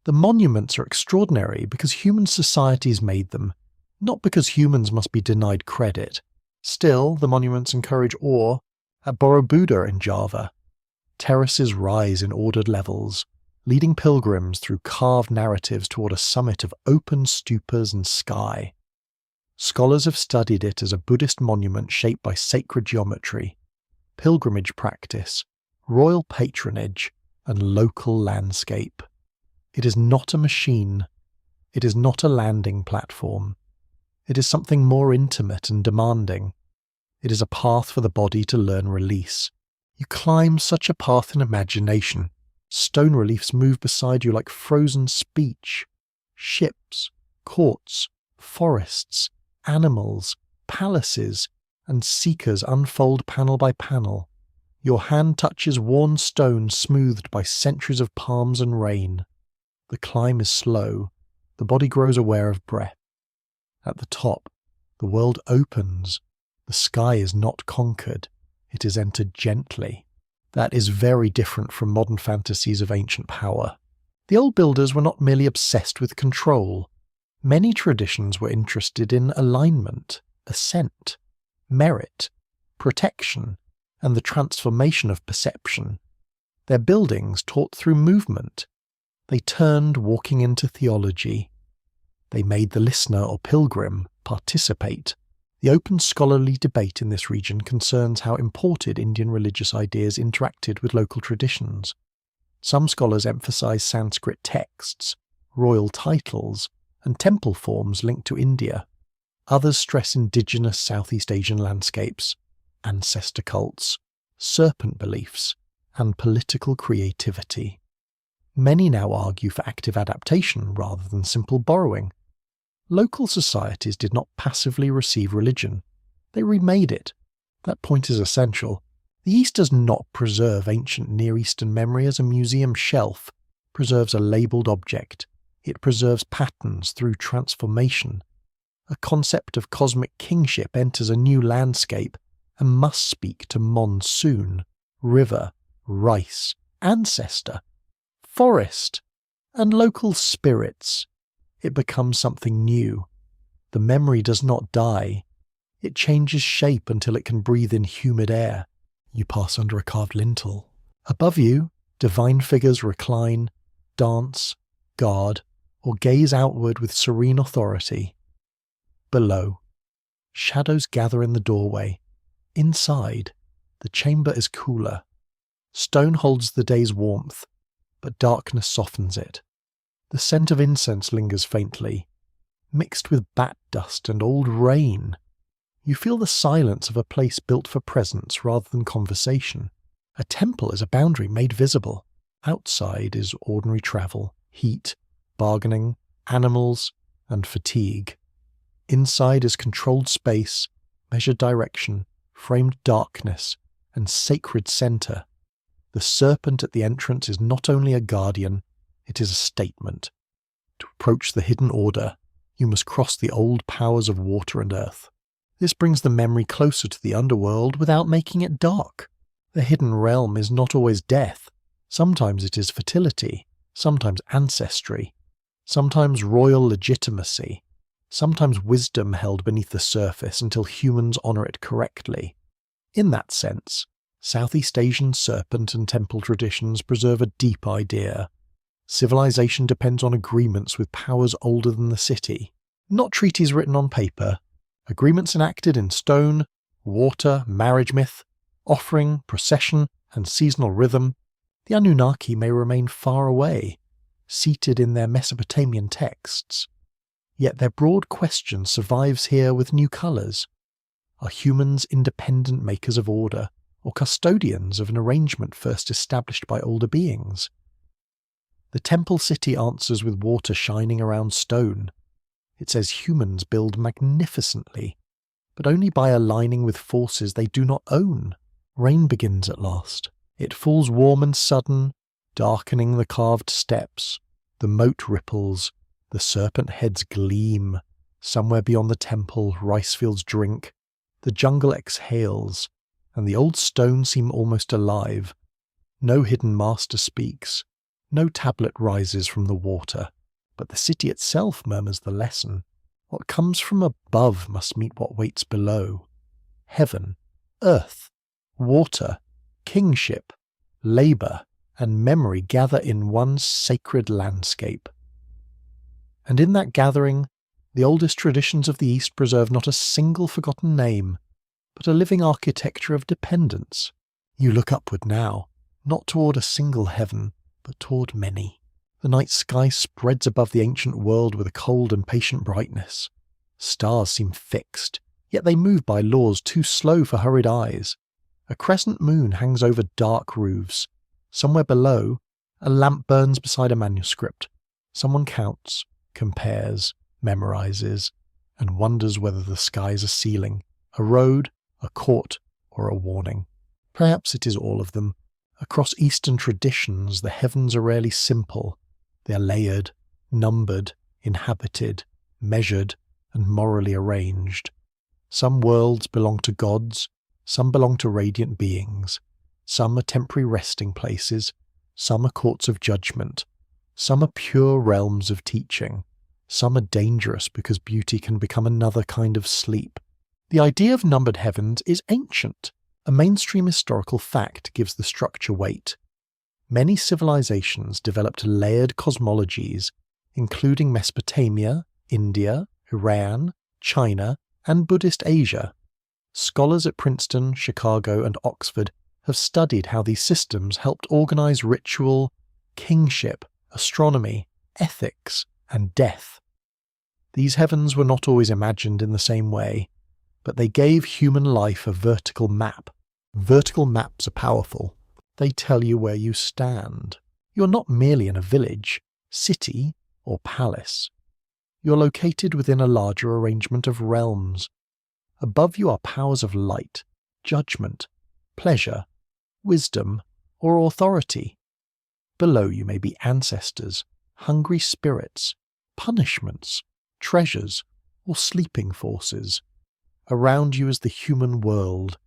The monuments are extraordinary because human societies made them, not because humans must be denied credit. Still, the monuments encourage awe. At Borobudur in Java, terraces rise in ordered levels, leading pilgrims through carved narratives toward a summit of open stupas and sky. Scholars have studied it as a Buddhist monument shaped by sacred geometry, pilgrimage practice, royal patronage, and local landscape. It is not a machine. It is not a landing platform. It is something more intimate and demanding. It is a path for the body to learn release. You climb such a path in imagination. Stone reliefs move beside you like frozen speech. Ships, courts, forests, animals, palaces, and seekers unfold panel by panel. Your hand touches worn stone smoothed by centuries of palms and rain. The climb is slow. The body grows aware of breath. At the top, the world opens. The sky is not conquered. It is entered gently. That is very different from modern fantasies of ancient power. The old builders were not merely obsessed with control. Many traditions were interested in alignment, ascent, merit, protection, and the transformation of perception. Their buildings taught through movement. They turned walking into theology. They made the listener or pilgrim participate. The open scholarly debate in this region concerns how imported Indian religious ideas interacted with local traditions. Some scholars emphasize Sanskrit texts, royal titles, and temple forms linked to India. Others stress indigenous Southeast Asian landscapes, ancestor cults, serpent beliefs, and political creativity. Many now argue for active adaptation rather than simple borrowing. Local societies did not passively receive religion. They remade it. That point is essential. The East does not preserve ancient Near Eastern memory as a museum shelf preserves a labelled object. It preserves patterns through transformation. A concept of cosmic kingship enters a new landscape and must speak to monsoon, river, rice, ancestor, forest, and local spirits. It becomes something new. The memory does not die. It changes shape until it can breathe in humid air. You pass under a carved lintel. Above you, divine figures recline, dance, guard, or gaze outward with serene authority. Below, shadows gather in the doorway. Inside, the chamber is cooler. Stone holds the day's warmth, but darkness softens it. The scent of incense lingers faintly, mixed with bat dust and old rain. You feel the silence of a place built for presence rather than conversation. A temple is a boundary made visible. Outside is ordinary travel, heat, bargaining, animals, and fatigue. Inside is controlled space, measured direction, framed darkness, and sacred centre. The serpent at the entrance is not only a guardian, it is a statement. To approach the hidden order, you must cross the old powers of water and earth. This brings the memory closer to the underworld without making it dark. The hidden realm is not always death. Sometimes it is fertility, sometimes ancestry, sometimes royal legitimacy, sometimes wisdom held beneath the surface until humans honour it correctly. In that sense, Southeast Asian serpent and temple traditions preserve a deep idea. Civilization depends on agreements with powers older than the city, not treaties written on paper. Agreements enacted in stone, water, marriage myth, offering, procession, and seasonal rhythm. The Anunnaki may remain far away, seated in their Mesopotamian texts. Yet their broad question survives here with new colours. Are humans independent makers of order, or custodians of an arrangement first established by older beings? The temple city answers with water shining around stone. It says humans build magnificently, but only by aligning with forces they do not own. Rain begins at last. It falls warm and sudden, darkening the carved steps. The moat ripples, the serpent heads gleam. Somewhere beyond the temple, rice fields drink. The jungle exhales, and the old stones seem almost alive. No hidden master speaks. No tablet rises from the water. But the city itself murmurs the lesson. What comes from above must meet what waits below. Heaven, earth, water, kingship, labour, and memory gather in one sacred landscape. And in that gathering, the oldest traditions of the East preserve not a single forgotten name, but a living architecture of dependence. You look upward now, not toward a single heaven, but toward many. The night sky spreads above the ancient world with a cold and patient brightness. Stars seem fixed, yet they move by laws too slow for hurried eyes. A crescent moon hangs over dark roofs. Somewhere below, a lamp burns beside a manuscript. Someone counts, compares, memorises, and wonders whether the sky is a ceiling, a road, a court, or a warning. Perhaps it is all of them. Across Eastern traditions, the heavens are rarely simple. They are layered, numbered, inhabited, measured, and morally arranged. Some worlds belong to gods, some belong to radiant beings. Some are temporary resting places, some are courts of judgment, some are pure realms of teaching, some are dangerous because beauty can become another kind of sleep. The idea of numbered heavens is ancient. A mainstream historical fact gives the structure weight. Many civilizations developed layered cosmologies, including Mesopotamia, India, Iran, China, and Buddhist Asia. Scholars at Princeton, Chicago, and Oxford have studied how these systems helped organize ritual, kingship, astronomy, ethics, and death. These heavens were not always imagined in the same way, but they gave human life a vertical map. Vertical maps are powerful. They tell you where you stand. You're not merely in a village, city, or palace. You're located within a larger arrangement of realms. Above you are powers of light, judgment, pleasure, wisdom, or authority. Below you may be ancestors, hungry spirits, punishments, treasures, or sleeping forces. Around you is the human world,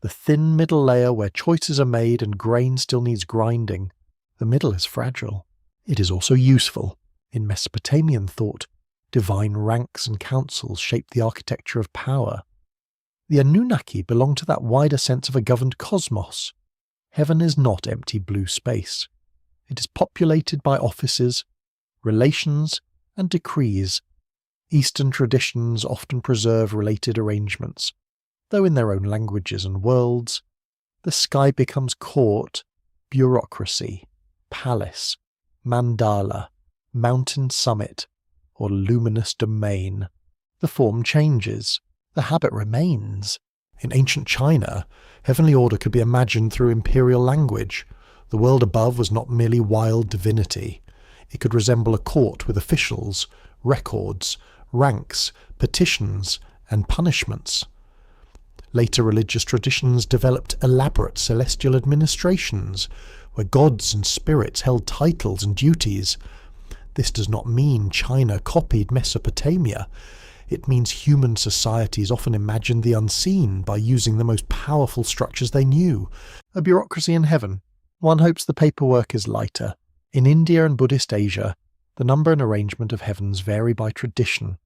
the thin middle layer where choices are made and grain still needs grinding. The middle is fragile. It is also useful. In Mesopotamian thought, divine ranks and councils shaped the architecture of power. The Anunnaki belong to that wider sense of a governed cosmos. Heaven is not empty blue space. It is populated by offices, relations, and decrees. Eastern traditions often preserve related arrangements, though in their own languages and worlds. The sky becomes court, bureaucracy, palace, mandala, mountain summit, or luminous domain. The form changes. The habit remains. In ancient China, heavenly order could be imagined through imperial language. The world above was not merely wild divinity. It could resemble a court with officials, records, ranks, petitions, and punishments. Later religious traditions developed elaborate celestial administrations, where gods and spirits held titles and duties. This does not mean China copied Mesopotamia. It means human societies often imagined the unseen by using the most powerful structures they knew. A bureaucracy in heaven. One hopes the paperwork is lighter. In India and Buddhist Asia, the number and arrangement of heavens vary by tradition.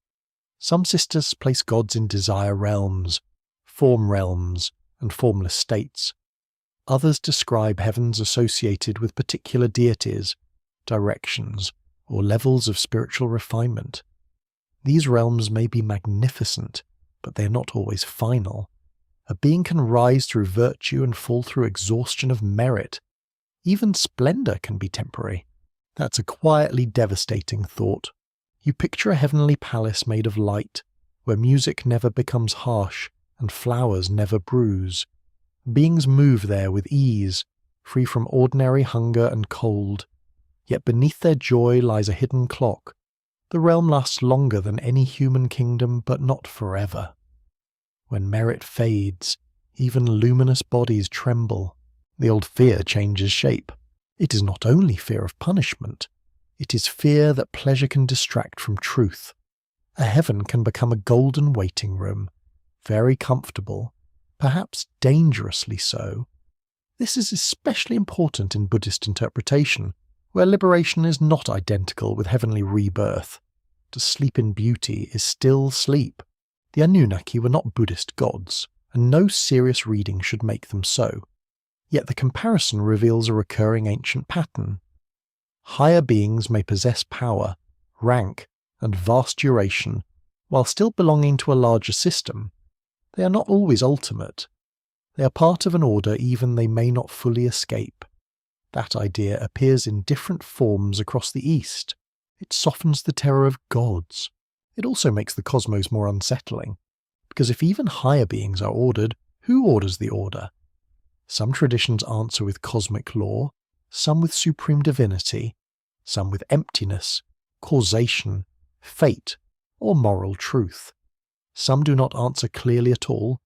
Some sisters place gods in desire realms, form realms, and formless states. Others describe heavens associated with particular deities, directions, or levels of spiritual refinement. These realms may be magnificent, but they are not always final. A being can rise through virtue and fall through exhaustion of merit. Even splendor can be temporary. That's a quietly devastating thought. You picture a heavenly palace made of light, where music never becomes harsh and flowers never bruise. Beings move there with ease, free from ordinary hunger and cold. Yet beneath their joy lies a hidden clock. The realm lasts longer than any human kingdom, but not forever. When merit fades, even luminous bodies tremble. The old fear changes shape. It is not only fear of punishment. It is fear that pleasure can distract from truth. A heaven can become a golden waiting room, very comfortable, perhaps dangerously so. This is especially important in Buddhist interpretation, where liberation is not identical with heavenly rebirth. To sleep in beauty is still sleep. The Anunnaki were not Buddhist gods, and no serious reading should make them so. Yet the comparison reveals a recurring ancient pattern. Higher beings may possess power, rank, and vast duration, while still belonging to a larger system. They are not always ultimate. They are part of an order even they may not fully escape. That idea appears in different forms across the East. It softens the terror of gods. It also makes the cosmos more unsettling, because if even higher beings are ordered, who orders the order? Some traditions answer with cosmic law, some with supreme divinity, some with emptiness, causation, fate, or moral truth. Some do not answer clearly at all.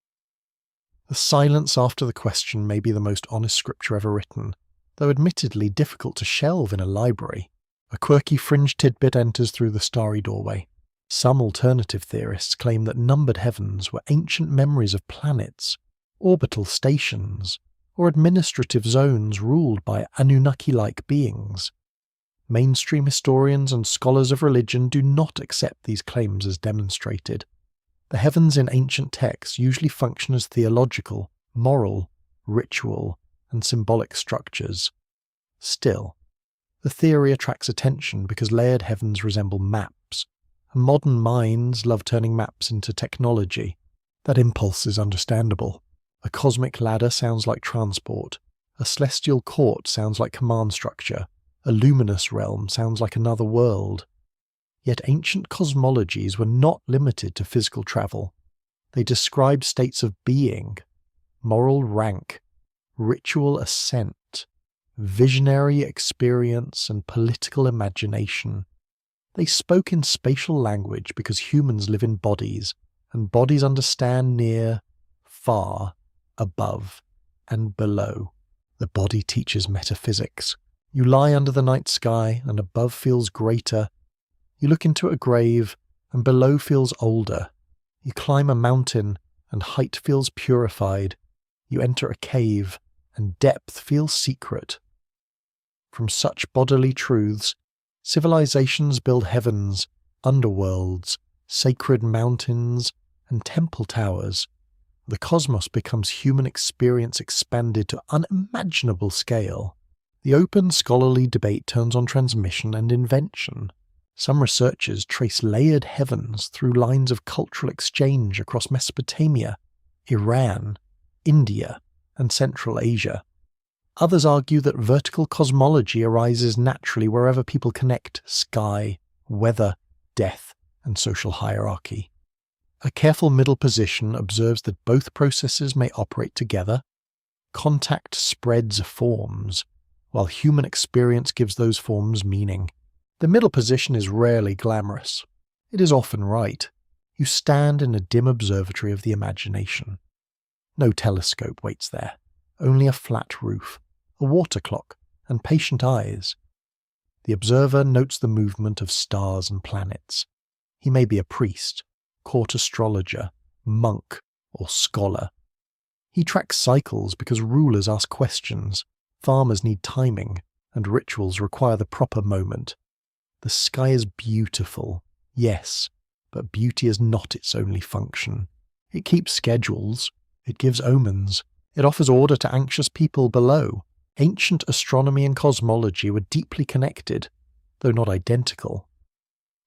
The silence after the question may be the most honest scripture ever written, though admittedly difficult to shelve in a library. A quirky fringe tidbit enters through the starry doorway. Some alternative theorists claim that numbered heavens were ancient memories of planets, orbital stations, or administrative zones ruled by Anunnaki-like beings. Mainstream historians and scholars of religion do not accept these claims as demonstrated. The heavens in ancient texts usually function as theological, moral, ritual, and symbolic structures. Still, the theory attracts attention because layered heavens resemble maps, and modern minds love turning maps into technology. That impulse is understandable. A cosmic ladder sounds like transport, a celestial court sounds like command structure, a luminous realm sounds like another world. Yet ancient cosmologies were not limited to physical travel. They described states of being, moral rank, ritual ascent, visionary experience, and political imagination. They spoke in spatial language because humans live in bodies, and bodies understand near, far, above, and below. The body teaches metaphysics. You lie under the night sky, and above feels greater. You look into a grave, and below feels older. You climb a mountain, and height feels purified. You enter a cave, and depth feels secret. From such bodily truths, civilizations build heavens, underworlds, sacred mountains, and temple towers. The cosmos becomes human experience expanded to unimaginable scale. The open scholarly debate turns on transmission and invention. Some researchers trace layered heavens through lines of cultural exchange across Mesopotamia, Iran, India, and Central Asia. Others argue that vertical cosmology arises naturally wherever people connect sky, weather, death, and social hierarchy. A careful middle position observes that both processes may operate together. Contact spreads forms, while human experience gives those forms meaning. The middle position is rarely glamorous. It is often right. You stand in a dim observatory of the imagination. No telescope waits there, only a flat roof, a water clock, and patient eyes. The observer notes the movement of stars and planets. He may be a priest, court astrologer, monk, or scholar. He tracks cycles because rulers ask questions, farmers need timing, and rituals require the proper moment. The sky is beautiful, yes, but beauty is not its only function. It keeps schedules, it gives omens, it offers order to anxious people below. Ancient astronomy and cosmology were deeply connected, though not identical.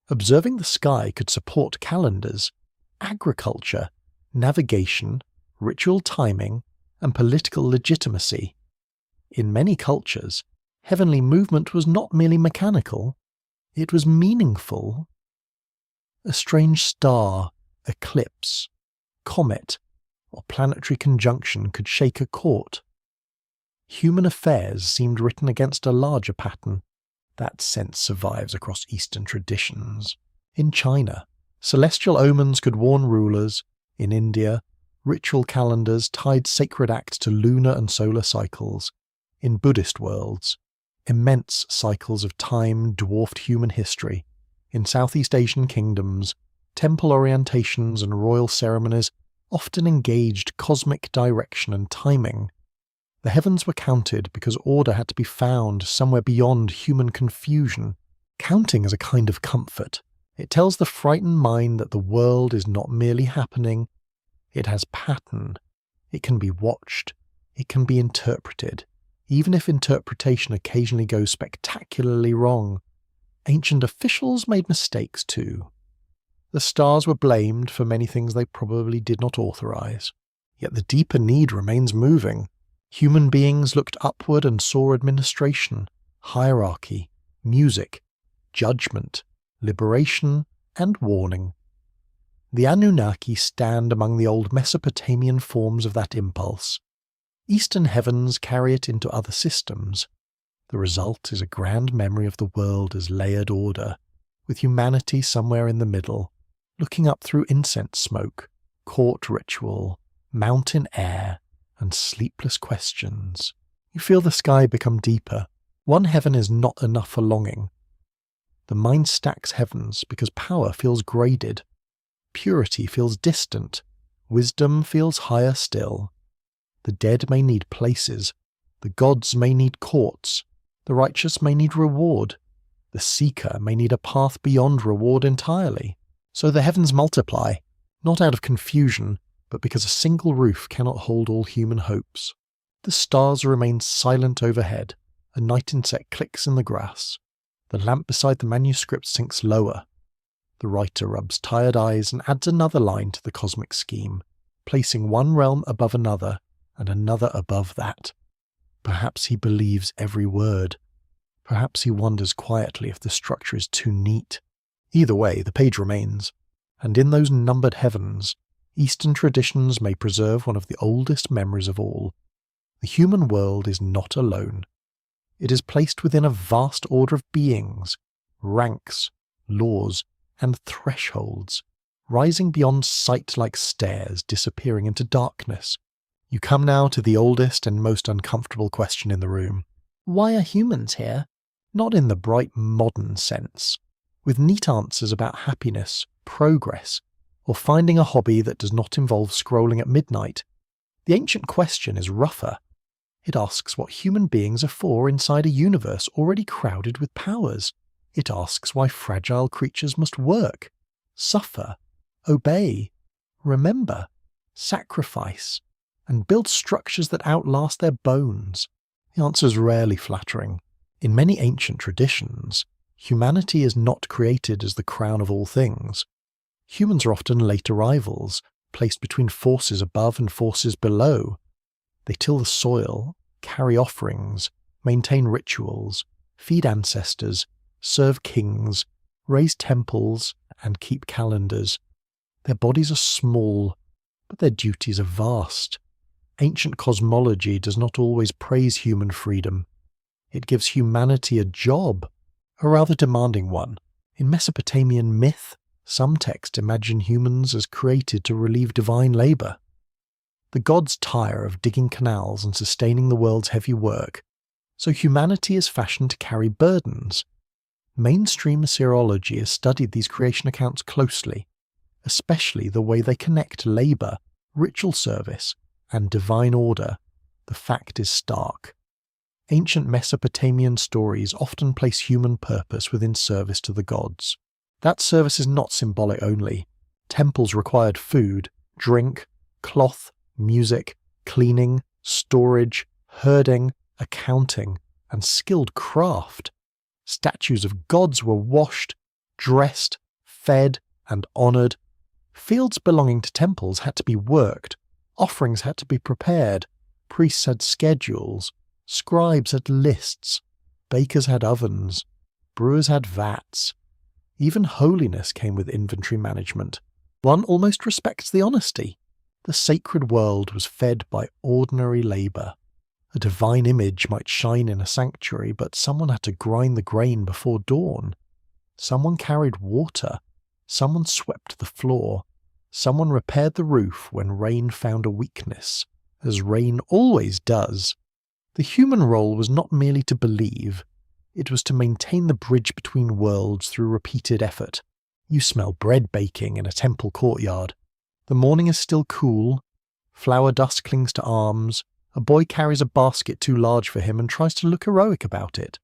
Observing the sky could support calendars, agriculture, navigation, ritual timing, and political legitimacy. In many cultures, heavenly movement was not merely mechanical, it was meaningful. A strange star, eclipse, comet, or planetary conjunction could shake a court. Human affairs seemed written against a larger pattern. That sense survives across Eastern traditions. In China, celestial omens could warn rulers. In India, ritual calendars tied sacred acts to lunar and solar cycles. In Buddhist worlds, immense cycles of time dwarfed human history. In Southeast Asian kingdoms, temple orientations and royal ceremonies often engaged cosmic direction and timing. The heavens were counted because order had to be found somewhere beyond human confusion. Counting is a kind of comfort. It tells the frightened mind that the world is not merely happening, it has pattern. It can be watched. It can be interpreted, even if interpretation occasionally goes spectacularly wrong. Ancient officials made mistakes too. The stars were blamed for many things they probably did not authorize. Yet the deeper need remains moving. Human beings looked upward and saw administration, hierarchy, music, judgment, liberation, and warning. The Anunnaki stand among the old Mesopotamian forms of that impulse. Eastern heavens carry it into other systems. The result is a grand memory of the world as layered order, with humanity somewhere in the middle, looking up through incense smoke, court ritual, mountain air, and sleepless questions. You feel the sky become deeper. One heaven is not enough for longing. The mind stacks heavens because power feels graded. Purity feels distant. Wisdom feels higher still. The dead may need places. The gods may need courts. The righteous may need reward. The seeker may need a path beyond reward entirely. So the heavens multiply, not out of confusion, but because a single roof cannot hold all human hopes. The stars remain silent overhead. A night insect clicks in the grass. The lamp beside the manuscript sinks lower. The writer rubs tired eyes and adds another line to the cosmic scheme, placing one realm above another and another above that. Perhaps he believes every word. Perhaps he wonders quietly if the structure is too neat. Either way, the page remains, and in those numbered heavens, Eastern traditions may preserve one of the oldest memories of all. The human world is not alone. It is placed within a vast order of beings, ranks, laws, and thresholds, rising beyond sight like stairs, disappearing into darkness. You come now to the oldest and most uncomfortable question in the room. Why are humans here? Not in the bright modern sense, with neat answers about happiness, progress, or finding a hobby that does not involve scrolling at midnight. The ancient question is rougher. It asks what human beings are for inside a universe already crowded with powers. It asks why fragile creatures must work, suffer, obey, remember, sacrifice, and build structures that outlast their bones. The answer is rarely flattering. In many ancient traditions, humanity is not created as the crown of all things. Humans are often late arrivals, placed between forces above and forces below. They till the soil, carry offerings, maintain rituals, feed ancestors, serve kings, raise temples, and keep calendars. Their bodies are small, but their duties are vast. Ancient cosmology does not always praise human freedom. It gives humanity a job, a rather demanding one. In Mesopotamian myth, some texts imagine humans as created to relieve divine labour. The gods tire of digging canals and sustaining the world's heavy work, so humanity is fashioned to carry burdens. Mainstream Assyriology has studied these creation accounts closely, especially the way they connect labour, ritual service, and divine order. The fact is stark. Ancient Mesopotamian stories often place human purpose within service to the gods. That service is not symbolic only. Temples required food, drink, cloth, music, cleaning, storage, herding, accounting, and skilled craft. Statues of gods were washed, dressed, fed, and honoured. Fields belonging to temples had to be worked, offerings had to be prepared, priests had schedules, scribes had lists, bakers had ovens, brewers had vats. Even holiness came with inventory management. One almost respects the honesty. The sacred world was fed by ordinary labour. A divine image might shine in a sanctuary, but someone had to grind the grain before dawn. Someone carried water. Someone swept the floor. Someone repaired the roof when rain found a weakness, as rain always does. The human role was not merely to believe. It was to maintain the bridge between worlds through repeated effort. You smell bread baking in a temple courtyard. The morning is still cool. Flour dust clings to arms. A boy carries a basket too large for him and tries to look heroic about it.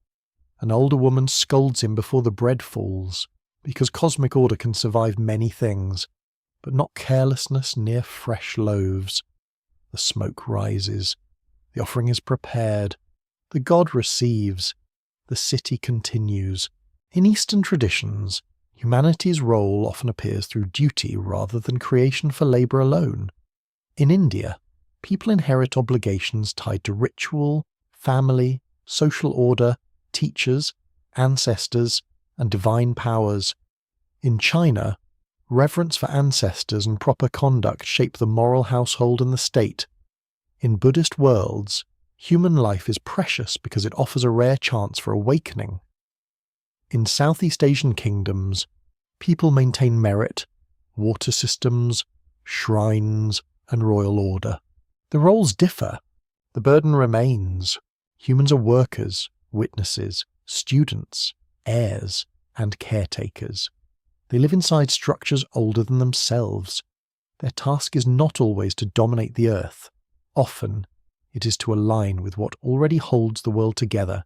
An older woman scolds him before the bread falls, because cosmic order can survive many things, but not carelessness near fresh loaves. The smoke rises. The offering is prepared. The god receives. The city continues. In Eastern traditions, humanity's role often appears through duty rather than creation for labour alone. In India, people inherit obligations tied to ritual, family, social order, teachers, ancestors, and divine powers. In China, reverence for ancestors and proper conduct shape the moral household and the state. In Buddhist worlds, human life is precious because it offers a rare chance for awakening. In Southeast Asian kingdoms, people maintain merit, water systems, shrines, and royal order. The roles differ. The burden remains. Humans are workers, witnesses, students, heirs, and caretakers. They live inside structures older than themselves. Their task is not always to dominate the earth. Often, it is to align with what already holds the world together.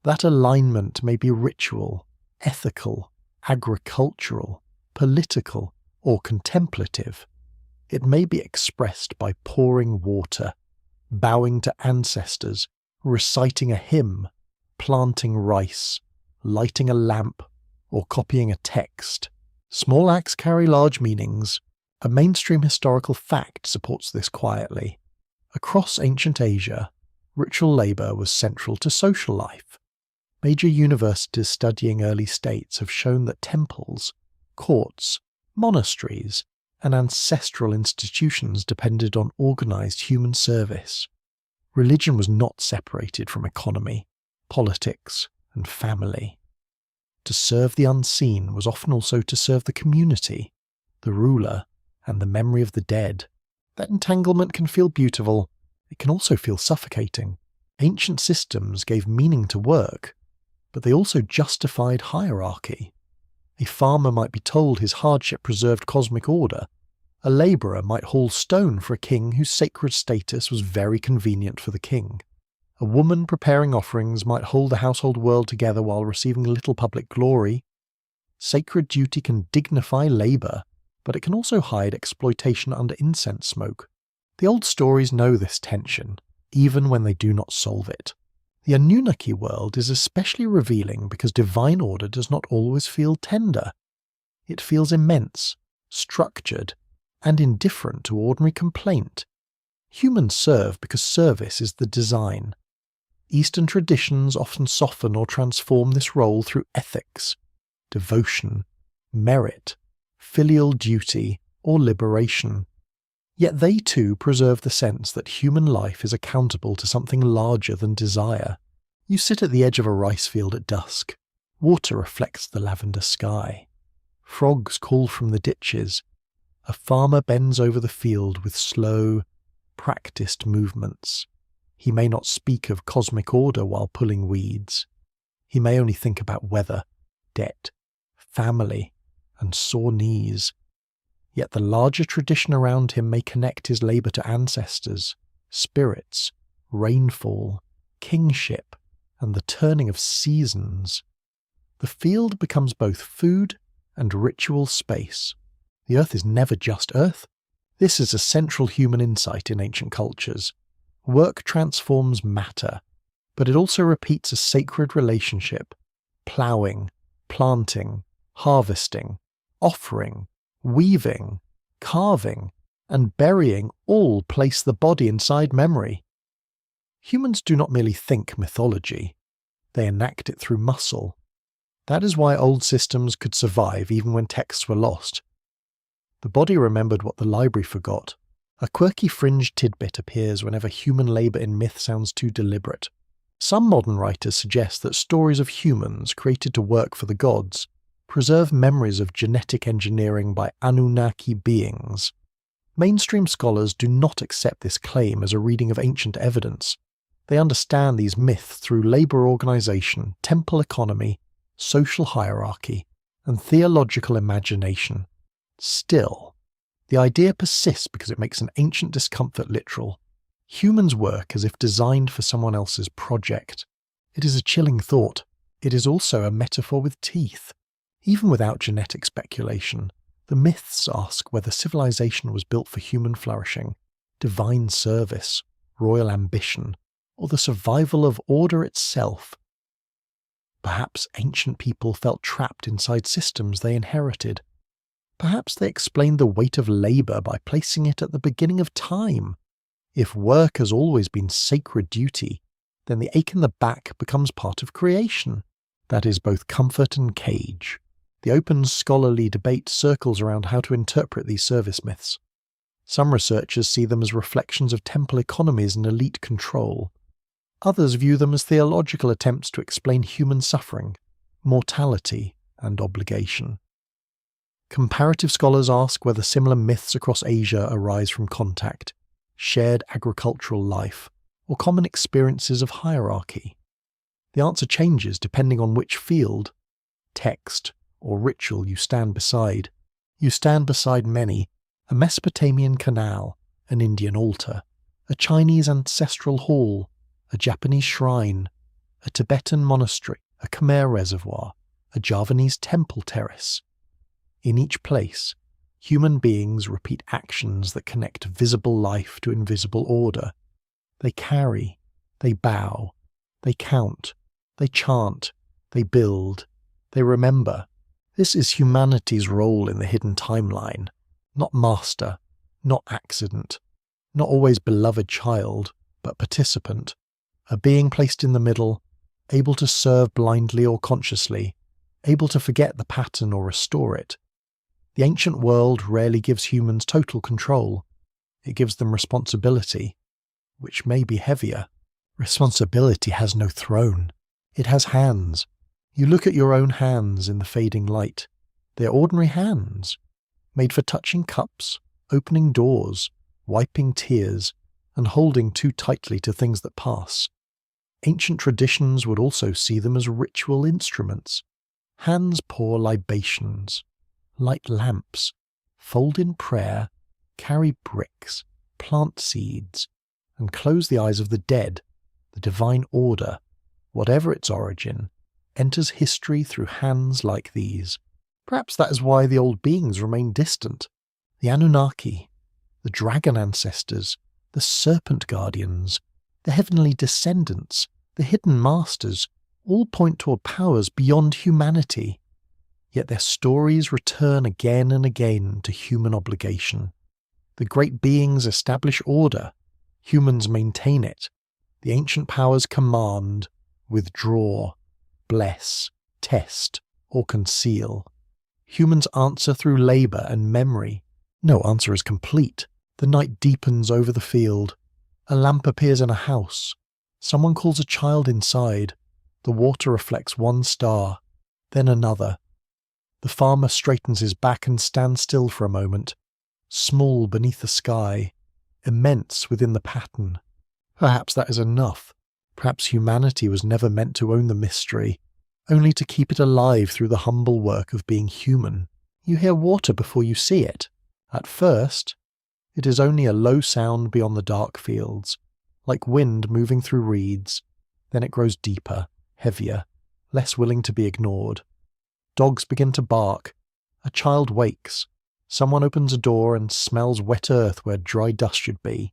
That alignment may be ritual, ethical, agricultural, political, or contemplative. It may be expressed by pouring water, bowing to ancestors, reciting a hymn, planting rice, lighting a lamp, or copying a text. Small acts carry large meanings. A mainstream historical fact supports this quietly. Across ancient Asia, ritual labour was central to social life. Major universities studying early states have shown that temples, courts, monasteries, and ancestral institutions depended on organized human service. Religion was not separated from economy, politics, and family. To serve the unseen was often also to serve the community, the ruler, and the memory of the dead. That entanglement can feel beautiful. It can also feel suffocating. Ancient systems gave meaning to work, but they also justified hierarchy. A farmer might be told his hardship preserved cosmic order. A labourer might haul stone for a king whose sacred status was very convenient for the king. A woman preparing offerings might hold the household world together while receiving little public glory. Sacred duty can dignify labour, but it can also hide exploitation under incense smoke. The old stories know this tension, even when they do not solve it. The Anunnaki world is especially revealing because divine order does not always feel tender. It feels immense, structured, and indifferent to ordinary complaint. Humans serve because service is the design. Eastern traditions often soften or transform this role through ethics, devotion, merit, filial duty, or liberation. Yet they too preserve the sense that human life is accountable to something larger than desire. You sit at the edge of a rice field at dusk. Water reflects the lavender sky. Frogs call from the ditches. A farmer bends over the field with slow, practiced movements. He may not speak of cosmic order while pulling weeds. He may only think about weather, debt, family, and sore knees. Yet the larger tradition around him may connect his labour to ancestors, spirits, rainfall, kingship, and the turning of seasons. The field becomes both food and ritual space. The earth is never just earth. This is a central human insight in ancient cultures. Work transforms matter, but it also repeats a sacred relationship. Ploughing, planting, harvesting, offering, weaving, carving, and burying all place the body inside memory. Humans do not merely think mythology, they enact it through muscle. That is why old systems could survive even when texts were lost. The body remembered what the library forgot. A quirky fringe tidbit appears whenever human labour in myth sounds too deliberate. Some modern writers suggest that stories of humans created to work for the gods preserve memories of genetic engineering by Anunnaki beings. Mainstream scholars do not accept this claim as a reading of ancient evidence. They understand these myths through labour organisation, temple economy, social hierarchy, and theological imagination. Still, the idea persists because it makes an ancient discomfort literal. Humans work as if designed for someone else's project. It is a chilling thought. It is also a metaphor with teeth. Even without genetic speculation, the myths ask whether civilization was built for human flourishing, divine service, royal ambition, or the survival of order itself. Perhaps ancient people felt trapped inside systems they inherited. Perhaps they explained the weight of labour by placing it at the beginning of time. If work has always been sacred duty, then the ache in the back becomes part of creation. That is both comfort and cage. The open scholarly debate circles around how to interpret these service myths. Some researchers see them as reflections of temple economies and elite control. Others view them as theological attempts to explain human suffering, mortality, and obligation. Comparative scholars ask whether similar myths across Asia arise from contact, shared agricultural life, or common experiences of hierarchy. The answer changes depending on which field, text, or ritual you stand beside. You stand beside many: a Mesopotamian canal, an Indian altar, a Chinese ancestral hall, a Japanese shrine, a Tibetan monastery, a Khmer reservoir, a Javanese temple terrace. In each place, human beings repeat actions that connect visible life to invisible order. They carry, they bow, they count, they chant, they build, they remember. This is humanity's role in the hidden timeline. Not master, not accident, not always beloved child, but participant. A being placed in the middle, able to serve blindly or consciously, able to forget the pattern or restore it. The ancient world rarely gives humans total control. It gives them responsibility, which may be heavier. Responsibility has no throne. It has hands. You look at your own hands in the fading light. They're ordinary hands, made for touching cups, opening doors, wiping tears, and holding too tightly to things that pass. Ancient traditions would also see them as ritual instruments. Hands pour libations, light lamps, fold in prayer, carry bricks, plant seeds, and close the eyes of the dead. The divine order, whatever its origin, enters history through hands like these. Perhaps that is why the old beings remain distant. The Anunnaki, the dragon ancestors, the serpent guardians, the heavenly descendants, the hidden masters, all point toward powers beyond humanity. Yet their stories return again and again to human obligation. The great beings establish order. Humans maintain it. The ancient powers command, withdraw, bless, test, or conceal. Humans answer through labour and memory. No answer is complete. The night deepens over the field. A lamp appears in a house. Someone calls a child inside. The water reflects one star, then another. The farmer straightens his back and stands still for a moment, small beneath the sky, immense within the pattern. Perhaps that is enough. Perhaps humanity was never meant to own the mystery, only to keep it alive through the humble work of being human. You hear water before you see it. At first, it is only a low sound beyond the dark fields, like wind moving through reeds. Then it grows deeper, heavier, less willing to be ignored. Dogs begin to bark. A child wakes. Someone opens a door and smells wet earth where dry dust should be.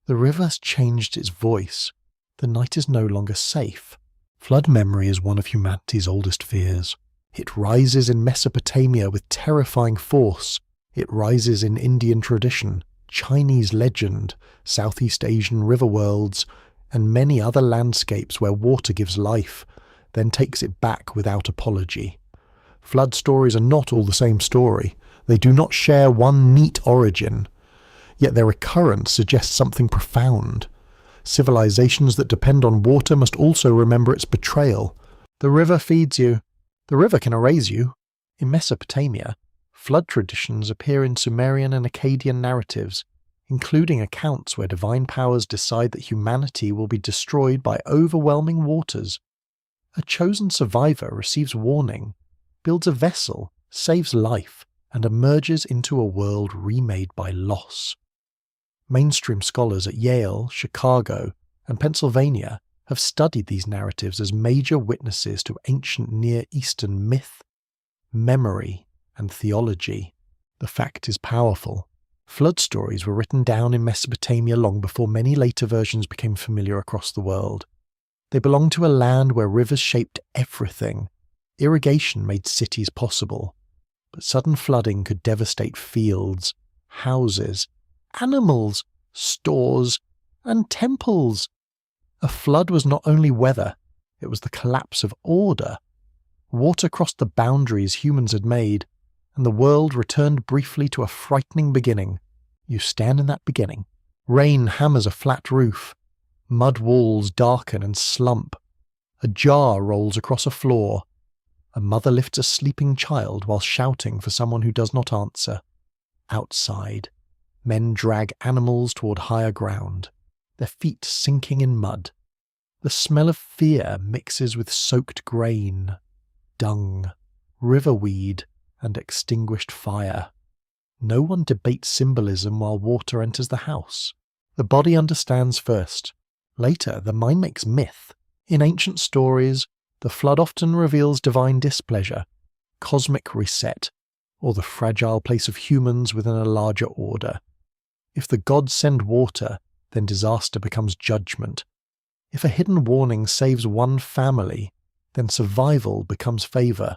The river has changed its voice. The night is no longer safe. Flood memory is one of humanity's oldest fears. It rises in Mesopotamia with terrifying force. It rises in Indian tradition, Chinese legend, Southeast Asian river worlds, and many other landscapes where water gives life, then takes it back without apology. Flood stories are not all the same story. They do not share one neat origin. Yet their recurrence suggests something profound. Civilizations that depend on water must also remember its betrayal. The river feeds you. The river can erase you. In Mesopotamia, flood traditions appear in Sumerian and Akkadian narratives, including accounts where divine powers decide that humanity will be destroyed by overwhelming waters. A chosen survivor receives warning, builds a vessel, saves life, and emerges into a world remade by loss. Mainstream scholars at Yale, Chicago, and Pennsylvania have studied these narratives as major witnesses to ancient Near Eastern myth, memory, and theology. The fact is powerful. Flood stories were written down in Mesopotamia long before many later versions became familiar across the world. They belonged to a land where rivers shaped everything. Irrigation made cities possible. But sudden flooding could devastate fields, houses, animals, stores, and temples. A flood was not only weather, it was the collapse of order. Water crossed the boundaries humans had made, and the world returned briefly to a frightening beginning. You stand in that beginning. Rain hammers a flat roof. Mud walls darken and slump. A jar rolls across a floor. A mother lifts a sleeping child while shouting for someone who does not answer. Outside, men drag animals toward higher ground, their feet sinking in mud. The smell of fear mixes with soaked grain, dung, riverweed, and extinguished fire. No one debates symbolism while water enters the house. The body understands first. Later, the mind makes myth. In ancient stories, the flood often reveals divine displeasure, cosmic reset, or the fragile place of humans within a larger order. If the gods send water, then disaster becomes judgment. If a hidden warning saves one family, then survival becomes favour.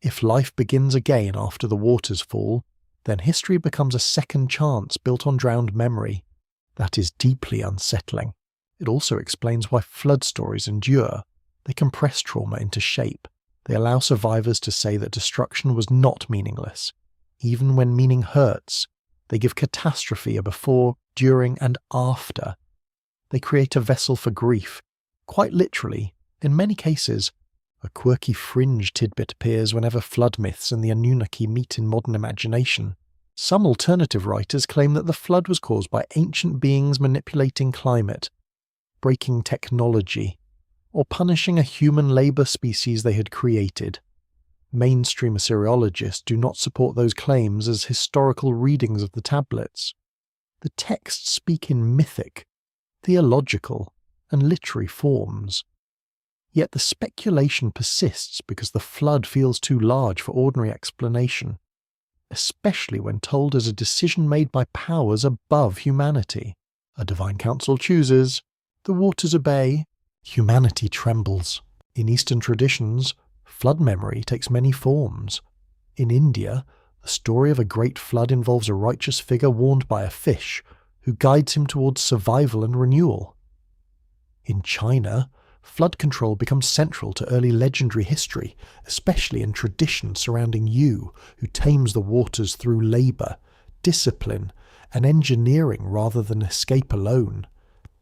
If life begins again after the waters fall, then history becomes a second chance built on drowned memory. That is deeply unsettling. It also explains why flood stories endure. They compress trauma into shape. They allow survivors to say that destruction was not meaningless. Even when meaning hurts, they give catastrophe a before, during, and after. They create a vessel for grief. Quite literally, in many cases, a quirky fringe tidbit appears whenever flood myths and the Anunnaki meet in modern imagination. Some alternative writers claim that the flood was caused by ancient beings manipulating climate, breaking technology, or punishing a human labour species they had created. Mainstream Assyriologists do not support those claims as historical readings of the tablets. The texts speak in mythic, theological, and literary forms. Yet the speculation persists because the flood feels too large for ordinary explanation, especially when told as a decision made by powers above humanity. A divine council chooses, the waters obey, humanity trembles. In Eastern traditions, flood memory takes many forms. In India, the story of a great flood involves a righteous figure warned by a fish who guides him towards survival and renewal. In China, flood control becomes central to early legendary history, especially in traditions surrounding Yu, who tames the waters through labour, discipline, and engineering rather than escape alone.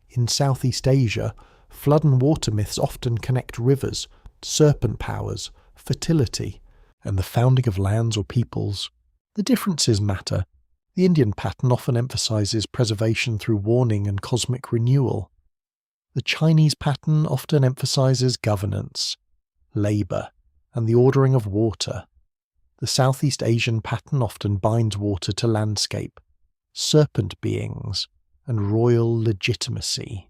In Southeast Asia, flood and water myths often connect rivers, serpent powers, fertility, and the founding of lands or peoples. The differences matter. The Indian pattern often emphasises preservation through warning and cosmic renewal. The Chinese pattern often emphasises governance, labour, and the ordering of water. The Southeast Asian pattern often binds water to landscape, serpent beings, and royal legitimacy.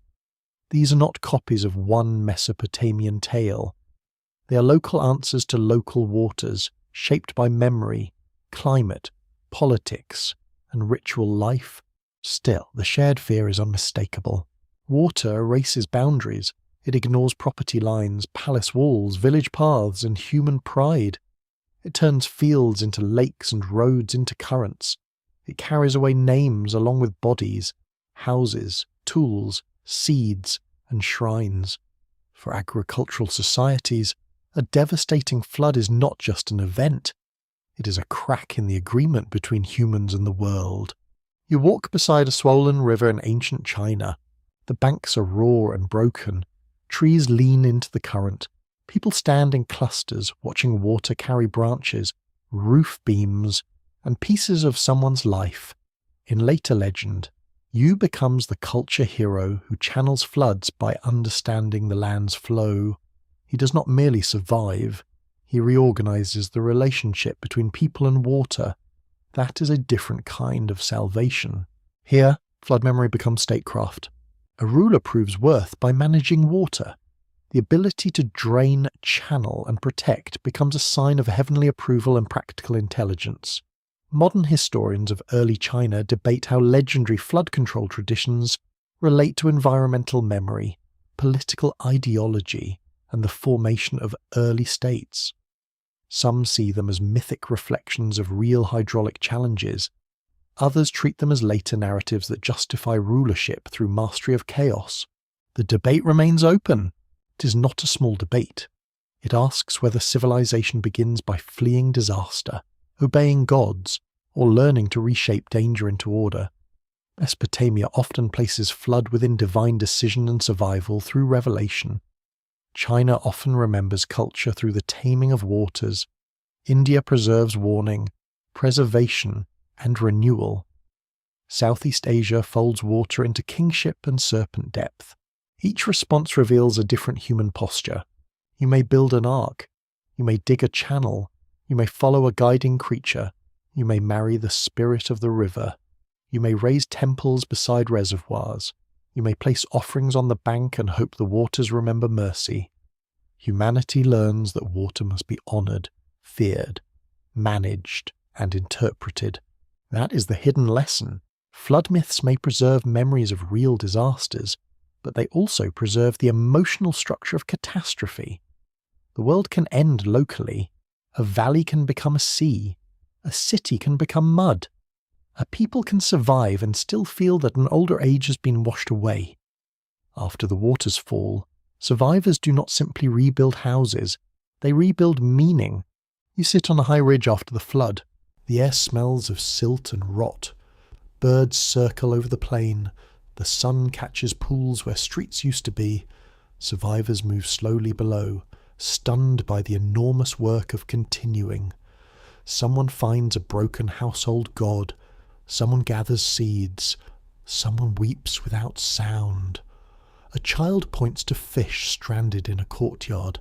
These are not copies of one Mesopotamian tale. They are local answers to local waters, shaped by memory, climate, politics, and ritual life. Still, the shared fear is unmistakable. Water erases boundaries. It ignores property lines, palace walls, village paths, and human pride. It turns fields into lakes and roads into currents. It carries away names along with bodies, houses, tools, seeds, and shrines. For agricultural societies, a devastating flood is not just an event. It is a crack in the agreement between humans and the world. You walk beside a swollen river in ancient China. The banks are raw and broken. Trees lean into the current. People stand in clusters, watching water carry branches, roof beams, and pieces of someone's life. In later legend, Yu becomes the culture hero who channels floods by understanding the land's flow. He does not merely survive, he reorganizes the relationship between people and water. That is a different kind of salvation. Here, flood memory becomes statecraft. A ruler proves worth by managing water. The ability to drain, channel, and protect becomes a sign of heavenly approval and practical intelligence. Modern historians of early China debate how legendary flood control traditions relate to environmental memory, political ideology, and the formation of early states. Some see them as mythic reflections of real hydraulic challenges. Others treat them as later narratives that justify rulership through mastery of chaos. The debate remains open. It is not a small debate. It asks whether civilization begins by fleeing disaster, obeying gods, or learning to reshape danger into order. Mesopotamia often places flood within divine decision and survival through revelation. China often remembers culture through the taming of waters. India preserves warning, preservation, and renewal. Southeast Asia folds water into kingship and serpent depth. Each response reveals a different human posture. You may build an ark. You may dig a channel. You may follow a guiding creature. You may marry the spirit of the river. You may raise temples beside reservoirs. You may place offerings on the bank and hope the waters remember mercy. Humanity learns that water must be honoured, feared, managed, and interpreted. That is the hidden lesson. Flood myths may preserve memories of real disasters, but they also preserve the emotional structure of catastrophe. The world can end locally. A valley can become a sea. A city can become mud. A people can survive and still feel that an older age has been washed away. After the waters fall, Survivors do not simply rebuild houses, they rebuild meaning. You sit on a high ridge after the flood. The air smells of silt and rot. Birds circle over the plain. The sun catches pools where streets used to be. Survivors move slowly below, stunned by the enormous work of continuing. Someone finds a broken household god. Someone gathers seeds. Someone weeps without sound. A child points to fish stranded in a courtyard,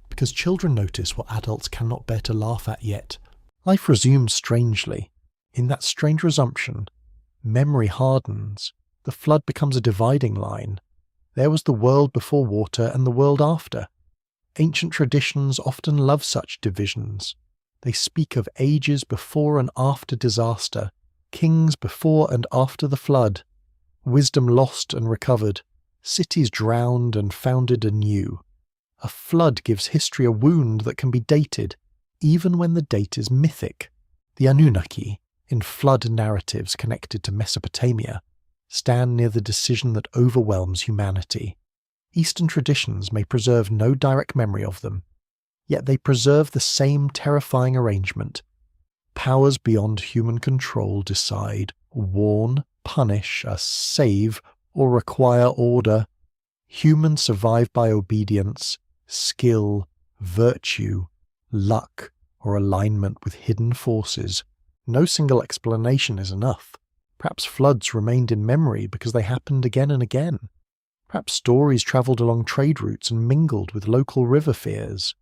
because children notice what adults cannot bear to laugh at yet. Life resumes strangely. In that strange resumption, memory hardens. The flood becomes a dividing line. There was the world before water and the world after. Ancient traditions often love such divisions. They speak of ages before and after disaster, kings before and after the flood, wisdom lost and recovered, cities drowned and founded anew. A flood gives history a wound that can be dated, even when the date is mythic. The Anunnaki, in flood narratives connected to Mesopotamia, stand near the decision that overwhelms humanity. Eastern traditions may preserve no direct memory of them, yet they preserve the same terrifying arrangement. Powers beyond human control decide, warn, punish, save, or require order. Humans survive by obedience, skill, virtue, luck, or alignment with hidden forces. No single explanation is enough. Perhaps floods remained in memory because they happened again and again. Perhaps stories travelled along trade routes and mingled with local river fears.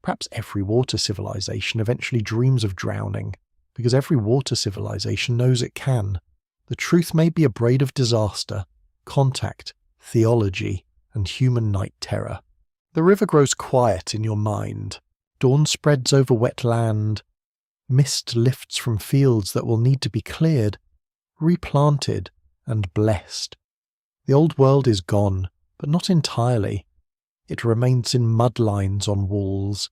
Perhaps every water civilization eventually dreams of drowning, because every water civilization knows it can. The truth may be a braid of disaster, contact, theology, and human night terror. The river grows quiet in your mind. Dawn spreads over wet land. Mist lifts from fields that will need to be cleared, replanted, and blessed. The old world is gone, but not entirely. It remains in mudlines on walls,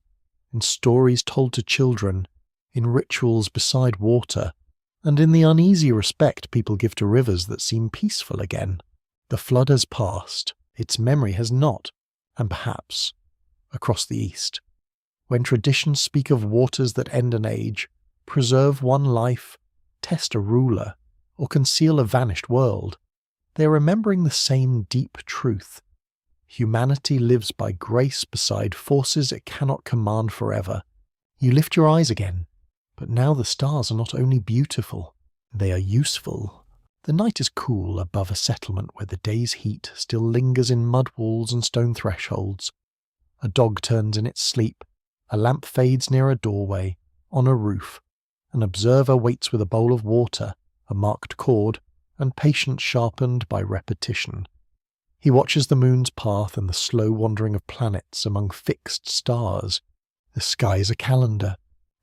in stories told to children, in rituals beside water, and in the uneasy respect people give to rivers that seem peaceful again. The flood has passed, its memory has not, and perhaps, across the East. When traditions speak of waters that end an age, preserve one life, test a ruler, or conceal a vanished world, they are remembering the same deep truth. Humanity lives by grace beside forces it cannot command forever. You lift your eyes again, but now the stars are not only beautiful, they are useful. The night is cool above a settlement where the day's heat still lingers in mud walls and stone thresholds. A dog turns in its sleep, a lamp fades near a doorway, on a roof. An observer waits with a bowl of water, a marked cord, and patience sharpened by repetition. He watches the moon's path and the slow wandering of planets among fixed stars. The sky is a calendar.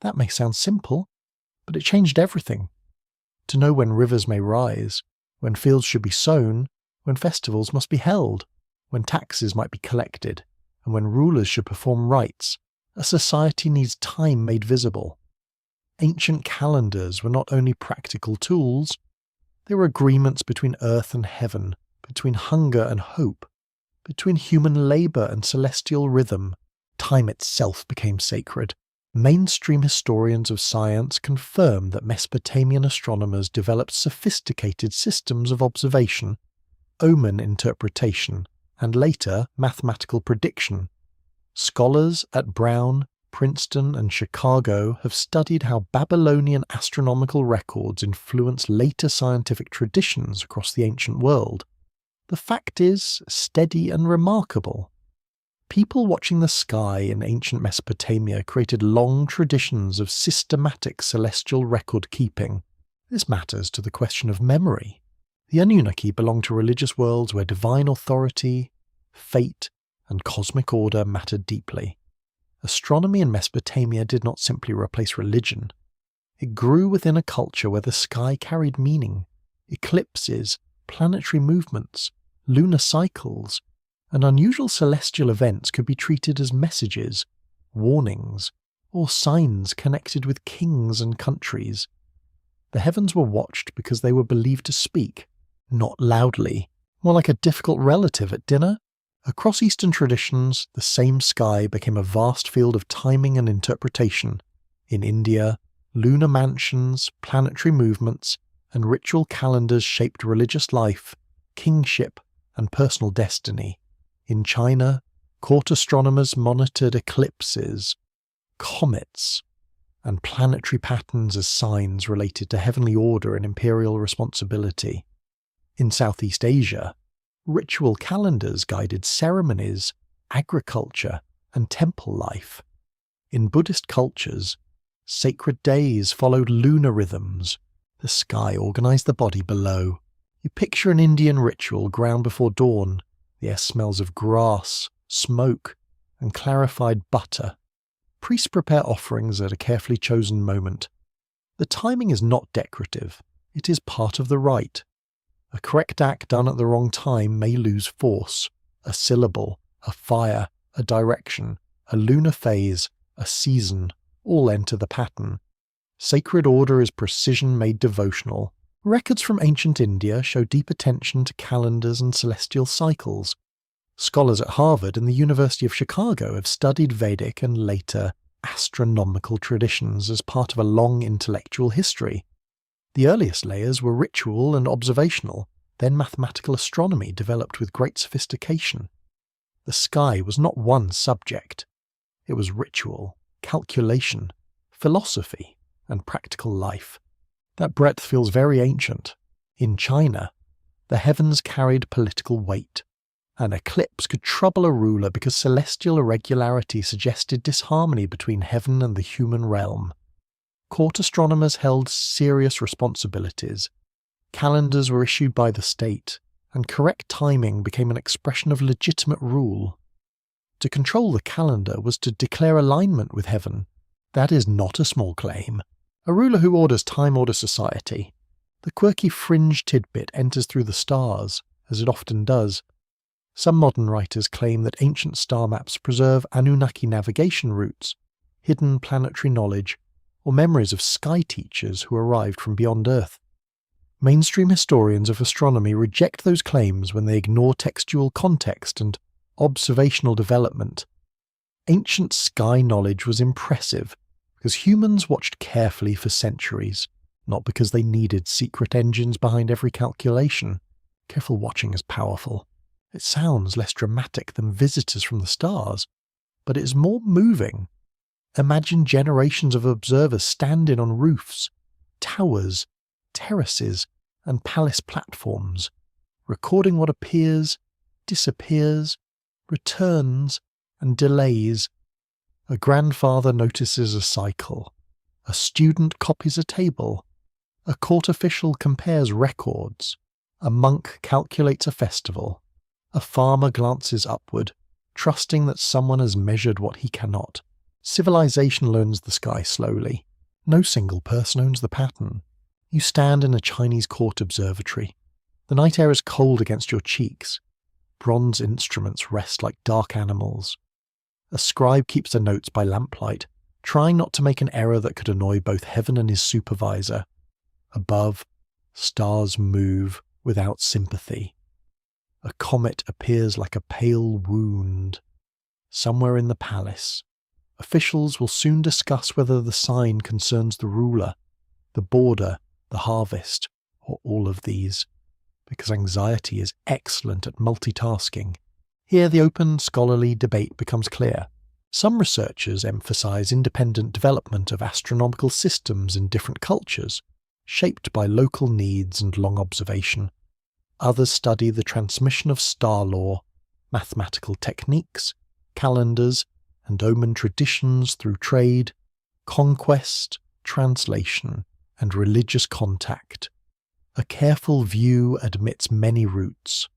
That may sound simple, but it changed everything. To know when rivers may rise, when fields should be sown, when festivals must be held, when taxes might be collected, and when rulers should perform rites, a society needs time made visible. Ancient calendars were not only practical tools, they were agreements between earth and heaven, between hunger and hope, between human labour and celestial rhythm. Time itself became sacred. Mainstream historians of science confirm that Mesopotamian astronomers developed sophisticated systems of observation, omen interpretation, and later mathematical prediction. Scholars at Brown, Princeton, and Chicago have studied how Babylonian astronomical records influence later scientific traditions across the ancient world. The fact is steady and remarkable. People watching the sky in ancient Mesopotamia created long traditions of systematic celestial record-keeping. This matters to the question of memory. The Anunnaki belonged to religious worlds where divine authority, fate, and cosmic order mattered deeply. Astronomy in Mesopotamia did not simply replace religion. It grew within a culture where the sky carried meaning. Eclipses, planetary movements, lunar cycles, and unusual celestial events could be treated as messages, warnings, or signs connected with kings and countries. The heavens were watched because they were believed to speak, not loudly, more like a difficult relative at dinner, Across Eastern traditions, the same sky became a vast field of timing and interpretation. In India, lunar mansions, planetary movements, and ritual calendars shaped religious life, kingship, and personal destiny. In China, court astronomers monitored eclipses, comets, and planetary patterns as signs related to heavenly order and imperial responsibility. In Southeast Asia, ritual calendars guided ceremonies, agriculture, and temple life. In Buddhist cultures, sacred days followed lunar rhythms. The sky organized the body below. You picture an Indian ritual ground before dawn. The air smells of grass, smoke, and clarified butter. Priests prepare offerings at a carefully chosen moment. The timing is not decorative. It is part of the rite. A correct act done at the wrong time may lose force. A syllable, a fire, a direction, a lunar phase, a season, all enter the pattern. Sacred order is precision made devotional. Records from ancient India show deep attention to calendars and celestial cycles. Scholars at Harvard and the University of Chicago have studied Vedic and later astronomical traditions as part of a long intellectual history. The earliest layers were ritual and observational, then mathematical astronomy developed with great sophistication. The sky was not one subject. It was ritual, calculation, philosophy, and practical life. That breadth feels very ancient. In China, the heavens carried political weight. An eclipse could trouble a ruler because celestial irregularity suggested disharmony between heaven and the human realm. Court astronomers held serious responsibilities. Calendars were issued by the state, and correct timing became an expression of legitimate rule. To control the calendar was to declare alignment with heaven. That is not a small claim. A ruler who orders time orders society. The quirky fringe tidbit enters through the stars, as it often does. Some modern writers claim that ancient star maps preserve Anunnaki navigation routes, hidden planetary knowledge, or memories of sky teachers who arrived from beyond Earth. Mainstream historians of astronomy reject those claims when they ignore textual context and observational development. Ancient sky knowledge was impressive because humans watched carefully for centuries, not because they needed secret engines behind every calculation. Careful watching is powerful. It sounds less dramatic than visitors from the stars, but it is more moving. Imagine generations of observers standing on roofs, towers, terraces, and palace platforms, recording what appears, disappears, returns, and delays. A grandfather notices a cycle. A student copies a table. A court official compares records. A monk calculates a festival. A farmer glances upward, trusting that someone has measured what he cannot. Civilization learns the sky slowly. No single person owns the pattern. You stand in a Chinese court observatory. The night air is cold against your cheeks. Bronze instruments rest like dark animals. A scribe keeps the notes by lamplight, trying not to make an error that could annoy both heaven and his supervisor. Above, stars move without sympathy. A comet appears like a pale wound. Somewhere in the palace, officials will soon discuss whether the sign concerns the ruler, the border, the harvest, or all of these, because anxiety is excellent at multitasking. Here the open, scholarly debate becomes clear. Some researchers emphasize independent development of astronomical systems in different cultures, shaped by local needs and long observation. Others study the transmission of star lore, mathematical techniques, calendars, and omen traditions through trade, conquest, translation, and religious contact. A careful view admits many routes.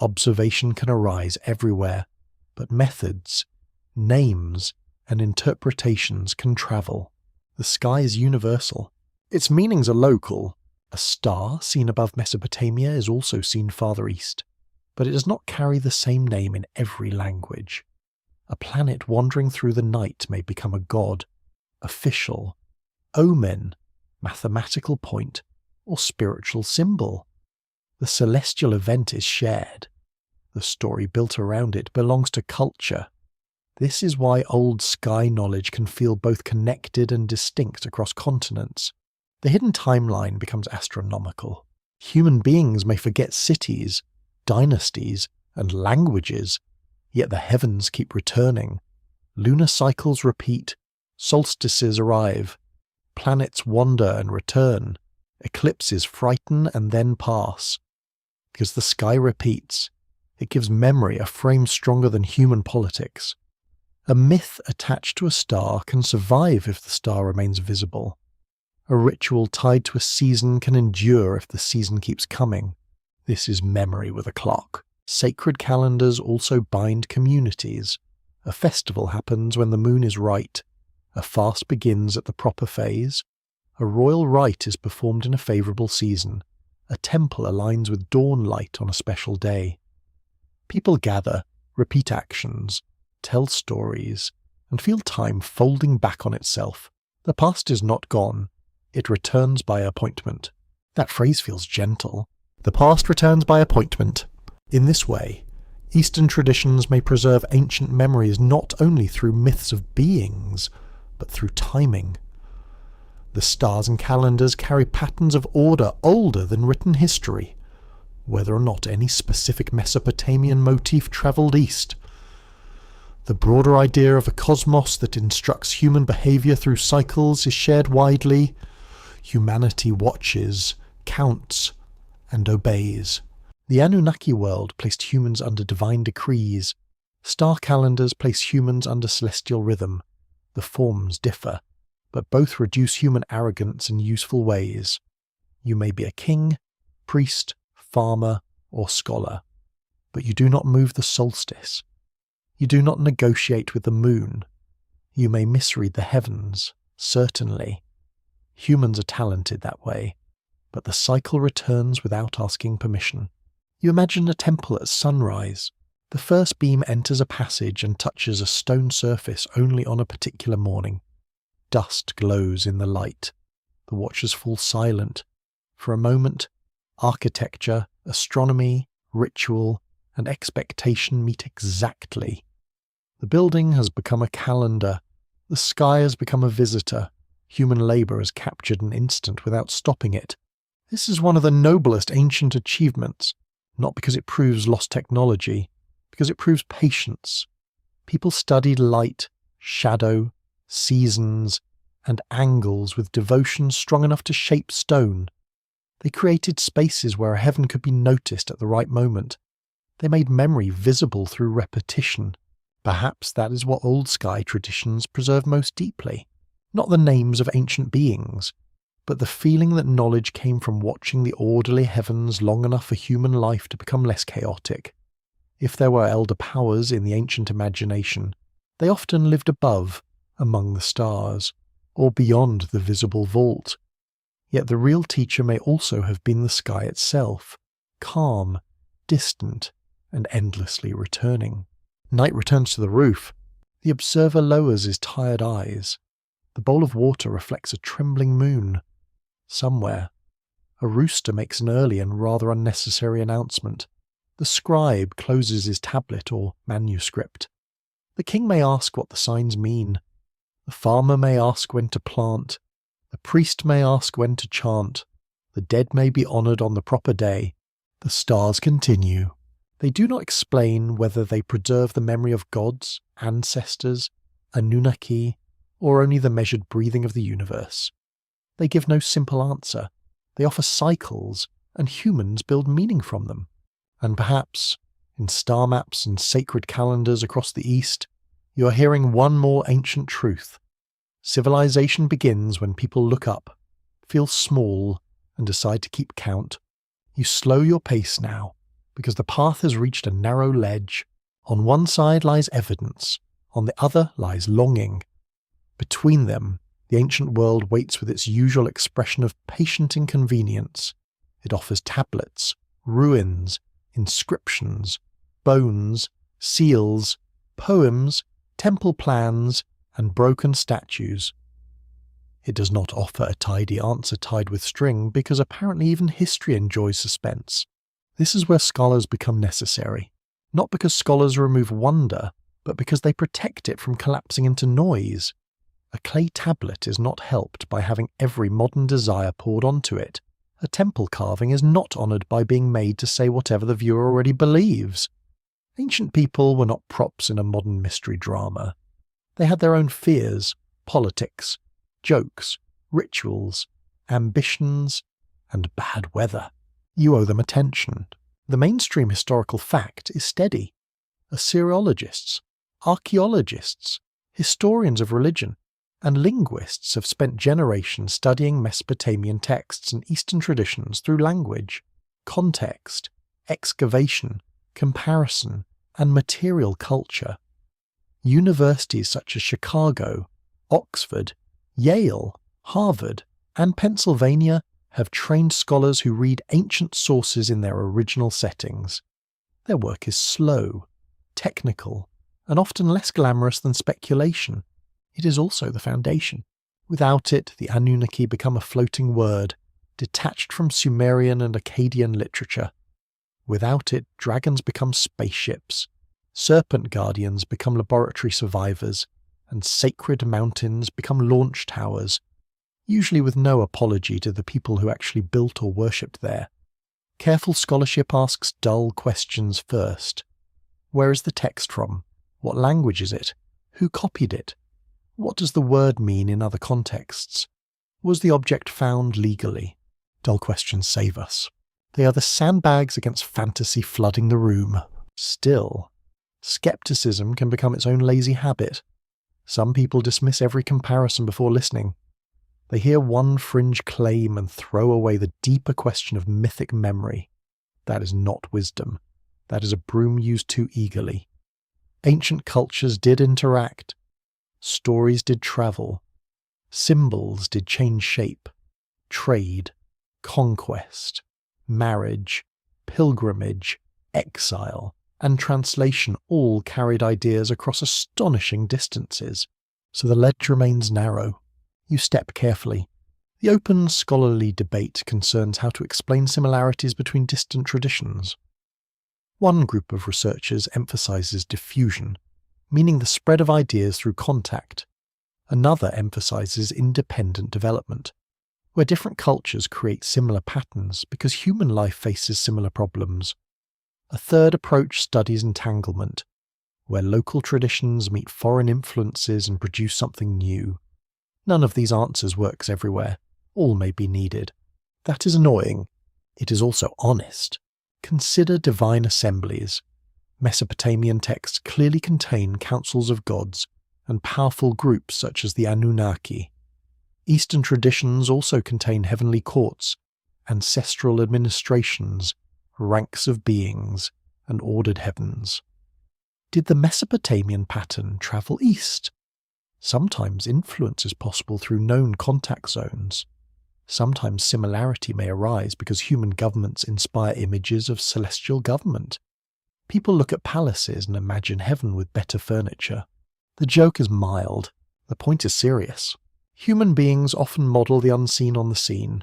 Observation can arise everywhere, but methods, names, and interpretations can travel. The sky is universal. Its meanings are local. A star seen above Mesopotamia is also seen farther east, but it does not carry the same name in every language. A planet wandering through the night may become a god, official, omen, mathematical point, or spiritual symbol. The celestial event is shared. The story built around it belongs to culture. This is why old sky knowledge can feel both connected and distinct across continents. The hidden timeline becomes astronomical. Human beings may forget cities, dynasties, and languages, yet the heavens keep returning. Lunar cycles repeat, solstices arrive, planets wander and return, eclipses frighten and then pass. Because the sky repeats, it gives memory a frame stronger than human politics. A myth attached to a star can survive if the star remains visible. A ritual tied to a season can endure if the season keeps coming. This is memory with a clock. Sacred calendars also bind communities. A festival happens when the moon is right. A fast begins at the proper phase. A royal rite is performed in a favourable season. A temple aligns with dawn light on a special day. People gather, repeat actions, tell stories, and feel time folding back on itself. The past is not gone. It returns by appointment. That phrase feels gentle. The past returns by appointment. In this way, Eastern traditions may preserve ancient memories not only through myths of beings, but through timing. The stars and calendars carry patterns of order older than written history, whether or not any specific Mesopotamian motif travelled east. The broader idea of a cosmos that instructs human behaviour through cycles is shared widely. Humanity watches, counts, and obeys. The Anunnaki world placed humans under divine decrees. Star calendars place humans under celestial rhythm. The forms differ, but both reduce human arrogance in useful ways. You may be a king, priest, farmer, or scholar, but you do not move the solstice. You do not negotiate with the moon. You may misread the heavens, certainly. Humans are talented that way, but the cycle returns without asking permission. You imagine a temple at sunrise. The first beam enters a passage and touches a stone surface only on a particular morning. Dust glows in the light. The watchers fall silent. For a moment, architecture, astronomy, ritual, and expectation meet exactly. The building has become a calendar. The sky has become a visitor. Human labour has captured an instant without stopping it. This is one of the noblest ancient achievements, not because it proves lost technology, because it proves patience. People studied light, shadow, seasons, and angles with devotion strong enough to shape stone. They created spaces where a heaven could be noticed at the right moment. They made memory visible through repetition. Perhaps that is what old sky traditions preserve most deeply. Not the names of ancient beings, but the feeling that knowledge came from watching the orderly heavens long enough for human life to become less chaotic. If there were elder powers in the ancient imagination, they often lived above, among the stars, or beyond the visible vault. Yet the real teacher may also have been the sky itself, calm, distant, and endlessly returning. Night returns to the roof. The observer lowers his tired eyes. The bowl of water reflects a trembling moon. Somewhere, a rooster makes an early and rather unnecessary announcement. The scribe closes his tablet or manuscript. The king may ask what the signs mean. The farmer may ask when to plant. The priest may ask when to chant. The dead may be honoured on the proper day. The stars continue. They do not explain whether they preserve the memory of gods, ancestors, Anunnaki, or only the measured breathing of the universe. They give no simple answer. They offer cycles, and humans build meaning from them. And perhaps, in star maps and sacred calendars across the East, you are hearing one more ancient truth. Civilization begins when people look up, feel small, and decide to keep count. You slow your pace now, because the path has reached a narrow ledge. On one side lies evidence, on the other lies longing. Between them, the ancient world waits with its usual expression of patient inconvenience. It offers tablets, ruins, inscriptions, bones, seals, poems, temple plans, and broken statues. It does not offer a tidy answer tied with string because apparently even history enjoys suspense. This is where scholars become necessary. not because scholars remove wonder, but because they protect it from collapsing into noise. A clay tablet is not helped by having every modern desire poured onto it. A temple carving is not honoured by being made to say whatever the viewer already believes. Ancient people were not props in a modern mystery drama. They had their own fears, politics, jokes, rituals, ambitions, and bad weather. You owe them attention. The mainstream historical fact is steady. Assyriologists, archaeologists, historians of religion, and linguists have spent generations studying Mesopotamian texts and Eastern traditions through language, context, excavation, comparison, and material culture. Universities such as Chicago, Oxford, Yale, Harvard, and Pennsylvania have trained scholars who read ancient sources in their original settings. Their work is slow, technical, and often less glamorous than speculation. It is also the foundation. Without it, the Anunnaki become a floating word, detached from Sumerian and Akkadian literature. Without it, dragons become spaceships, serpent guardians become laboratory survivors, and sacred mountains become launch towers, usually with no apology to the people who actually built or worshipped there. Careful scholarship asks dull questions first. Where is the text from? What language is it? Who copied it? What does the word mean in other contexts? Was the object found legally? Dull questions save us. They are the sandbags against fantasy flooding the room. Still, skepticism can become its own lazy habit. Some people dismiss every comparison before listening. They hear one fringe claim and throw away the deeper question of mythic memory. That is not wisdom. That is a broom used too eagerly. Ancient cultures did interact. Stories did travel. Symbols did change shape. Trade, conquest, marriage, pilgrimage, exile, and translation all carried ideas across astonishing distances. So the ledge remains narrow. You step carefully. The open scholarly debate concerns how to explain similarities between distant traditions. One group of researchers emphasizes diffusion, meaning the spread of ideas through contact. Another emphasizes independent development, where different cultures create similar patterns because human life faces similar problems. A third approach studies entanglement, where local traditions meet foreign influences and produce something new. None of these answers works everywhere. All may be needed. That is annoying. It is also honest. Consider divine assemblies. Mesopotamian texts clearly contain councils of gods and powerful groups such as the Anunnaki. Eastern traditions also contain heavenly courts, ancestral administrations, ranks of beings, and ordered heavens. Did the Mesopotamian pattern travel east? Sometimes influence is possible through known contact zones. Sometimes similarity may arise because human governments inspire images of celestial government. People look at palaces and imagine heaven with better furniture. The joke is mild. The point is serious. Human beings often model the unseen on the scene.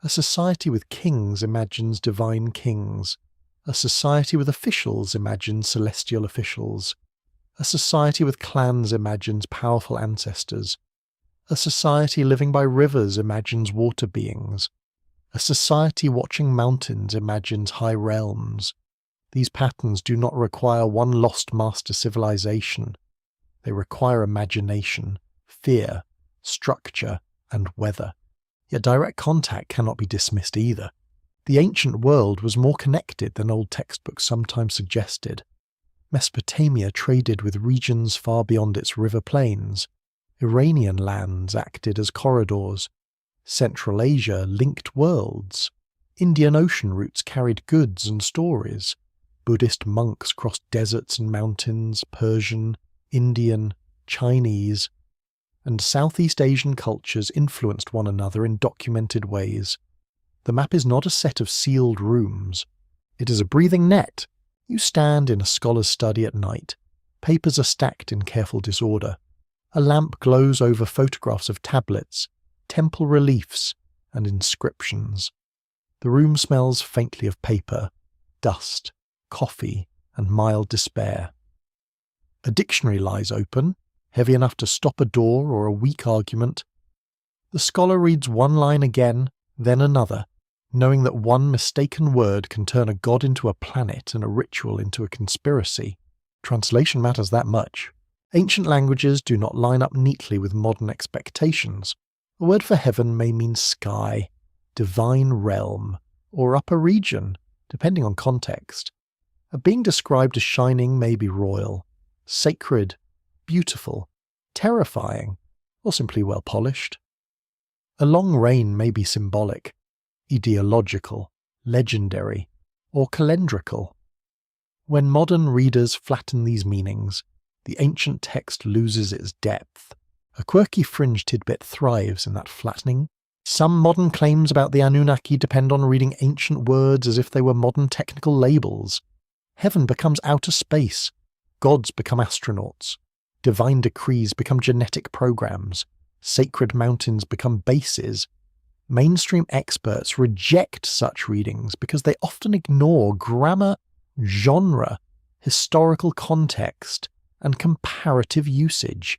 A society with kings imagines divine kings. A society with officials imagines celestial officials. A society with clans imagines powerful ancestors. A society living by rivers imagines water beings. A society watching mountains imagines high realms. These patterns do not require one lost master civilization. They require imagination, fear, structure, and weather. Yet direct contact cannot be dismissed either. The ancient world was more connected than old textbooks sometimes suggested. Mesopotamia traded with regions far beyond its river plains. Iranian lands acted as corridors. Central Asia linked worlds. Indian Ocean routes carried goods and stories. Buddhist monks crossed deserts and mountains, Persian, Indian, Chinese, and Southeast Asian cultures influenced one another in documented ways. The map is not a set of sealed rooms. It is a breathing net. You stand in a scholar's study at night. Papers are stacked in careful disorder. A lamp glows over photographs of tablets, temple reliefs, and inscriptions. The room smells faintly of paper, dust, coffee, and mild despair. A dictionary lies open, heavy enough to stop a door or a weak argument. The scholar reads one line again, then another, knowing that one mistaken word can turn a god into a planet and a ritual into a conspiracy. Translation matters that much. Ancient languages do not line up neatly with modern expectations. A word for heaven may mean sky, divine realm, or upper region, depending on context. A being described as shining may be royal, sacred, beautiful, terrifying, or simply well-polished. A long reign may be symbolic, ideological, legendary, or calendrical. When modern readers flatten these meanings, the ancient text loses its depth. A quirky fringe tidbit thrives in that flattening. Some modern claims about the Anunnaki depend on reading ancient words as if they were modern technical labels. Heaven becomes outer space. Gods become astronauts. Divine decrees become genetic programs. Sacred mountains become bases. Mainstream experts reject such readings because they often ignore grammar, genre, historical context, and comparative usage.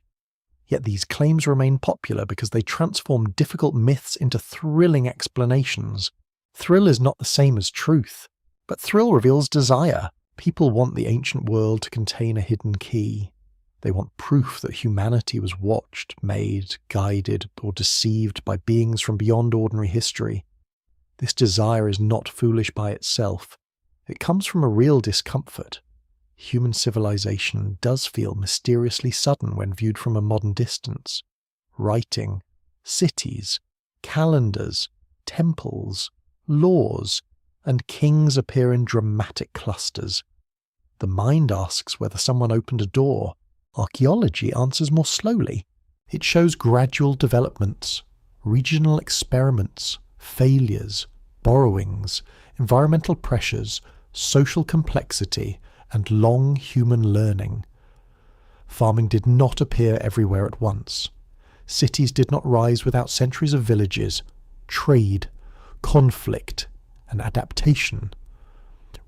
Yet these claims remain popular because they transform difficult myths into thrilling explanations. Thrill is not the same as truth, but thrill reveals desire. People want the ancient world to contain a hidden key. They want proof that humanity was watched, made, guided, or deceived by beings from beyond ordinary history. This desire is not foolish by itself. It comes from a real discomfort. Human civilization does feel mysteriously sudden when viewed from a modern distance. Writing, cities, calendars, temples, laws, and kings appear in dramatic clusters. The mind asks whether someone opened a door. Archaeology answers more slowly. It shows gradual developments, regional experiments, failures, borrowings, environmental pressures, social complexity, and long human learning. Farming did not appear everywhere at once. Cities did not rise without centuries of villages, trade, conflict, and adaptation.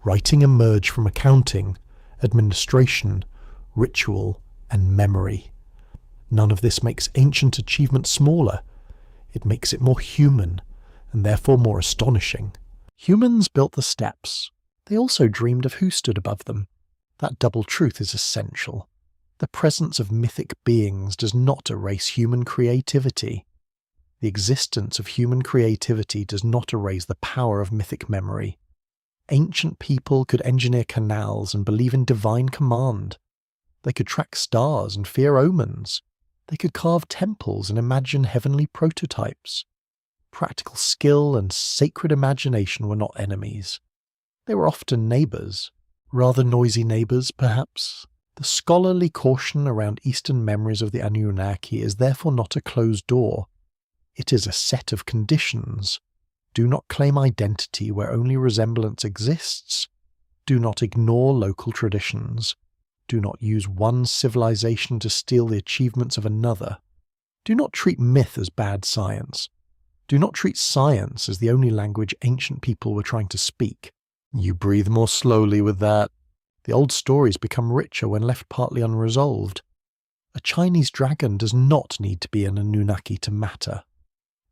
Writing emerged from accounting, administration, ritual, and memory. None of this makes ancient achievement smaller. It makes it more human, and therefore more astonishing. Humans built the steps. They also dreamed of who stood above them. That double truth is essential. The presence of mythic beings does not erase human creativity. The existence of human creativity does not erase the power of mythic memory. Ancient people could engineer canals and believe in divine command. They could track stars and fear omens. They could carve temples and imagine heavenly prototypes. Practical skill and sacred imagination were not enemies. They were often neighbours. Rather noisy neighbours, perhaps. The scholarly caution around Eastern memories of the Anunnaki is therefore not a closed door. It is a set of conditions. Do not claim identity where only resemblance exists. Do not ignore local traditions. Do not use one civilization to steal the achievements of another. Do not treat myth as bad science. Do not treat science as the only language ancient people were trying to speak. You breathe more slowly with that. The old stories become richer when left partly unresolved. A Chinese dragon does not need to be an Anunnaki to matter.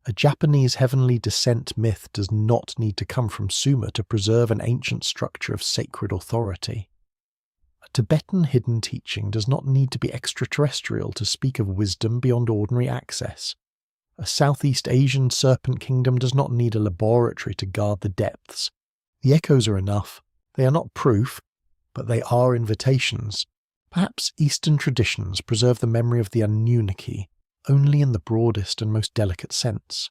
A Japanese heavenly descent myth does not need to come from Sumer to preserve an ancient structure of sacred authority. A Tibetan hidden teaching does not need to be extraterrestrial to speak of wisdom beyond ordinary access. A Southeast Asian serpent kingdom does not need a laboratory to guard the depths. The echoes are enough. They are not proof, but they are invitations. Perhaps Eastern traditions preserve the memory of the Anunnaki only in the broadest and most delicate sense.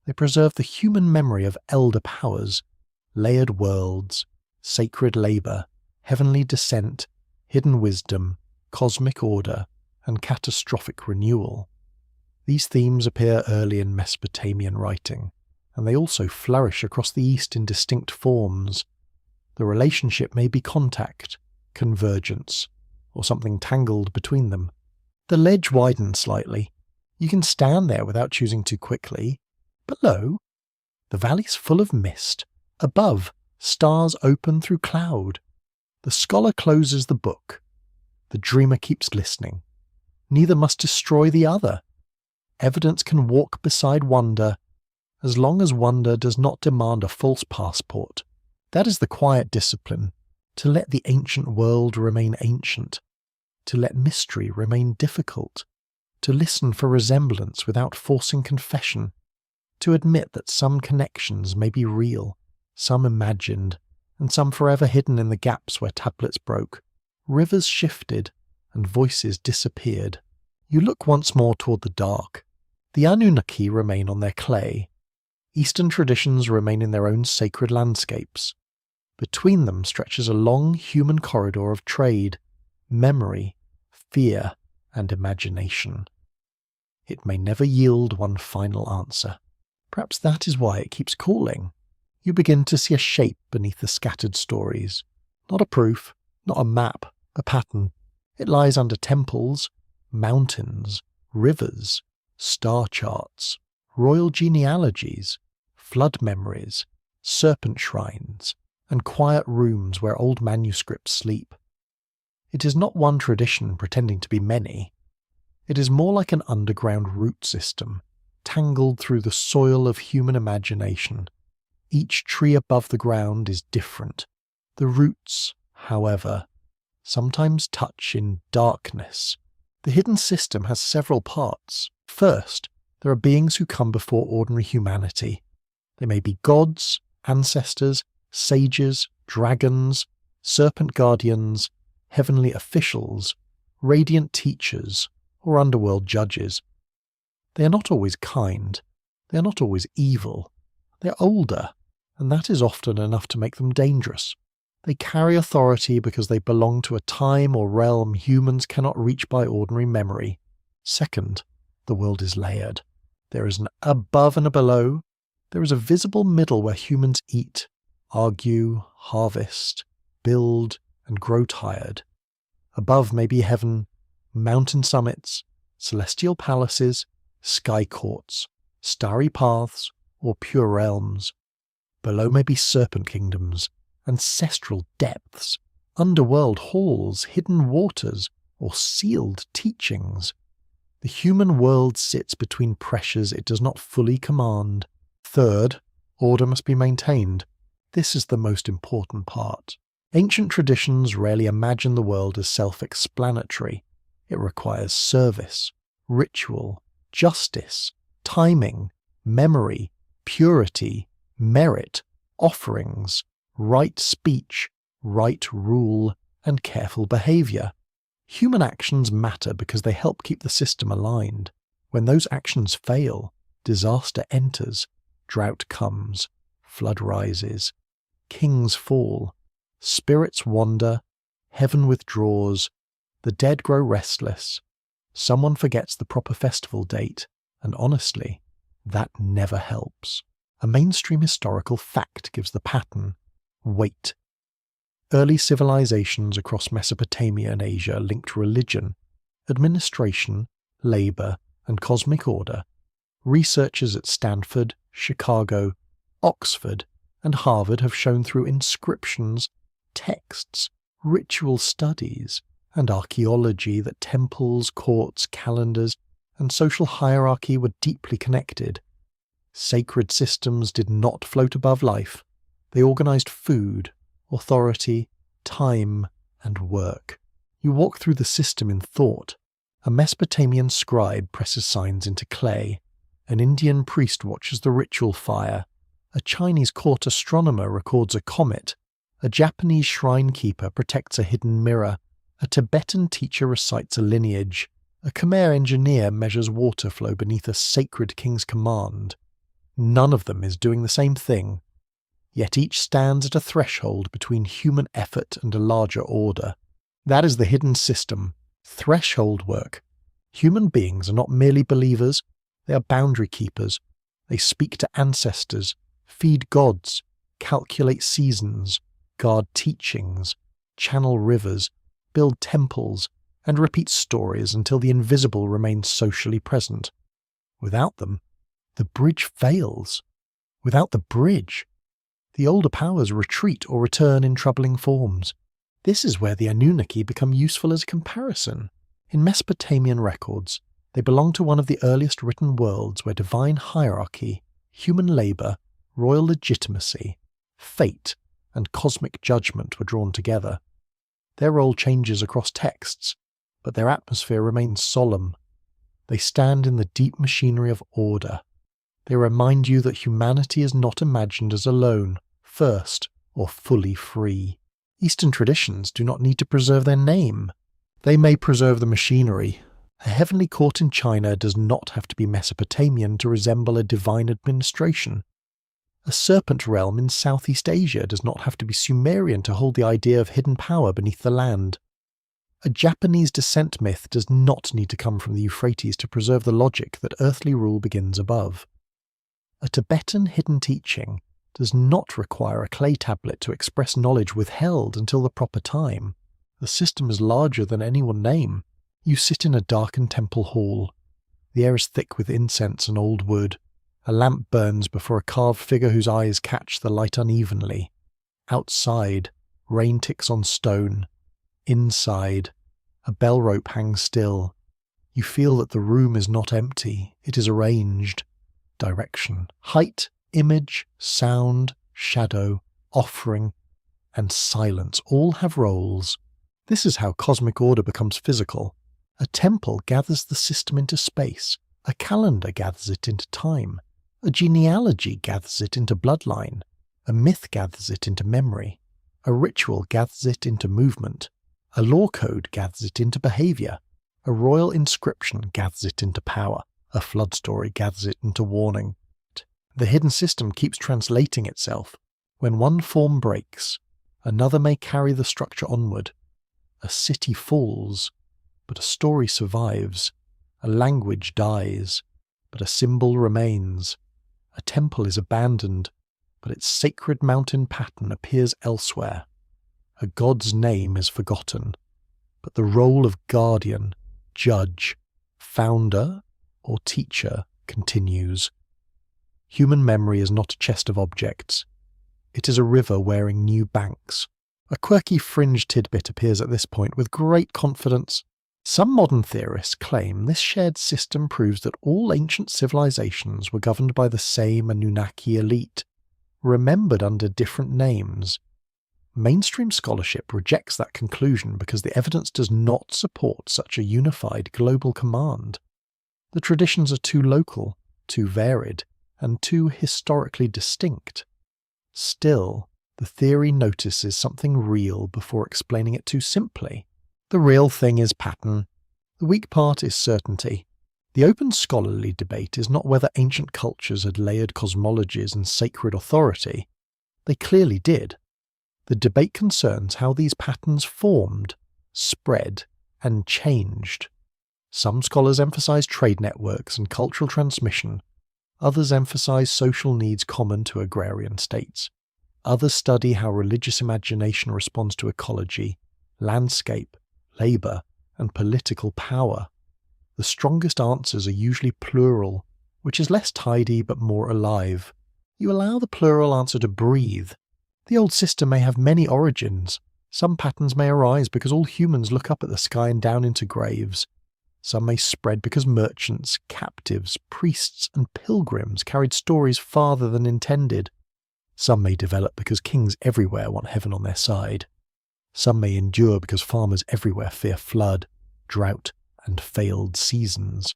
They preserve the human memory of elder powers, layered worlds, sacred labour, heavenly descent, hidden wisdom, cosmic order, and catastrophic renewal. These themes appear early in Mesopotamian writing, and they also flourish across the East in distinct forms. The relationship may be contact, convergence, or something tangled between them. The ledge widens slightly. You can stand there without choosing too quickly. Below, the valley's full of mist. Above, stars open through cloud. The scholar closes the book. The dreamer keeps listening. Neither must destroy the other. Evidence can walk beside wonder, as long as wonder does not demand a false passport. That is the quiet discipline, to let the ancient world remain ancient, to let mystery remain difficult, to listen for resemblance without forcing confession, to admit that some connections may be real, some imagined, and some forever hidden in the gaps where tablets broke. Rivers shifted, and voices disappeared. You look once more toward the dark. The Anunnaki remain on their clay. Eastern traditions remain in their own sacred landscapes. Between them stretches a long human corridor of trade, memory, fear, and imagination. It may never yield one final answer. Perhaps that is why it keeps calling. You begin to see a shape beneath the scattered stories. Not a proof, not a map, a pattern. It lies under temples, mountains, rivers, star charts, royal genealogies, flood memories, serpent shrines, and quiet rooms where old manuscripts sleep. It is not one tradition pretending to be many. It is more like an underground root system, tangled through the soil of human imagination. Each tree above the ground is different. The roots, however, sometimes touch in darkness. The hidden system has several parts. First, there are beings who come before ordinary humanity. They may be gods, ancestors, sages, dragons, serpent guardians, heavenly officials, radiant teachers, or underworld judges. They are not always kind. They are not always evil. They are older, and that is often enough to make them dangerous. They carry authority because they belong to a time or realm humans cannot reach by ordinary memory. Second, the world is layered. There is an above and a below. There is a visible middle where humans eat, argue, harvest, build, and grow tired. Above may be heaven, mountain summits, celestial palaces, sky courts, starry paths, or pure realms. Below may be serpent kingdoms, ancestral depths, underworld halls, hidden waters, or sealed teachings. The human world sits between pressures it does not fully command. Third, order must be maintained. This is the most important part. Ancient traditions rarely imagine the world as self-explanatory. It requires service, ritual, justice, timing, memory, purity, merit, offerings, right speech, right rule, and careful behavior. Human actions matter because they help keep the system aligned. When those actions fail, disaster enters, drought comes, flood rises, kings fall, spirits wander, heaven withdraws, the dead grow restless, someone forgets the proper festival date, and honestly, that never helps. A mainstream historical fact gives the pattern: weight. Early civilizations across Mesopotamia and Asia linked religion, administration, labor, and cosmic order. Researchers at Stanford, Chicago, Oxford, and Harvard have shown through inscriptions, texts, ritual studies, and archaeology that temples, courts, calendars, and social hierarchy were deeply connected. Sacred systems did not float above life. They organized food, authority, time, and work. You walk through the system in thought. A Mesopotamian scribe presses signs into clay. An Indian priest watches the ritual fire. A Chinese court astronomer records a comet. A Japanese shrine keeper protects a hidden mirror. A Tibetan teacher recites a lineage. A Khmer engineer measures water flow beneath a sacred king's command. None of them is doing the same thing, yet each stands at a threshold between human effort and a larger order. That is the hidden system, threshold work. Human beings are not merely believers, they are boundary keepers. They speak to ancestors, feed gods, calculate seasons, guard teachings, channel rivers, build temples, and repeat stories until the invisible remains socially present. Without them, the bridge fails. Without the bridge, the older powers retreat or return in troubling forms. This is where the Anunnaki become useful as a comparison. In Mesopotamian records, they belong to one of the earliest written worlds where divine hierarchy, human labour, royal legitimacy, fate, and cosmic judgment were drawn together. Their role changes across texts, but their atmosphere remains solemn. They stand in the deep machinery of order. They remind you that humanity is not imagined as alone, first, or fully free. Eastern traditions do not need to preserve their name. They may preserve the machinery. A heavenly court in China does not have to be Mesopotamian to resemble a divine administration. A serpent realm in Southeast Asia does not have to be Sumerian to hold the idea of hidden power beneath the land. A Japanese descent myth does not need to come from the Euphrates to preserve the logic that earthly rule begins above. A Tibetan hidden teaching does not require a clay tablet to express knowledge withheld until the proper time. The system is larger than any one name. You sit in a darkened temple hall. The air is thick with incense and old wood. A lamp burns before a carved figure whose eyes catch the light unevenly. Outside, rain ticks on stone. Inside, a bell rope hangs still. You feel that the room is not empty, it is arranged. Direction, height, image, sound, shadow, offering, and silence all have roles. This is how cosmic order becomes physical. A temple gathers the system into space. A calendar gathers it into time. A genealogy gathers it into bloodline. A myth gathers it into memory. A ritual gathers it into movement. A law code gathers it into behaviour. A royal inscription gathers it into power. A flood story gathers it into warning. The hidden system keeps translating itself. When one form breaks, another may carry the structure onward. A city falls, but a story survives. A language dies, but a symbol remains. A temple is abandoned, but its sacred mountain pattern appears elsewhere. A god's name is forgotten, but the role of guardian, judge, founder, or teacher continues. Human memory is not a chest of objects. It is a river wearing new banks. A quirky fringe tidbit appears at this point with great confidence. Some modern theorists claim this shared system proves that all ancient civilizations were governed by the same Anunnaki elite, remembered under different names. Mainstream scholarship rejects that conclusion because the evidence does not support such a unified global command. The traditions are too local, too varied, and too historically distinct. Still, the theory notices something real before explaining it too simply. The real thing is pattern. The weak part is certainty. The open scholarly debate is not whether ancient cultures had layered cosmologies and sacred authority. They clearly did. The debate concerns how these patterns formed, spread, and changed. Some scholars emphasize trade networks and cultural transmission. Others emphasize social needs common to agrarian states. Others study how religious imagination responds to ecology, landscape, labour, and political power. The strongest answers are usually plural, which is less tidy but more alive. You allow the plural answer to breathe. The old system may have many origins. Some patterns may arise because all humans look up at the sky and down into graves. Some may spread because merchants, captives, priests, and pilgrims carried stories farther than intended. Some may develop because kings everywhere want heaven on their side. Some may endure because farmers everywhere fear flood, drought, and failed seasons.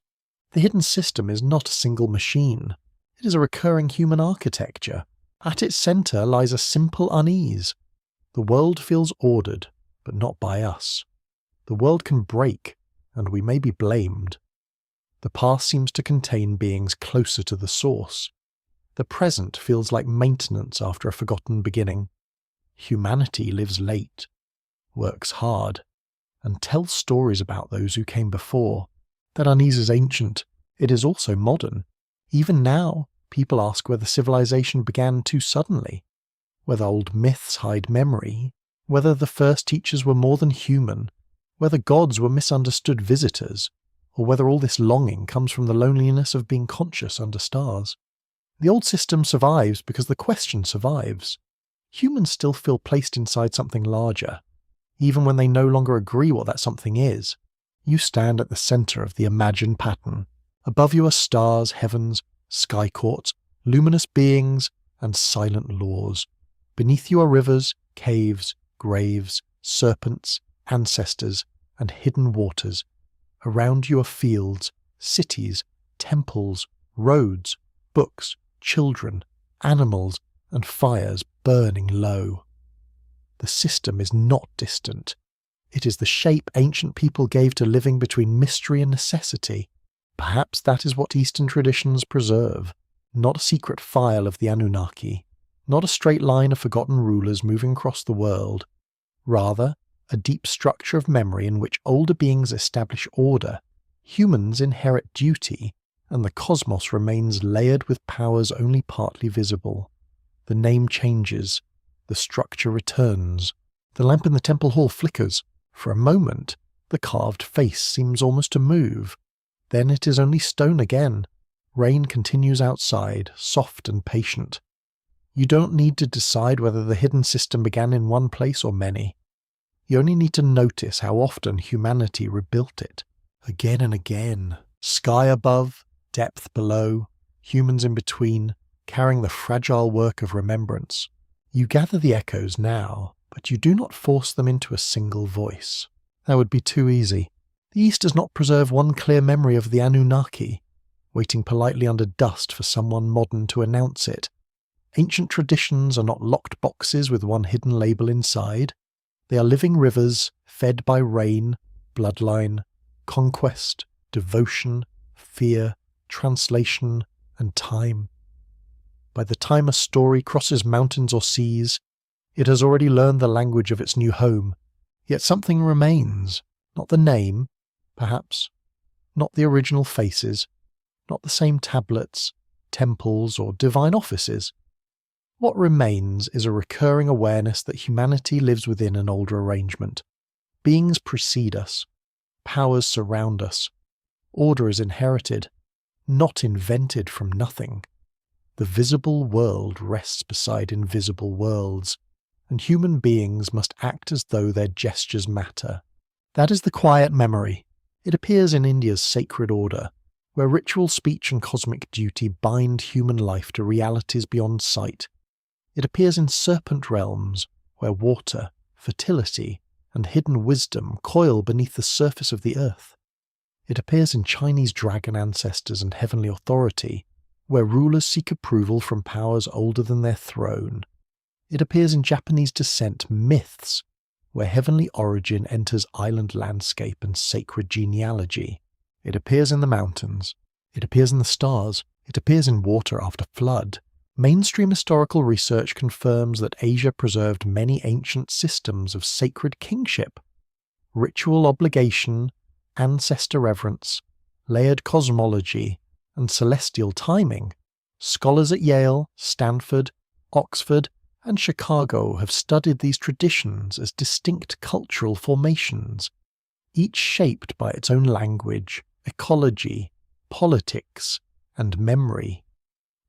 The hidden system is not a single machine. It is a recurring human architecture. At its centre lies a simple unease. The world feels ordered, but not by us. The world can break, and we may be blamed. The past seems to contain beings closer to the source. The present feels like maintenance after a forgotten beginning. Humanity lives late, works hard, and tells stories about those who came before. That unease is ancient. It is also modern. Even now, people ask whether civilization began too suddenly, whether old myths hide memory, whether the first teachers were more than human, whether gods were misunderstood visitors, or whether all this longing comes from the loneliness of being conscious under stars. The old system survives because the question survives. Humans still feel placed inside something larger. even when they no longer agree what that something is. You stand at the center of the imagined pattern. Above you are stars, heavens, sky courts, luminous beings, and silent laws. Beneath you are rivers, caves, graves, serpents, ancestors, and hidden waters. Around you are fields, cities, temples, roads, books, children, animals, and fires burning low. The system is not distant. It is the shape ancient people gave to living between mystery and necessity. Perhaps that is what Eastern traditions preserve, not a secret file of the Anunnaki, not a straight line of forgotten rulers moving across the world. Rather, a deep structure of memory in which older beings establish order, humans inherit duty, and the cosmos remains layered with powers only partly visible. The name changes. The structure returns. The lamp in the temple hall flickers. For a moment, the carved face seems almost to move. Then it is only stone again. Rain continues outside, soft and patient. You don't need to decide whether the hidden system began in one place or many. You only need to notice how often humanity rebuilt it, again and again. Sky above, depth below, humans in between, carrying the fragile work of remembrance. You gather the echoes now, but you do not force them into a single voice. That would be too easy. The East does not preserve one clear memory of the Anunnaki, waiting politely under dust for someone modern to announce it. Ancient traditions are not locked boxes with one hidden label inside. They are living rivers, fed by rain, bloodline, conquest, devotion, fear, translation, and time. By the time a story crosses mountains or seas, it has already learned the language of its new home, yet something remains. Not the name, perhaps, not the original faces, not the same tablets, temples, or divine offices. What remains is a recurring awareness that humanity lives within an older arrangement. Beings precede us. Powers surround us. Order is inherited, not invented from nothing. The visible world rests beside invisible worlds, and human beings must act as though their gestures matter. That is the quiet memory. It appears in India's sacred order, where ritual speech and cosmic duty bind human life to realities beyond sight. It appears in serpent realms, where water, fertility, and hidden wisdom coil beneath the surface of the earth. It appears in Chinese dragon ancestors and heavenly authority, where rulers seek approval from powers older than their throne. It appears in Japanese descent myths, where heavenly origin enters island landscape and sacred genealogy. It appears in the mountains. It appears in the stars. It appears in water after flood. Mainstream historical research confirms that Asia preserved many ancient systems of sacred kingship, ritual obligation, ancestor reverence, layered cosmology, and celestial timing. Scholars at Yale, Stanford, Oxford, and Chicago have studied these traditions as distinct cultural formations, each shaped by its own language, ecology, politics, and memory.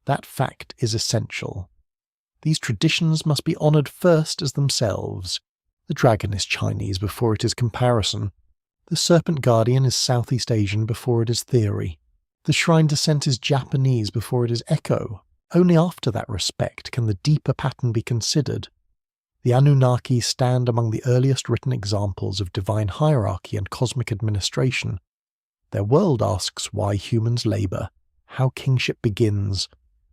That fact is essential. These traditions must be honoured first as themselves. The dragon is Chinese before it is comparison. The serpent guardian is Southeast Asian before it is theory. The shrine descent is Japanese before it is echo. Only after that respect can the deeper pattern be considered. The Anunnaki stand among the earliest written examples of divine hierarchy and cosmic administration. Their world asks why humans labour, how kingship begins,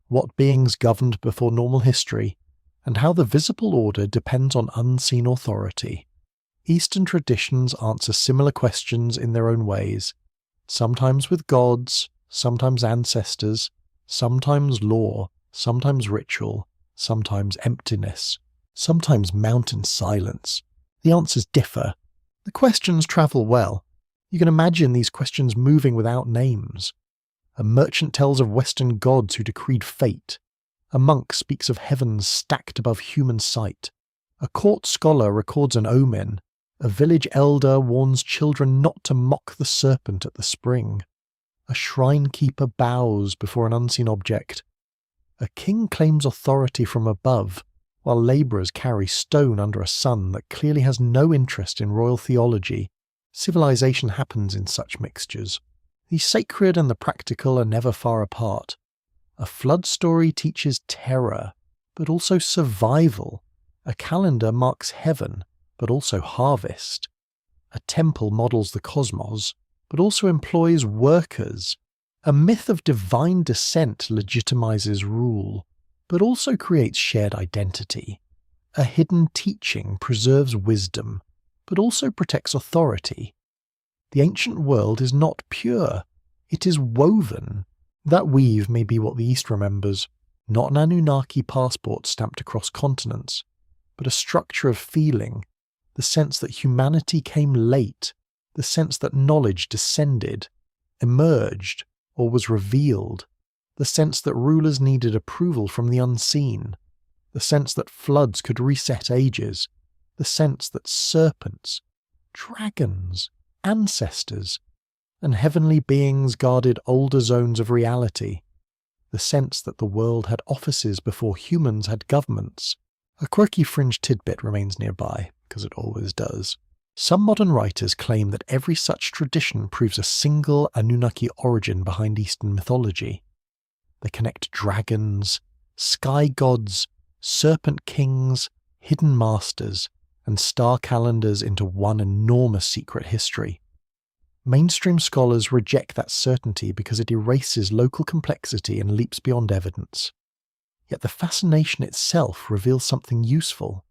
what beings governed before normal history, and how the visible order depends on unseen authority. Eastern traditions answer similar questions in their own ways, sometimes with gods, sometimes ancestors, sometimes law, sometimes ritual, sometimes emptiness, sometimes mountain silence. The answers differ. The questions travel well. You can imagine these questions moving without names. A merchant tells of Western gods who decreed fate. A monk speaks of heavens stacked above human sight. A court scholar records an omen. A village elder warns children not to mock the serpent at the spring. A shrine keeper bows before an unseen object. A king claims authority from above, while labourers carry stone under a sun that clearly has no interest in royal theology, civilization happens in such mixtures. The sacred and the practical are never far apart. A flood story teaches terror, but also survival. A calendar marks heaven, but also harvest. A temple models the cosmos, but also employs workers. A myth of divine descent legitimizes rule, but also creates shared identity. A hidden teaching preserves wisdom, but also protects authority. The ancient world is not pure, it is woven. That weave may be what the East remembers, not an Anunnaki passport stamped across continents, but a structure of feeling, the sense that humanity came late, the sense that knowledge descended, emerged, or was revealed, the sense that rulers needed approval from the unseen, the sense that floods could reset ages, the sense that serpents, dragons, ancestors, and heavenly beings guarded older zones of reality, the sense that the world had offices before humans had governments. A quirky fringe tidbit remains nearby, because it always does. Some modern writers claim that every such tradition proves a single Anunnaki origin behind Eastern mythology. They connect dragons, sky gods, serpent kings, hidden masters, and star calendars into one enormous secret history. Mainstream scholars reject that certainty because it erases local complexity and leaps beyond evidence. Yet the fascination itself reveals something useful.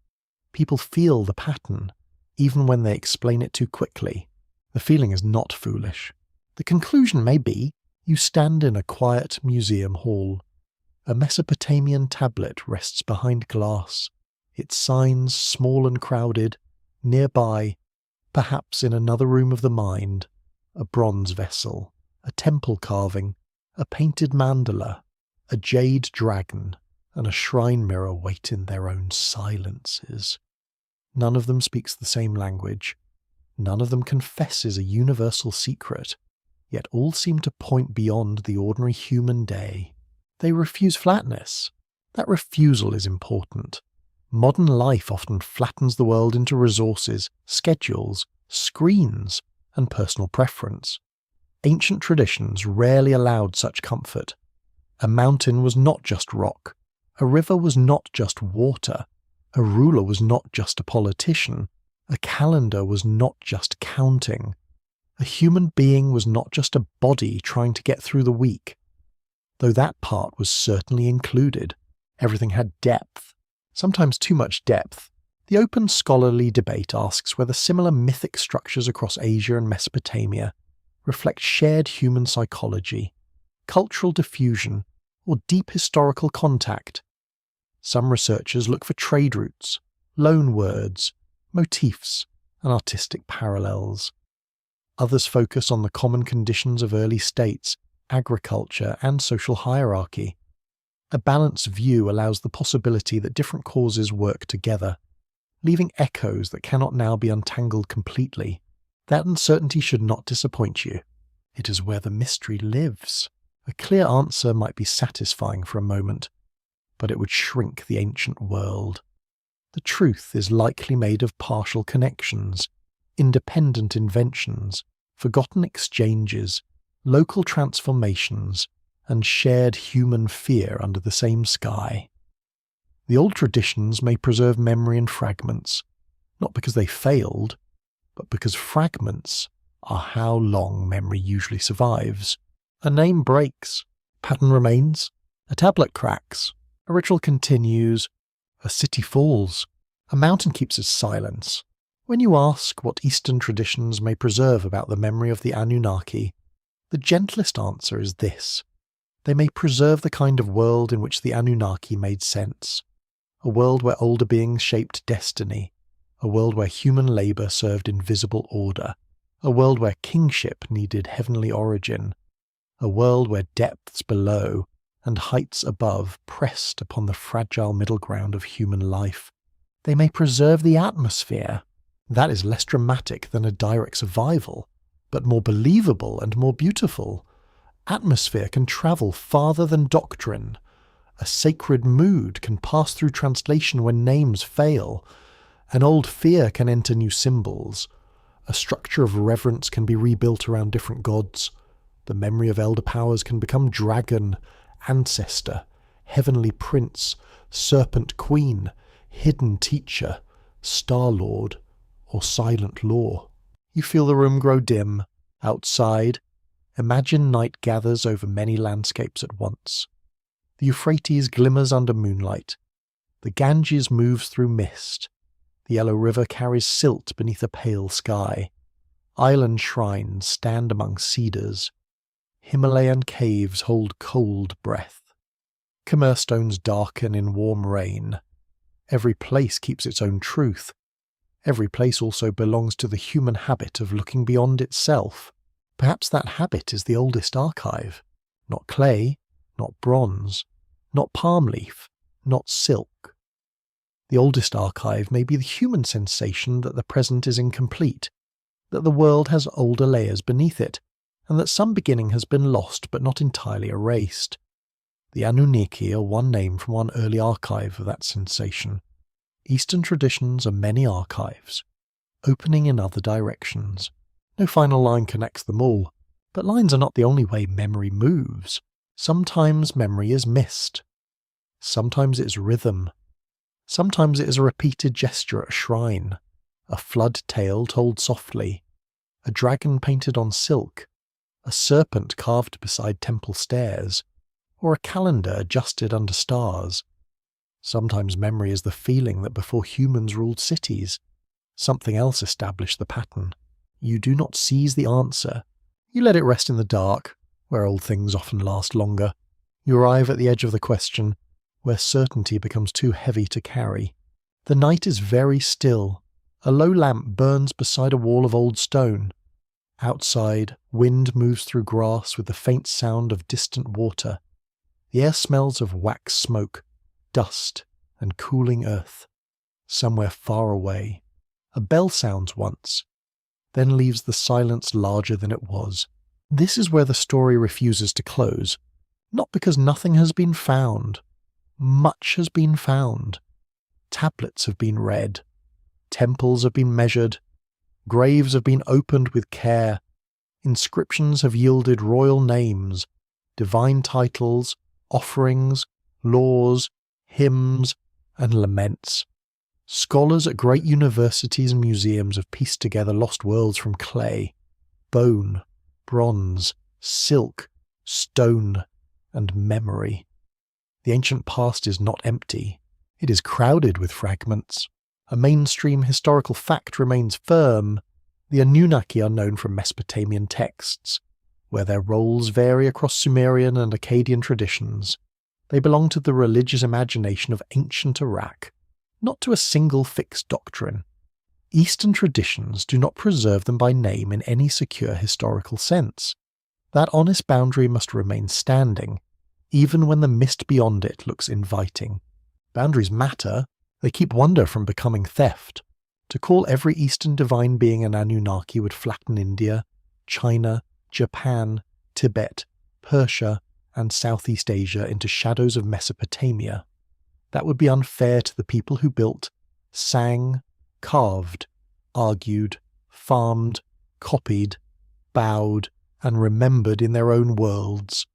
People feel the pattern, even when they explain it too quickly. The feeling is not foolish. The conclusion may be, you stand in a quiet museum hall. A Mesopotamian tablet rests behind glass, its signs small and crowded. Nearby, perhaps in another room of the mind, a bronze vessel, a temple carving, a painted mandala, a jade dragon, and a shrine mirror wait in their own silences. None of them speaks the same language. None of them confesses a universal secret, yet all seem to point beyond the ordinary human day. They refuse flatness. That refusal is important. Modern life often flattens the world into resources, schedules, screens, and personal preference. Ancient traditions rarely allowed such comfort. A mountain was not just rock. A river was not just water. A ruler was not just a politician. A calendar was not just counting. A human being was not just a body trying to get through the week. Though that part was certainly included. Everything had depth, sometimes too much depth. The open scholarly debate asks whether similar mythic structures across Asia and Mesopotamia reflect shared human psychology, cultural diffusion, or deep historical contact. Some researchers look for trade routes, loan words, motifs, and artistic parallels. Others focus on the common conditions of early states, agriculture, and social hierarchy. A balanced view allows the possibility that different causes work together, leaving echoes that cannot now be untangled completely. That uncertainty should not disappoint you. It is where the mystery lives. A clear answer might be satisfying for a moment, but it would shrink the ancient world. The truth is likely made of partial connections, independent inventions, forgotten exchanges, local transformations, and shared human fear under the same sky. The old traditions may preserve memory in fragments, not because they failed, but because fragments are how long memory usually survives. A name breaks, pattern remains, a tablet cracks, a ritual continues, a city falls, a mountain keeps its silence. When you ask what Eastern traditions may preserve about the memory of the Anunnaki, the gentlest answer is this. They may preserve the kind of world in which the Anunnaki made sense. A world where older beings shaped destiny. A world where human labour served invisible order. A world where kingship needed heavenly origin. A world where depths below and heights above pressed upon the fragile middle ground of human life. They may preserve the atmosphere. That is less dramatic than a direct survival, but more believable and more beautiful. Atmosphere can travel farther than doctrine. A sacred mood can pass through translation when names fail. An old fear can enter new symbols. A structure of reverence can be rebuilt around different gods. The memory of elder powers can become dragon, ancestor, heavenly prince, serpent queen, hidden teacher, star lord, or silent law. You feel the room grow dim. Outside, imagine night gathers over many landscapes at once. The Euphrates glimmers under moonlight. The Ganges moves through mist. The Yellow River carries silt beneath a pale sky. Island shrines stand among cedars. Himalayan caves hold cold breath. Khmer stones darken in warm rain. Every place keeps its own truth. Every place also belongs to the human habit of looking beyond itself. Perhaps that habit is the oldest archive. Not clay, not bronze, not palm leaf, not silk. The oldest archive may be the human sensation that the present is incomplete, that the world has older layers beneath it, and that some beginning has been lost but not entirely erased. The Anunnaki are one name from one early archive of that sensation. Eastern traditions are many archives, opening in other directions. No final line connects them all, but lines are not the only way memory moves. Sometimes memory is mist. Sometimes it is rhythm. Sometimes it is a repeated gesture at a shrine, a flood tale told softly, a dragon painted on silk, a serpent carved beside temple stairs, or a calendar adjusted under stars. Sometimes memory is the feeling that before humans ruled cities, something else established the pattern. You do not seize the answer. You let it rest in the dark, where old things often last longer. You arrive at the edge of the question, where certainty becomes too heavy to carry. The night is very still. A low lamp burns beside a wall of old stone. Outside, wind moves through grass with the faint sound of distant water. The air smells of wax smoke, dust, and cooling earth. Somewhere far away, a bell sounds once, then leaves the silence larger than it was. This is where the story refuses to close, not because nothing has been found. Much has been found. Tablets have been read. Temples have been measured. Graves have been opened with care. Inscriptions have yielded royal names, divine titles, offerings, laws, hymns, and laments. Scholars at great universities and museums have pieced together lost worlds from clay, bone, bronze, silk, stone, and memory. The ancient past is not empty. It is crowded with fragments. A mainstream historical fact remains firm. The Anunnaki are known from Mesopotamian texts, where their roles vary across Sumerian and Akkadian traditions. They belong to the religious imagination of ancient Iraq, not to a single fixed doctrine. Eastern traditions do not preserve them by name in any secure historical sense. That honest boundary must remain standing, even when the mist beyond it looks inviting. Boundaries matter. They keep wonder from becoming theft. To call every Eastern divine being an Anunnaki would flatten India, China, Japan, Tibet, Persia, and Southeast Asia into shadows of Mesopotamia. That would be unfair to the people who built, sang, carved, argued, farmed, copied, bowed, and remembered in their own worlds.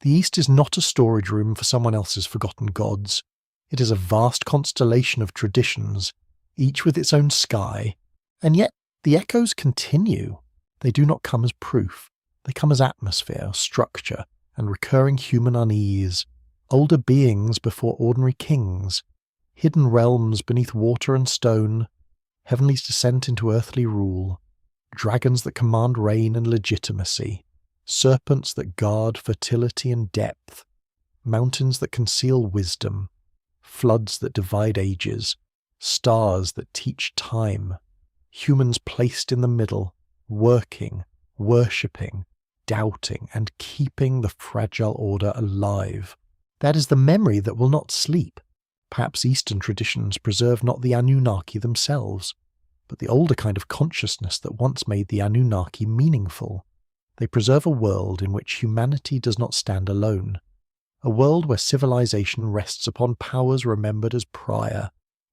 The East is not a storage room for someone else's forgotten gods. It is a vast constellation of traditions, each with its own sky, and yet the echoes continue. They do not come as proof. They come as atmosphere, structure, and recurring human unease. Older beings before ordinary kings, hidden realms beneath water and stone, heavenly's descent into earthly rule, dragons that command reign and legitimacy, serpents that guard fertility and depth, mountains that conceal wisdom, floods that divide ages, stars that teach time, humans placed in the middle, working, worshipping, doubting, and keeping the fragile order alive. That is the memory that will not sleep. Perhaps Eastern traditions preserve not the Anunnaki themselves, but the older kind of consciousness that once made the Anunnaki meaningful. They preserve a world in which humanity does not stand alone, A world where civilization rests upon powers remembered as prior,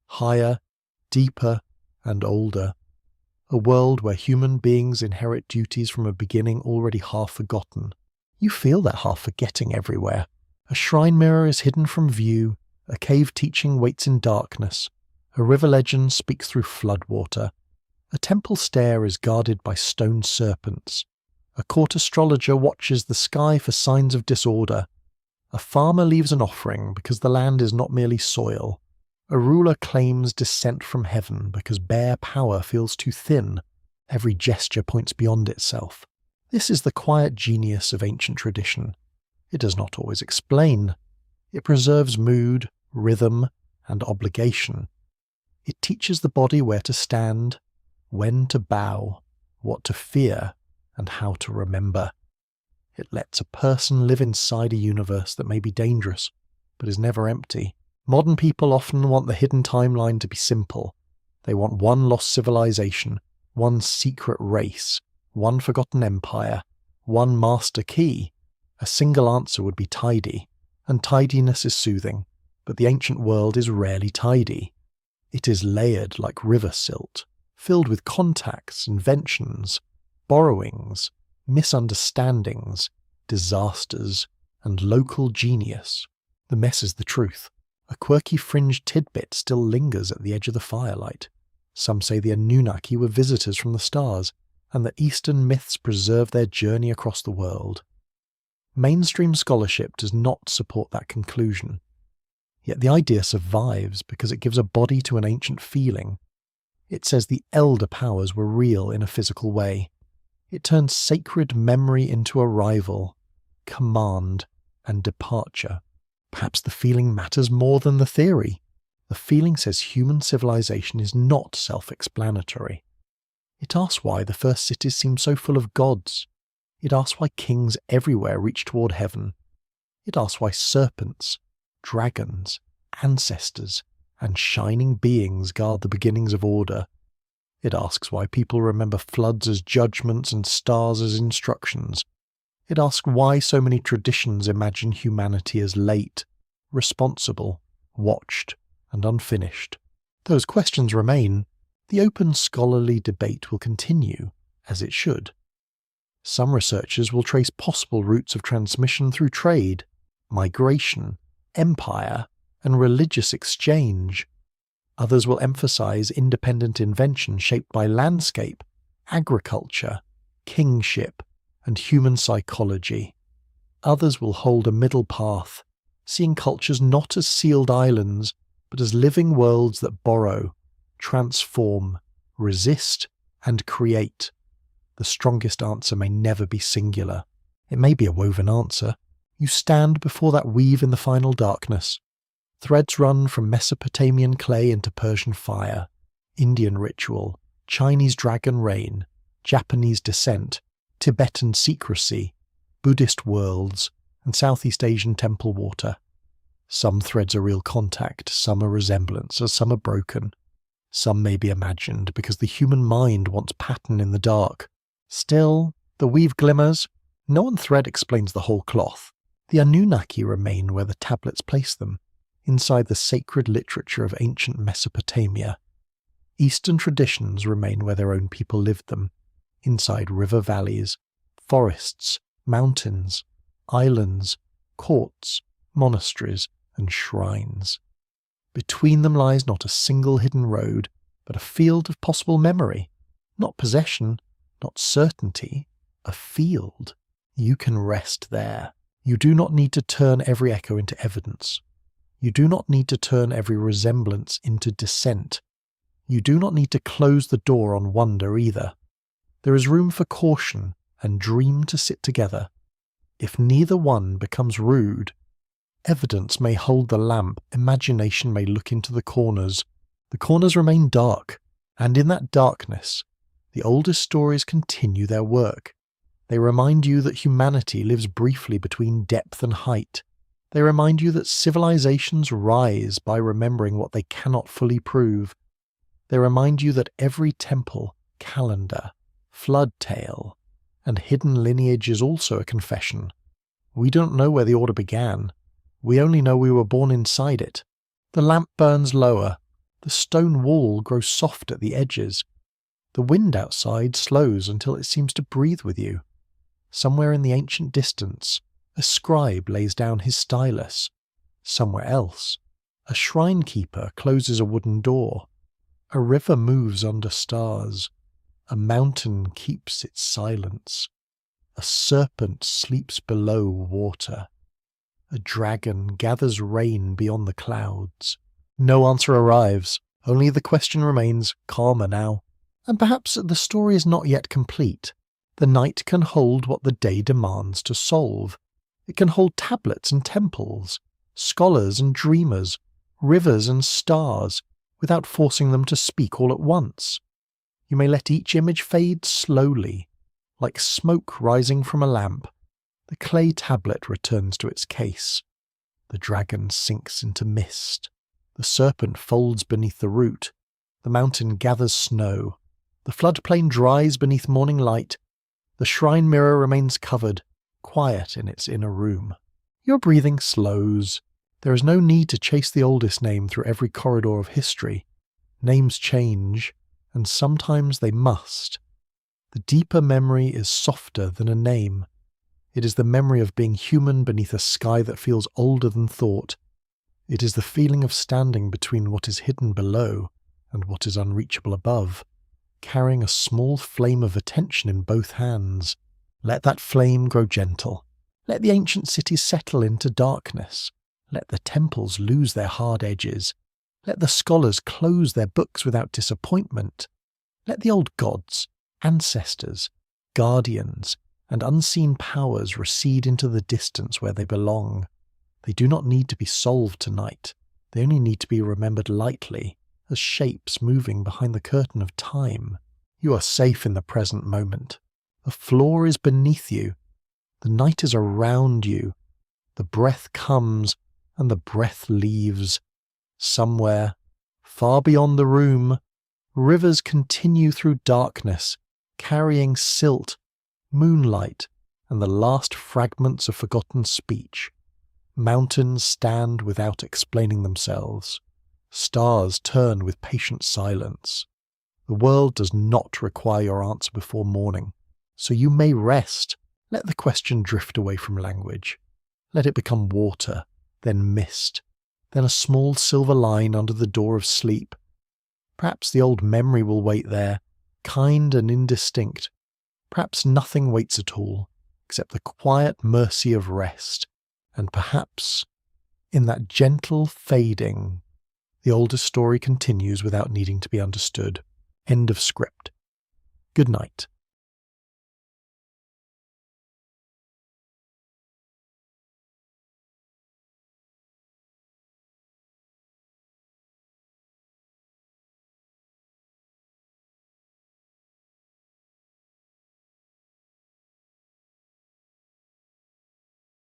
higher, deeper, and older. A world where human beings inherit duties from a beginning already half forgotten. You feel that half forgetting everywhere. A shrine mirror is hidden from view, a cave teaching waits in darkness, a river legend speaks through floodwater, a temple stair is guarded by stone serpents, a court astrologer watches the sky for signs of disorder, a farmer leaves an offering because the land is not merely soil, a ruler claims descent from heaven because bare power feels too thin, every gesture points beyond itself. This is the quiet genius of ancient tradition. It does not always explain. It preserves mood, rhythm, and obligation. It teaches the body where to stand, when to bow, what to fear, and how to remember. It lets a person live inside a universe that may be dangerous, but is never empty. Modern people often want the hidden timeline to be simple. They want one lost civilization, one secret race, one forgotten empire, one master key. A single answer would be tidy, and tidiness is soothing, but the ancient world is rarely tidy. It is layered like river silt, filled with contacts, inventions, borrowings, misunderstandings, disasters, and local genius. The mess is the truth. A quirky fringed tidbit still lingers at the edge of the firelight. Some say the Anunnaki were visitors from the stars, and that Eastern myths preserve their journey across the world. Mainstream scholarship does not support that conclusion. Yet the idea survives because it gives a body to an ancient feeling. It says the elder powers were real in a physical way. It turns sacred memory into arrival, command, and departure. Perhaps the feeling matters more than the theory. The feeling says human civilization is not self-explanatory. It asks why the first cities seem so full of gods. It asks why kings everywhere reach toward heaven. It asks why serpents, dragons, ancestors, and shining beings guard the beginnings of order. It asks why people remember floods as judgments and stars as instructions. It asks why so many traditions imagine humanity as late, responsible, watched, and unfinished. Those questions remain. The open scholarly debate will continue, as it should. Some researchers will trace possible routes of transmission through trade, migration, empire, and religious exchange. Others will emphasize independent invention shaped by landscape, agriculture, kingship, and human psychology. Others will hold a middle path, seeing cultures not as sealed islands, but as living worlds that borrow, transform, resist, and create. The strongest answer may never be singular. It may be a woven answer. You stand before that weave in the final darkness. Threads run from Mesopotamian clay into Persian fire, Indian ritual, Chinese dragon rain, Japanese descent, Tibetan secrecy, Buddhist worlds, and Southeast Asian temple water. Some threads are real contact, some are resemblances, some are broken. Some may be imagined because the human mind wants pattern in the dark. Still, the weave glimmers. No one thread explains the whole cloth. The Anunnaki remain where the tablets place them, inside the sacred literature of ancient Mesopotamia. Eastern traditions remain where their own people lived them, inside river valleys, forests, mountains, islands, courts, monasteries, and shrines. Between them lies not a single hidden road, but a field of possible memory. Not possession, not certainty, a field. You can rest there. You do not need to turn every echo into evidence. You do not need to turn every resemblance into dissent. You do not need to close the door on wonder either. There is room for caution and dream to sit together. If neither one becomes rude, evidence may hold the lamp, imagination may look into the corners. The corners remain dark, and in that darkness, the oldest stories continue their work. They remind you that humanity lives briefly between depth and height. They remind you that civilizations rise by remembering what they cannot fully prove. They remind you that every temple, calendar, flood tale, and hidden lineage is also a confession. We don't know where the order began, We only know we were born inside it. The lamp burns lower. The stone wall grows soft at the edges. The wind outside slows until it seems to breathe with you. Somewhere in the ancient distance, a scribe lays down his stylus. Somewhere else, a shrine keeper closes a wooden door. A river moves under stars. A mountain keeps its silence. A serpent sleeps below water. A dragon gathers rain beyond the clouds. No answer arrives, only the question remains, calmer now. And perhaps the story is not yet complete. The night can hold what the day demands to solve. It can hold tablets and temples, scholars and dreamers, rivers and stars, without forcing them to speak all at once. You may let each image fade slowly, like smoke rising from a lamp. The clay tablet returns to its case. The dragon sinks into mist. The serpent folds beneath the root. The mountain gathers snow. The floodplain dries beneath morning light. The shrine mirror remains covered, quiet in its inner room. Your breathing slows. There is no need to chase the oldest name through every corridor of history. Names change, and sometimes they must. The deeper memory is softer than a name. It is the memory of being human beneath a sky that feels older than thought. It is the feeling of standing between what is hidden below and what is unreachable above, carrying a small flame of attention in both hands. Let that flame grow gentle. Let the ancient cities settle into darkness. Let the temples lose their hard edges. Let the scholars close their books without disappointment. Let the old gods, ancestors, guardians, and unseen powers recede into the distance where they belong. They do not need to be solved tonight. They only need to be remembered lightly, as shapes moving behind the curtain of time. You are safe in the present moment. The floor is beneath you. The night is around you. The breath comes and the breath leaves. Somewhere, far beyond the room, rivers continue through darkness, carrying silt, moonlight, and the last fragments of forgotten speech. Mountains stand without explaining themselves. Stars turn with patient silence. The world does not require your answer before morning, so you may rest. Let the question drift away from language. Let it become water, then mist, then a small silver line under the door of sleep. Perhaps the old memory will wait there, kind and indistinct. Perhaps nothing waits at all, except the quiet mercy of rest. And perhaps, in that gentle fading, the oldest story continues without needing to be understood. End of script. Good night.